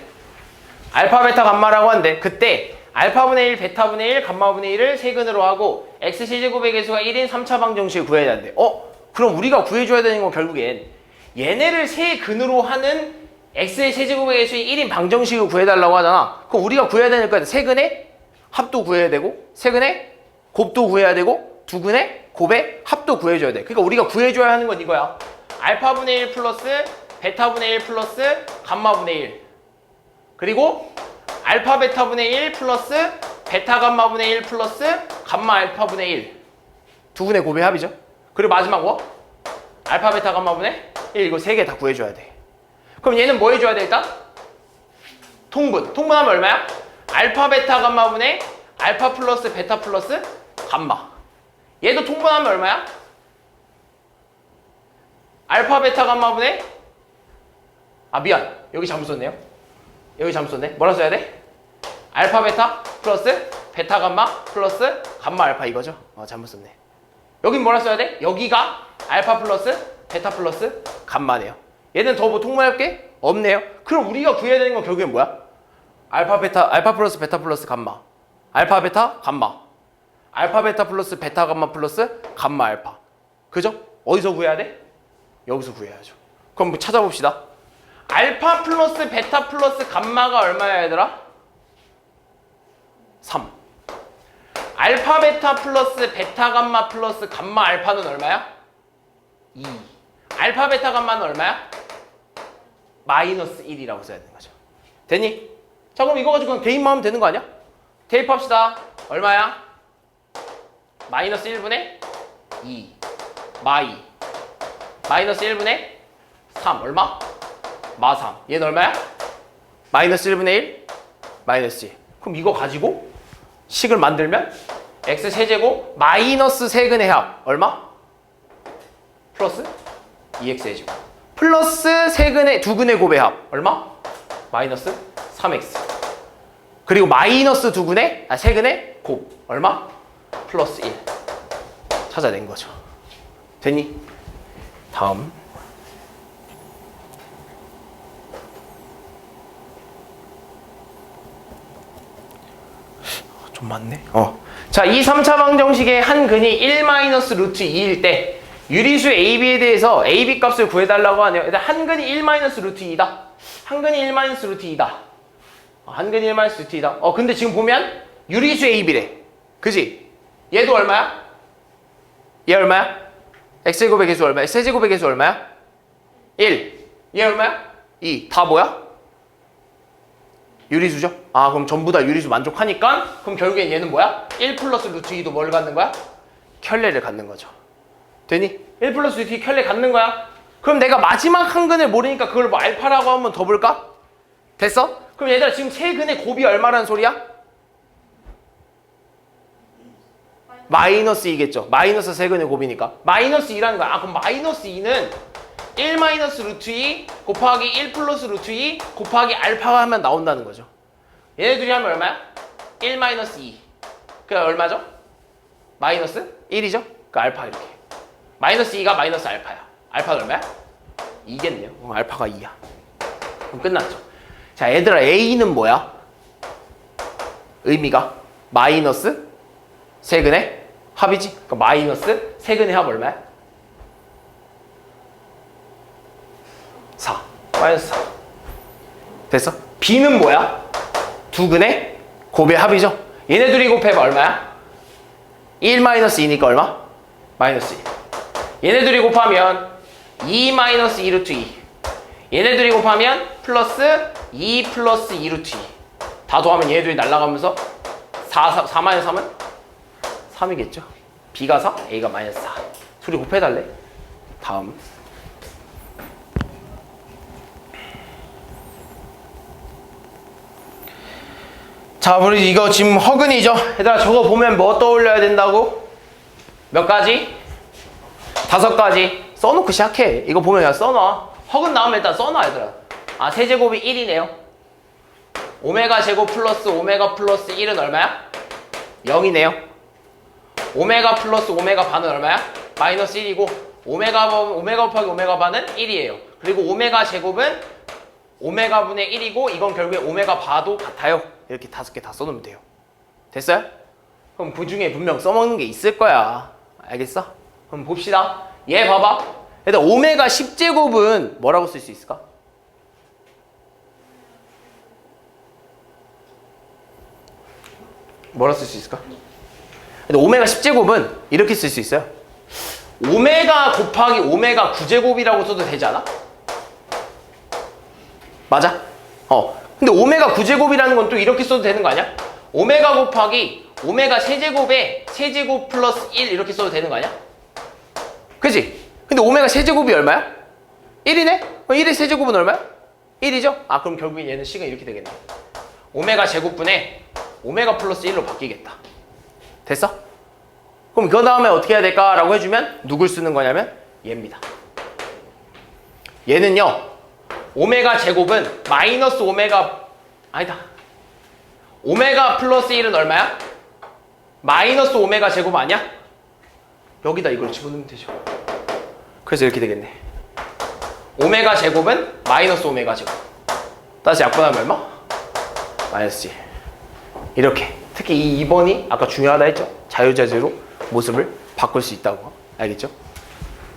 알파, 베타, 감마라고 하는데 그때 알파분의 1, 베타분의 1, 감마분의 1을 세근으로 하고 x세제곱의 개수가 1인 3차 방정식을 구해야 되는데 그럼 우리가 구해줘야 되는 건 결국엔 얘네를 세근으로 하는 x의 세제곱의 개수인 1인 방정식을 구해달라고 하잖아. 그럼 우리가 구해야 되니까 세근의 합도 구해야 되고 세근의 곱도 구해야 되고 두 근의 곱의 합도 구해줘야 돼. 그러니까 우리가 구해줘야 하는 건 이거야. 알파분의 1 플러스 베타분의 1 플러스 감마분의 1 그리고 알파 베타분의 1 플러스 베타 감마분의 1 플러스 감마 알파분의 1 두 분의 곱의 합이죠. 그리고 마지막 뭐? 알파 베타 감마분의 1 이거 세 개 다 구해줘야 돼. 그럼 얘는 뭐 해줘야 돼 일단? 통분. 통분하면 얼마야? 알파 베타 감마분의 알파 플러스 베타 플러스 감마. 얘도 통분하면 얼마야? 알파 베타 감마분의 미안 여기 잘못 썼네요. 여기 잘못 썼네. 뭐라 써야 돼? 알파 베타 플러스 베타 감마 플러스 감마 알파 이거죠? 잘못 썼네. 여긴 뭐라 써야 돼? 여기가 알파 플러스 베타 플러스 감마네요. 얘는 더 뭐 통분할 게 없네요. 그럼 우리가 구해야 되는 건 결국엔 뭐야? 알파 플러스 베타 플러스 감마 알파 베타 감마 알파 베타 플러스 베타 감마 플러스 감마 알파. 그죠? 어디서 구해야 돼? 여기서 구해야죠. 그럼 뭐 찾아봅시다. 알파 플러스 베타 플러스 감마가 얼마야 얘들아? 3. 알파 베타 플러스 베타 감마 플러스 감마 알파는 얼마야? 2. 알파 베타 감마는 얼마야? 마이너스 1이라고 써야 되는 거죠. 됐니? 자 그럼 이거 가지고 대입만 하면 되는 거 아니야? 대입합시다. 얼마야? 마이너스 1분의 2 마이너스 1분의 3 얼마? 마3 얘는 얼마야? 마이너스 1분의 1 마이너스 1 그럼 이거 가지고 식을 만들면 x세제곱 마이너스 세근의 합 얼마? 플러스 2x세제곱 플러스 세근의 두근의 곱의 합 얼마? 마이너스 3x 그리고 마이너스 두근의 세근의 곱 얼마? 플러스 1 찾아낸 거죠. 됐니? 다음 좀 많네. 자, 이 3차 방정식의 한 근이 1-루트 2일 때 유리수 AB에 대해서 AB 값을 구해달라고 하네요. 일단 한 근이 1-루트 2이다. 한 근이 1-루트 2이다. 한 근이 1-루트 2이다. 근데 지금 보면 유리수 AB래. 그지? 얘도 얼마야? 얘 얼마야? x제곱의 개수 얼마야? 세제곱의 개수 얼마야? 1. 얘 얼마야? 2. 다 뭐야? 유리수죠? 그럼 전부 다 유리수 만족하니까 그럼 결국엔 얘는 뭐야? 1 플러스 루트 2도 뭘 갖는 거야? 켤레를 갖는 거죠. 되니? 1 플러스 루트 2 켤레 갖는 거야. 그럼 내가 마지막 한 근을 모르니까 그걸 뭐 알파라고 한번 더 볼까? 됐어? 그럼 얘들아 지금 세 근의 곱이 얼마라는 소리야? 마이너스 2겠죠. 마이너스 세 근의 곱이니까 마이너스 2라는 거야. 그럼 마이너스 2는 1 마이너스 루트 2 곱하기 1 플러스 루트 2 곱하기 알파가 하면 나온다는 거죠. 얘네들이 하면 얼마야? 1 마이너스 2 그게 얼마죠? 마이너스 1이죠? 그 알파 이렇게 마이너스 2가 마이너스 알파야. 알파는 얼마야? 2겠네요. 그럼 알파가 2야. 그럼 끝났죠. 자 얘들아 A는 뭐야? 의미가 마이너스 세근의 합이지? 그러니까 마이너스 세근의 합 얼마야? 마이너스 4. 됐어? b는 뭐야? 두 근의 곱의 합이죠? 얘네 둘이 곱해봐 얼마야? 1 마이너스 2니까 얼마? 마이너스 2. 얘네 둘이 곱하면 2 마이너스 2 루트 2. 얘네 둘이 곱하면 플러스 2 플러스 2 루트 2. 다 더하면 얘네 둘이 날아가면서 4 마이너스 3은 3이겠죠? b가 4, a가 마이너스 4. 둘이 곱해달래. 다음. 자, 우리 이거 지금 허근이죠? 얘들아, 저거 보면 뭐 떠올려야 된다고? 몇 가지? 5가지. 써놓고 시작해. 이거 보면 그냥 써놔. 허근 나오면 일단 써놔, 얘들아. 아, 세제곱이 1이네요. 오메가 제곱 플러스 오메가 플러스 1은 얼마야? 0이네요. 오메가 플러스 오메가 반은 얼마야? 마이너스 1이고, 오메가 곱하기 오메가 반은 1이에요. 그리고 오메가 제곱은 오메가 분의 1이고, 이건 결국에 오메가 바도 같아요. 이렇게 5개 다 써놓으면 돼요. 됐어요? 그럼 그 중에 분명 써먹는 게 있을 거야. 알겠어? 그럼 봅시다. 얘 봐봐. 일단 오메가 10제곱은 뭐라고 쓸 수 있을까? 뭐라고 쓸 수 있을까? 근데 오메가 10제곱은 이렇게 쓸 수 있어요. 오메가 곱하기 오메가 9제곱이라고 써도 되지 않아? 맞아? 근데 오메가 9제곱이라는 건 또 이렇게 써도 되는 거 아니야? 오메가 곱하기 오메가 세제곱에 세제곱 플러스 1 이렇게 써도 되는 거 아니야? 그치? 근데 오메가 세제곱이 얼마야? 1이네? 1의 세제곱은 얼마야? 1이죠? 아, 그럼 결국엔 얘는 식은 이렇게 되겠네. 오메가 제곱분의 오메가 플러스 1로 바뀌겠다. 됐어? 그럼 그 다음에 어떻게 해야 될까라고 해주면 누굴 쓰는 거냐면 얘입니다. 얘는요, 오메가 제곱은 마이너스 오메가, 아니다, 오메가 플러스 1은 얼마야? 마이너스 오메가 제곱 아니야? 여기다 이걸 집어넣으면 되죠. 그래서 이렇게 되겠네. 오메가 제곱은 마이너스 오메가 제곱. 다시 약분하면 얼마? 마이너스 1. 이렇게. 특히 이 2번이 아까 중요하다 했죠? 자유자재로 모습을 바꿀 수 있다고. 알겠죠?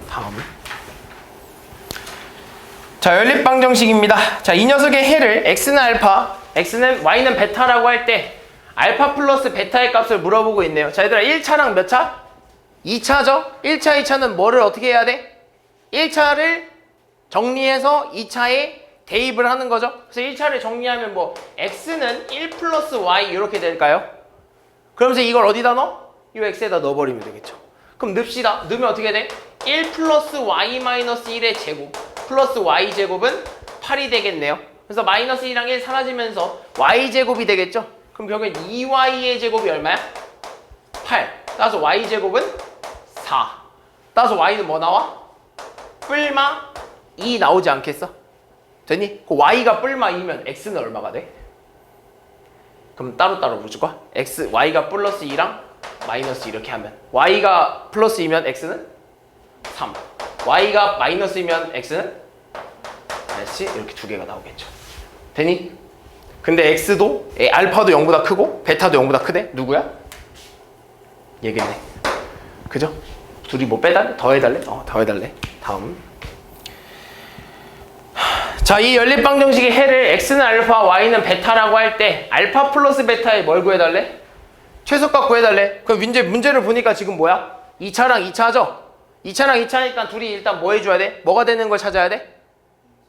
다음은. 자, 연립방정식입니다. 자, 이 녀석의 해를 x는 알파, x는 y는 베타라고 할 때 알파 플러스 베타의 값을 물어보고 있네요. 자, 얘들아, 1차랑 몇 차? 2차죠? 1차, 2차는 뭐를 어떻게 해야 돼? 1차를 정리해서 2차에 대입을 하는 거죠. 그래서 1차를 정리하면 뭐 x는 1 플러스 y 이렇게 될까요? 그러면서 이걸 어디다 넣어? 이 x에다 넣어버리면 되겠죠. 그럼 넣읍시다. 넣으면 어떻게 돼? 1 플러스 y 마이너스 1의 제곱 플러스 y 제곱은 8이 되겠네요. 그래서 마이너스 1이랑 1 사라지면서 y 제곱이 되겠죠. 그럼 결국엔 2y의 제곱이 얼마야? 8. 따라서 y 제곱은 4. 따라서 y는 뭐 나와? 뿔마 2 나오지 않겠어? 됐니? 그 y가 뿔마 2면 x는 얼마가 돼? 그럼 따로따로 물어줄까? x, y가 플러스 2랑 마이너스 이렇게 하면 y가 플러스 2면 x는 3, y가 마이너스 2면 x는 마이너스 이렇게 두 개가 나오겠죠. 되니? 근데 x도 알파도 0보다 크고 베타도 0보다 크대? 누구야? 얘겠네. 그죠? 둘이 뭐 빼달래? 더해달래? 더해달래. 다음. 자, 이 연립방정식의 해를 x는 알파, y는 베타라고 할 때 알파 플러스 베타에 뭘 구해달래? 최소값 구해달래. 그럼 문제를 보니까 지금 뭐야? 2차랑 2차죠? 2차랑 2차니까 둘이 일단 뭐 해줘야 돼? 뭐가 되는 걸 찾아야 돼?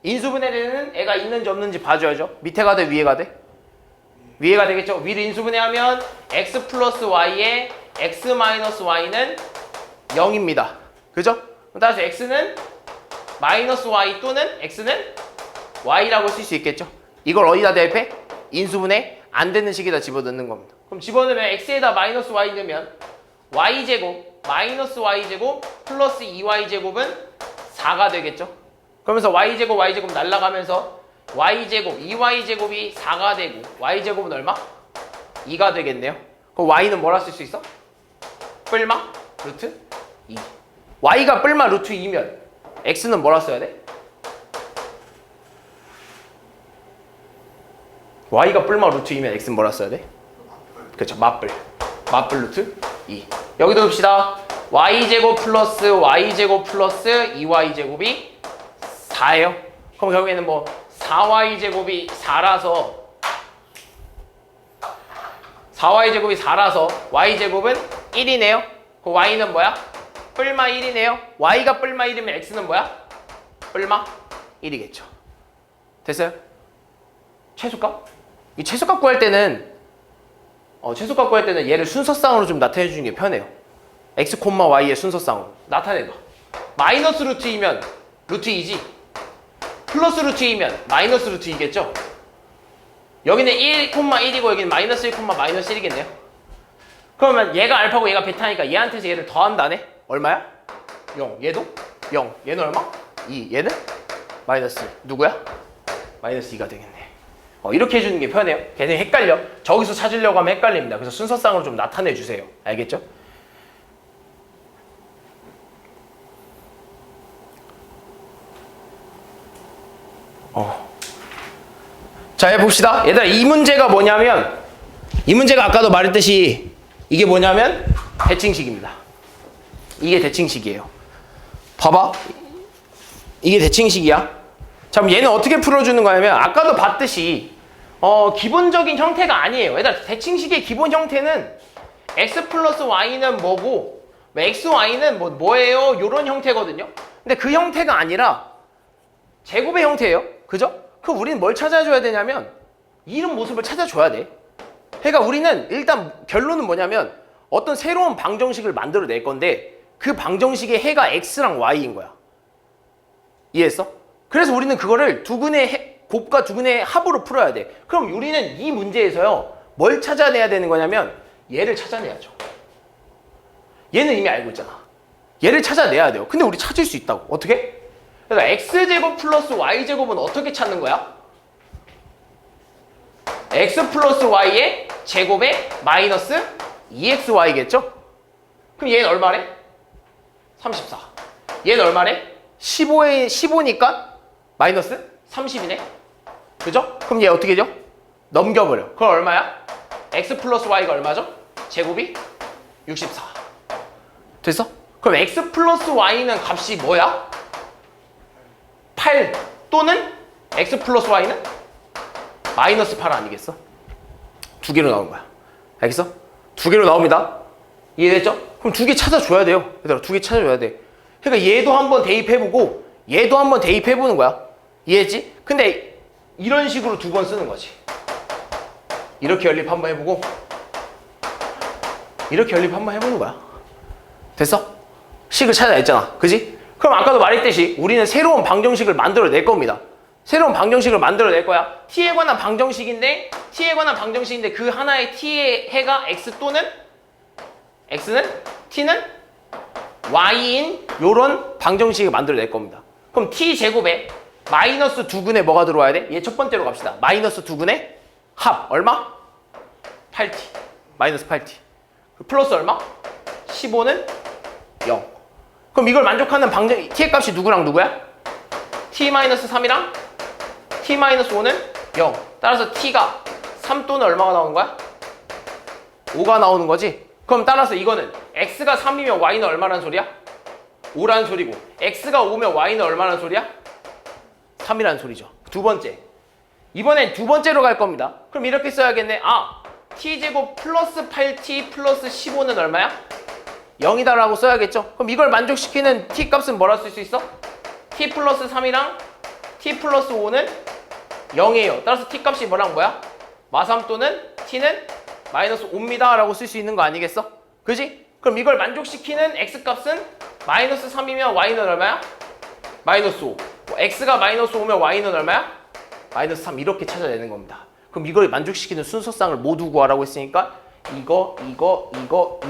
인수분해되는 애가 있는지 없는지 봐줘야죠. 밑에가 돼? 위에가 돼? 위에가 되겠죠? 위를 인수분해하면 x 플러스 y에 x 마이너스 y는 0입니다. 그죠? 따라서 x는 마이너스 y 또는 x는 y라고 쓸 수 있겠죠? 이걸 어디다 대입해? 인수분해 안 되는 식에다 집어넣는 겁니다. 그럼 집어넣으면 x에다 마이너스 y 넣으면 y제곱 마이너스 y제곱 플러스 2y제곱은 4가 되겠죠? 그러면서 y제곱 날라가면서 y제곱 2y제곱이 4가 되고 y제곱은 얼마? 2가 되겠네요. 그럼 y는 뭐라 쓸 수 있어? 뿔마 루트 2. y가 뿔마 루트 2면 x는 뭐라 써야 돼? y가 뿔마 루트 2면 x는 뭐라 써야 돼? 그렇죠. 맞불 루트 2. 여기도 봅시다. y제곱 플러스 y제곱 플러스 2y제곱이 4예요. 그럼 결국에는 뭐 4y제곱이 4라서 4y제곱이 4라서 y제곱은 1이네요. 그 y는 뭐야? 뿔마 1이네요. y가 뿔마 1이면 x는 뭐야? 뿔마 1이겠죠. 됐어요? 최소값? 이 최소값 구할 때는 얘를 순서쌍으로 좀 나타내 주는 게 편해요. x, y의 순서쌍으로 나타내봐. 마이너스 루트이면 루트 2지. 플러스 루트이면 마이너스 루트 2겠죠? 여기는 1,1이고 여기는 마이너스 1, 마이너스 1이겠네요. 그러면 얘가 알파고 얘가 베타니까 얘한테서 얘를 더한다네? 얼마야? 0. 얘도? 0. 얘는 얼마? 2. 얘는? 마이너스. 누구야? 마이너스 2가 되겠네. 이렇게 해주는 게 편해요. 걔네 헷갈려. 저기서 찾으려고 하면 헷갈립니다. 그래서 순서쌍으로 좀 나타내 주세요. 알겠죠? 자, 해봅시다. 얘들아, 이 문제가 뭐냐면, 이 문제가 아까도 말했듯이 이게 뭐냐면 대칭식입니다. 이게 대칭식이에요. 봐봐. 이게 대칭식이야. 자, 그럼 얘는 어떻게 풀어주는 거냐면 아까도 봤듯이 기본적인 형태가 아니에요. 얘들아, 대칭식의 기본 형태는 x 플러스 y는 뭐고 x, y는 뭐예요? 요런 형태거든요. 근데 그 형태가 아니라 제곱의 형태예요. 그죠? 그럼 우리는 뭘 찾아줘야 되냐면 이런 모습을 찾아줘야 돼. 그러니까 우리는 일단 결론은 뭐냐면 어떤 새로운 방정식을 만들어낼 건데 그 방정식의 해가 x랑 y인 거야. 이해했어? 그래서 우리는 그거를 곱과 두근의 합으로 풀어야 돼. 그럼 우리는 이 문제에서요 뭘 찾아내야 되는 거냐면 얘를 찾아내야죠. 얘는 이미 알고 있잖아. 얘를 찾아내야 돼요. 근데 우리 찾을 수 있다고. 어떻게? 그러니까 x제곱 플러스 y제곱은 어떻게 찾는 거야? x 플러스 y의 제곱에 마이너스 2xy겠죠? 그럼 얘는 얼마래? 34. 얘는 얼마래? 15니까 마이너스 30이네. 그죠? 그럼 얘 어떻게 되죠? 넘겨버려. 그럼 얼마야? x 플러스 y가 얼마죠? 제곱이 64. 됐어? 그럼 x 플러스 y는 값이 뭐야? 8 또는 x 플러스 y는 마이너스 8 아니겠어? 두 개로 나온 거야. 알겠어? 두 개로 나옵니다. 이해됐죠? 그럼 두 개 찾아줘야 돼요. 얘들아, 두 개 찾아줘야 돼. 그러니까 얘도 한번 대입해보고 얘도 한번 대입해보는 거야. 이해했지? 근데 이런 식으로 두 번 쓰는 거지. 이렇게 연립 한번 해보고 이렇게 연립 한번 해보는 거야. 됐어? 식을 찾아냈잖아. 그지? 그럼 아까도 말했듯이 우리는 새로운 방정식을 만들어낼 겁니다. 새로운 방정식을 만들어낼 거야. t에 관한 방정식인데 그 하나의 t의 해가 x 또는 x는 t는 y인 요런 방정식을 만들어낼 겁니다. 그럼 t제곱에 마이너스 두근에 뭐가 들어와야 돼? 얘 첫 번째로 갑시다. 마이너스 두근에 합 얼마? 8t. 마이너스 8t. 플러스 얼마? 15는 0. 그럼 이걸 만족하는 방정 t의 값이 누구랑 누구야? t-3이랑 t-5는 0. 따라서 t가 3 또는 얼마가 나오는 거야? 5가 나오는 거지. 그럼 따라서 이거는 x가 3이면 y는 얼마란 소리야? 5라는 소리고 x가 5면 y는 얼마란 소리야? 3이라는 소리죠. 두 번째. 이번엔 두 번째로 갈 겁니다. 그럼 이렇게 써야겠네. 아, t제곱 플러스 8t 플러스 15는 얼마야? 0이다 라고 써야겠죠. 그럼 이걸 만족시키는 t 값은 뭐라 쓸 수 있어? t 플러스 3이랑 t 플러스 5는 0이에요. 따라서 t 값이 뭐랑 뭐야? 마3 또는 t는 마이너스 5입니다 라고 쓸 수 있는 거 아니겠어? 그지? 그럼 이걸 만족시키는 x 값은 마이너스 3이면 y는 얼마야? 마이너스 5. x가 마이너스 5면 y는 얼마야? 마이너스 3. 이렇게 찾아내는 겁니다. 그럼 이걸 만족시키는 순서쌍을 모두 구하라고 했으니까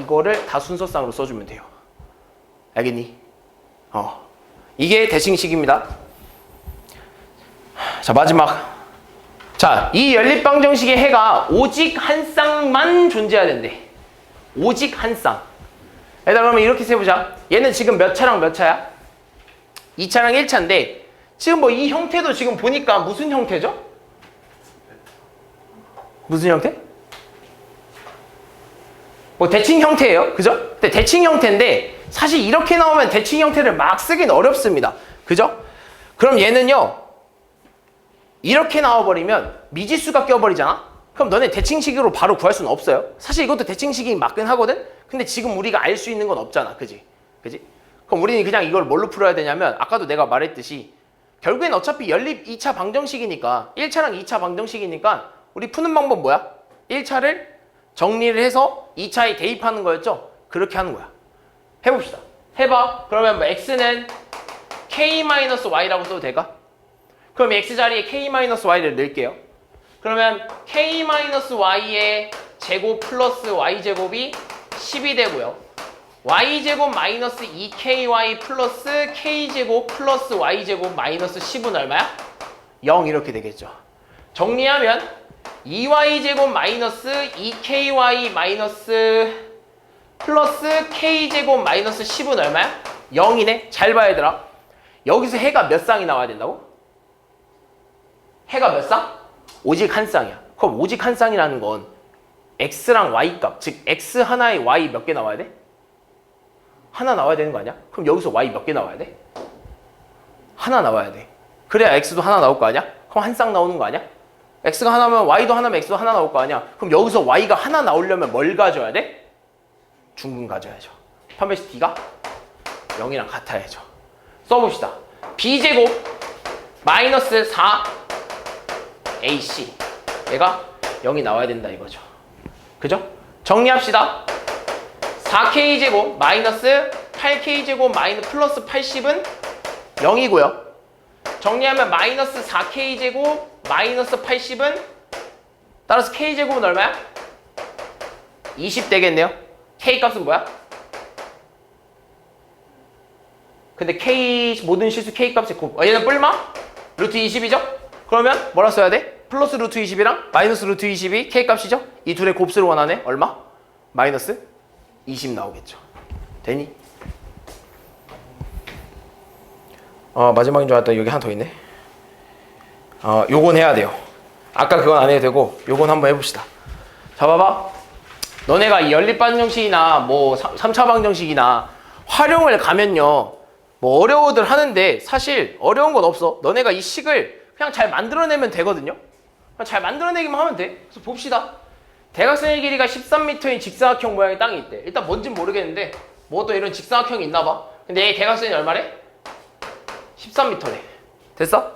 이거를 다 순서쌍으로 써주면 돼요. 알겠니? 이게 대칭식입니다. 자, 마지막. 자, 이 연립방정식의 해가 오직 한 쌍만 존재해야 된대. 오직 한 쌍. 얘들아, 그러면 이렇게 세보자. 얘는 지금 몇 차랑 몇 차야? 2차랑 1차인데 지금 뭐 이 형태도 지금 보니까 무슨 형태죠? 무슨 형태? 뭐 대칭 형태예요. 그죠? 근데 대칭 형태인데 사실 이렇게 나오면 대칭 형태를 막 쓰긴 어렵습니다. 그죠? 그럼 얘는요. 이렇게 나와버리면 미지수가 껴버리잖아? 그럼 너네 대칭식으로 바로 구할 수는 없어요. 사실 이것도 대칭식이 맞긴 하거든? 근데 지금 우리가 알 수 있는 건 없잖아. 그지? 그지? 그럼 우리는 그냥 이걸 뭘로 풀어야 되냐면 아까도 내가 말했듯이 결국엔 어차피 연립 2차 방정식이니까 1차랑 2차 방정식이니까 우리 푸는 방법 뭐야? 1차를 정리를 해서 2차에 대입하는 거였죠? 그렇게 하는 거야. 해봅시다. 해봐. 그러면 뭐 x는 k-y라고 써도 될까? 그럼 x 자리에 k-y를 넣을게요. 그러면 k-y의 제곱 플러스 y제곱이 10이 되고요. y제곱 마이너스 2ky 플러스 k제곱 플러스 y제곱 마이너스 10은 얼마야? 0 이렇게 되겠죠. 정리하면 2y제곱 마이너스 2ky 마이너스 플러스 k제곱 마이너스 10은 얼마야? 0이네. 잘 봐야 얘들아. 여기서 해가 몇 쌍이 나와야 된다고? 해가 몇 쌍? 오직 한 쌍이야. 그럼 오직 한 쌍이라는 건 x랑 y 값, 즉 x 하나에 y 몇 개 나와야 돼? 하나 나와야 되는 거 아니야? 그럼 여기서 y 몇 개 나와야 돼? 하나 나와야 돼. 그래야 x도 하나 나올 거 아니야? 그럼 한 쌍 나오는 거 아니야? x가 하나면 y도 하나면 x도 하나 나올 거 아니야? 그럼 여기서 y가 하나 나오려면 뭘 가져야 돼? 중근 가져야죠. 판별식 d가 0이랑 같아야죠. 써봅시다. b제곱 마이너스 4ac 얘가 0이 나와야 된다 이거죠. 그죠? 정리합시다. 4k제곱 마이너스 8k제곱 마이너스 플러스 80은 0이고요. 정리하면 마이너스 4k제곱 마이너스 80은 따라서 k제곱은 얼마야? 20 되겠네요. k 값은 뭐야? 근데 k 모든 실수 k 값이 얘는 뿔마? 루트 20이죠? 그러면 뭐라 써야 돼? 플러스 루트 20이랑 마이너스 루트 20이 k 값이죠? 이 둘의 곱수를 원하네. 얼마? 마이너스 20 나오겠죠. 되니? 마지막인 줄 알았더니 여기 하나 더 있네. 요건 해야 돼요. 아까 그건 안 해도 되고 요건 한번 해봅시다. 자 봐봐. 너네가 이 연립방정식이나 뭐 3차 방정식이나 활용을 가면요 뭐 어려워들 하는데 사실 어려운 건 없어. 너네가 이 식을 그냥 잘 만들어내면 되거든요. 그냥 잘 만들어내기만 하면 돼. 그래서 봅시다. 대각선의 길이가 13m인 직사각형 모양의 땅이 있대. 일단 뭔진 모르겠는데 뭐 또 이런 직사각형이 있나 봐. 근데 얘 대각선이 얼마래? 13m래. 됐어?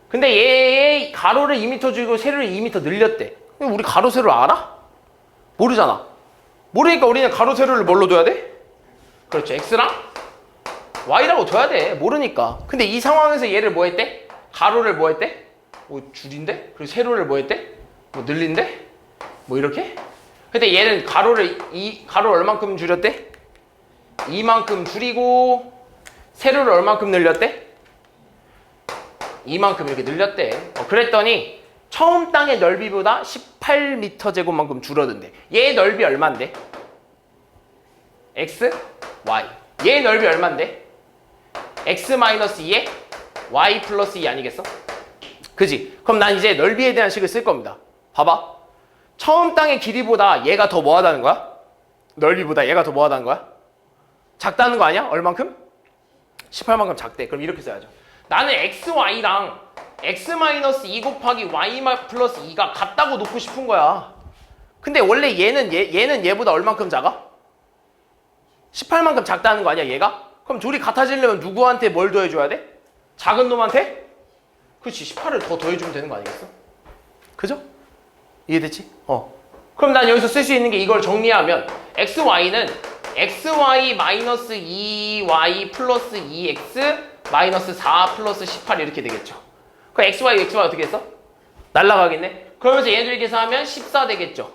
근데 얘 가로를 2m 주고 세로를 2m 늘렸대. 근데 우리 가로 세로를 알아? 모르잖아. 모르니까 우리는 가로 세로를 뭘로 둬야 돼? 그렇죠. x랑 y라고 둬야 돼. 모르니까. 근데 이 상황에서 얘를 뭐 했대? 가로를 뭐 했대? 뭐 줄인데? 그리고 세로를 뭐 했대? 뭐 늘린데? 뭐 이렇게? 근데 얘는 가로를 가로 얼만큼 줄였대? 이만큼 줄이고 세로를 얼만큼 늘렸대? 이만큼 이렇게 늘렸대. 그랬더니 처음 땅의 넓이보다 18m 제곱만큼 줄어든대. 얘 넓이 얼만데? x, y. 얘 넓이 얼만데? x 마이너스 2에 y 플러스 2 아니겠어? 그지? 그럼 난 이제 넓이에 대한 식을 쓸 겁니다. 봐봐. 처음 땅의 길이보다 얘가 더 뭐하다는 거야? 넓이보다 얘가 더 뭐하다는 거야? 작다는 거 아니야? 얼만큼? 18만큼 작대. 그럼 이렇게 써야죠. 나는 x, y랑 x-2 곱하기 y 플러스 2가 같다고 놓고 싶은 거야. 근데 원래 얘는 얘보다 얼만큼 작아? 18만큼 작다는 거 아니야 얘가? 그럼 둘이 같아지려면 누구한테 뭘 더해줘야 돼? 작은 놈한테? 그렇지. 18을 더 더해주면 되는 거 아니겠어? 그죠? 이해됐지? 그럼 난 여기서 쓸 수 있는 게 이걸 정리하면 xy는 xy 마이너스 2y 플러스 2x 마이너스 4 플러스 18 이렇게 되겠죠. 그럼 xy 어떻게 했어? 날라가겠네. 그러면서 얘네들 계산하면 14 되겠죠.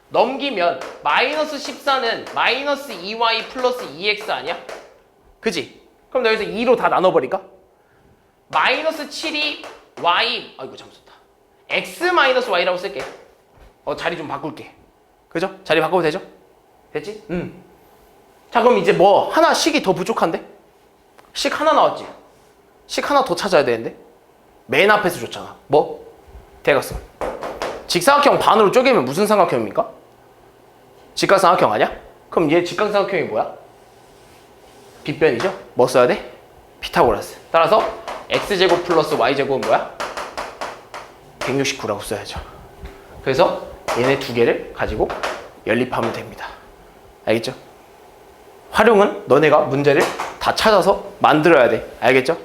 넘기면 마이너스 14는 마이너스 2y 플러스 2x 아니야? 그지? 그럼 나 여기서 2로 다 나눠버릴까? 마이너스 7이 y 아이고 잘못 썼다. x 마이너스 y라고 쓸게. 자리 좀 바꿀게. 그죠? 자리 바꿔도 되죠? 됐지? 자 그럼 이제 뭐 하나 식이 더 부족한데? 식 하나 나왔지? 식 하나 더 찾아야 되는데? 맨 앞에서 줬잖아. 뭐? 대각선. 직사각형 반으로 쪼개면 무슨 삼각형입니까? 직각삼각형 아니야? 그럼 얘 직각삼각형이 뭐야? 빗변이죠? 뭐 써야 돼? 피타고라스. 따라서 x제곱 플러스 y제곱은 뭐야? 169라고 써야죠. 그래서 얘네 두 개를 가지고 연립하면 됩니다. 알겠죠? 활용은 너네가 문제를 다 찾아서 만들어야 돼. 알겠죠?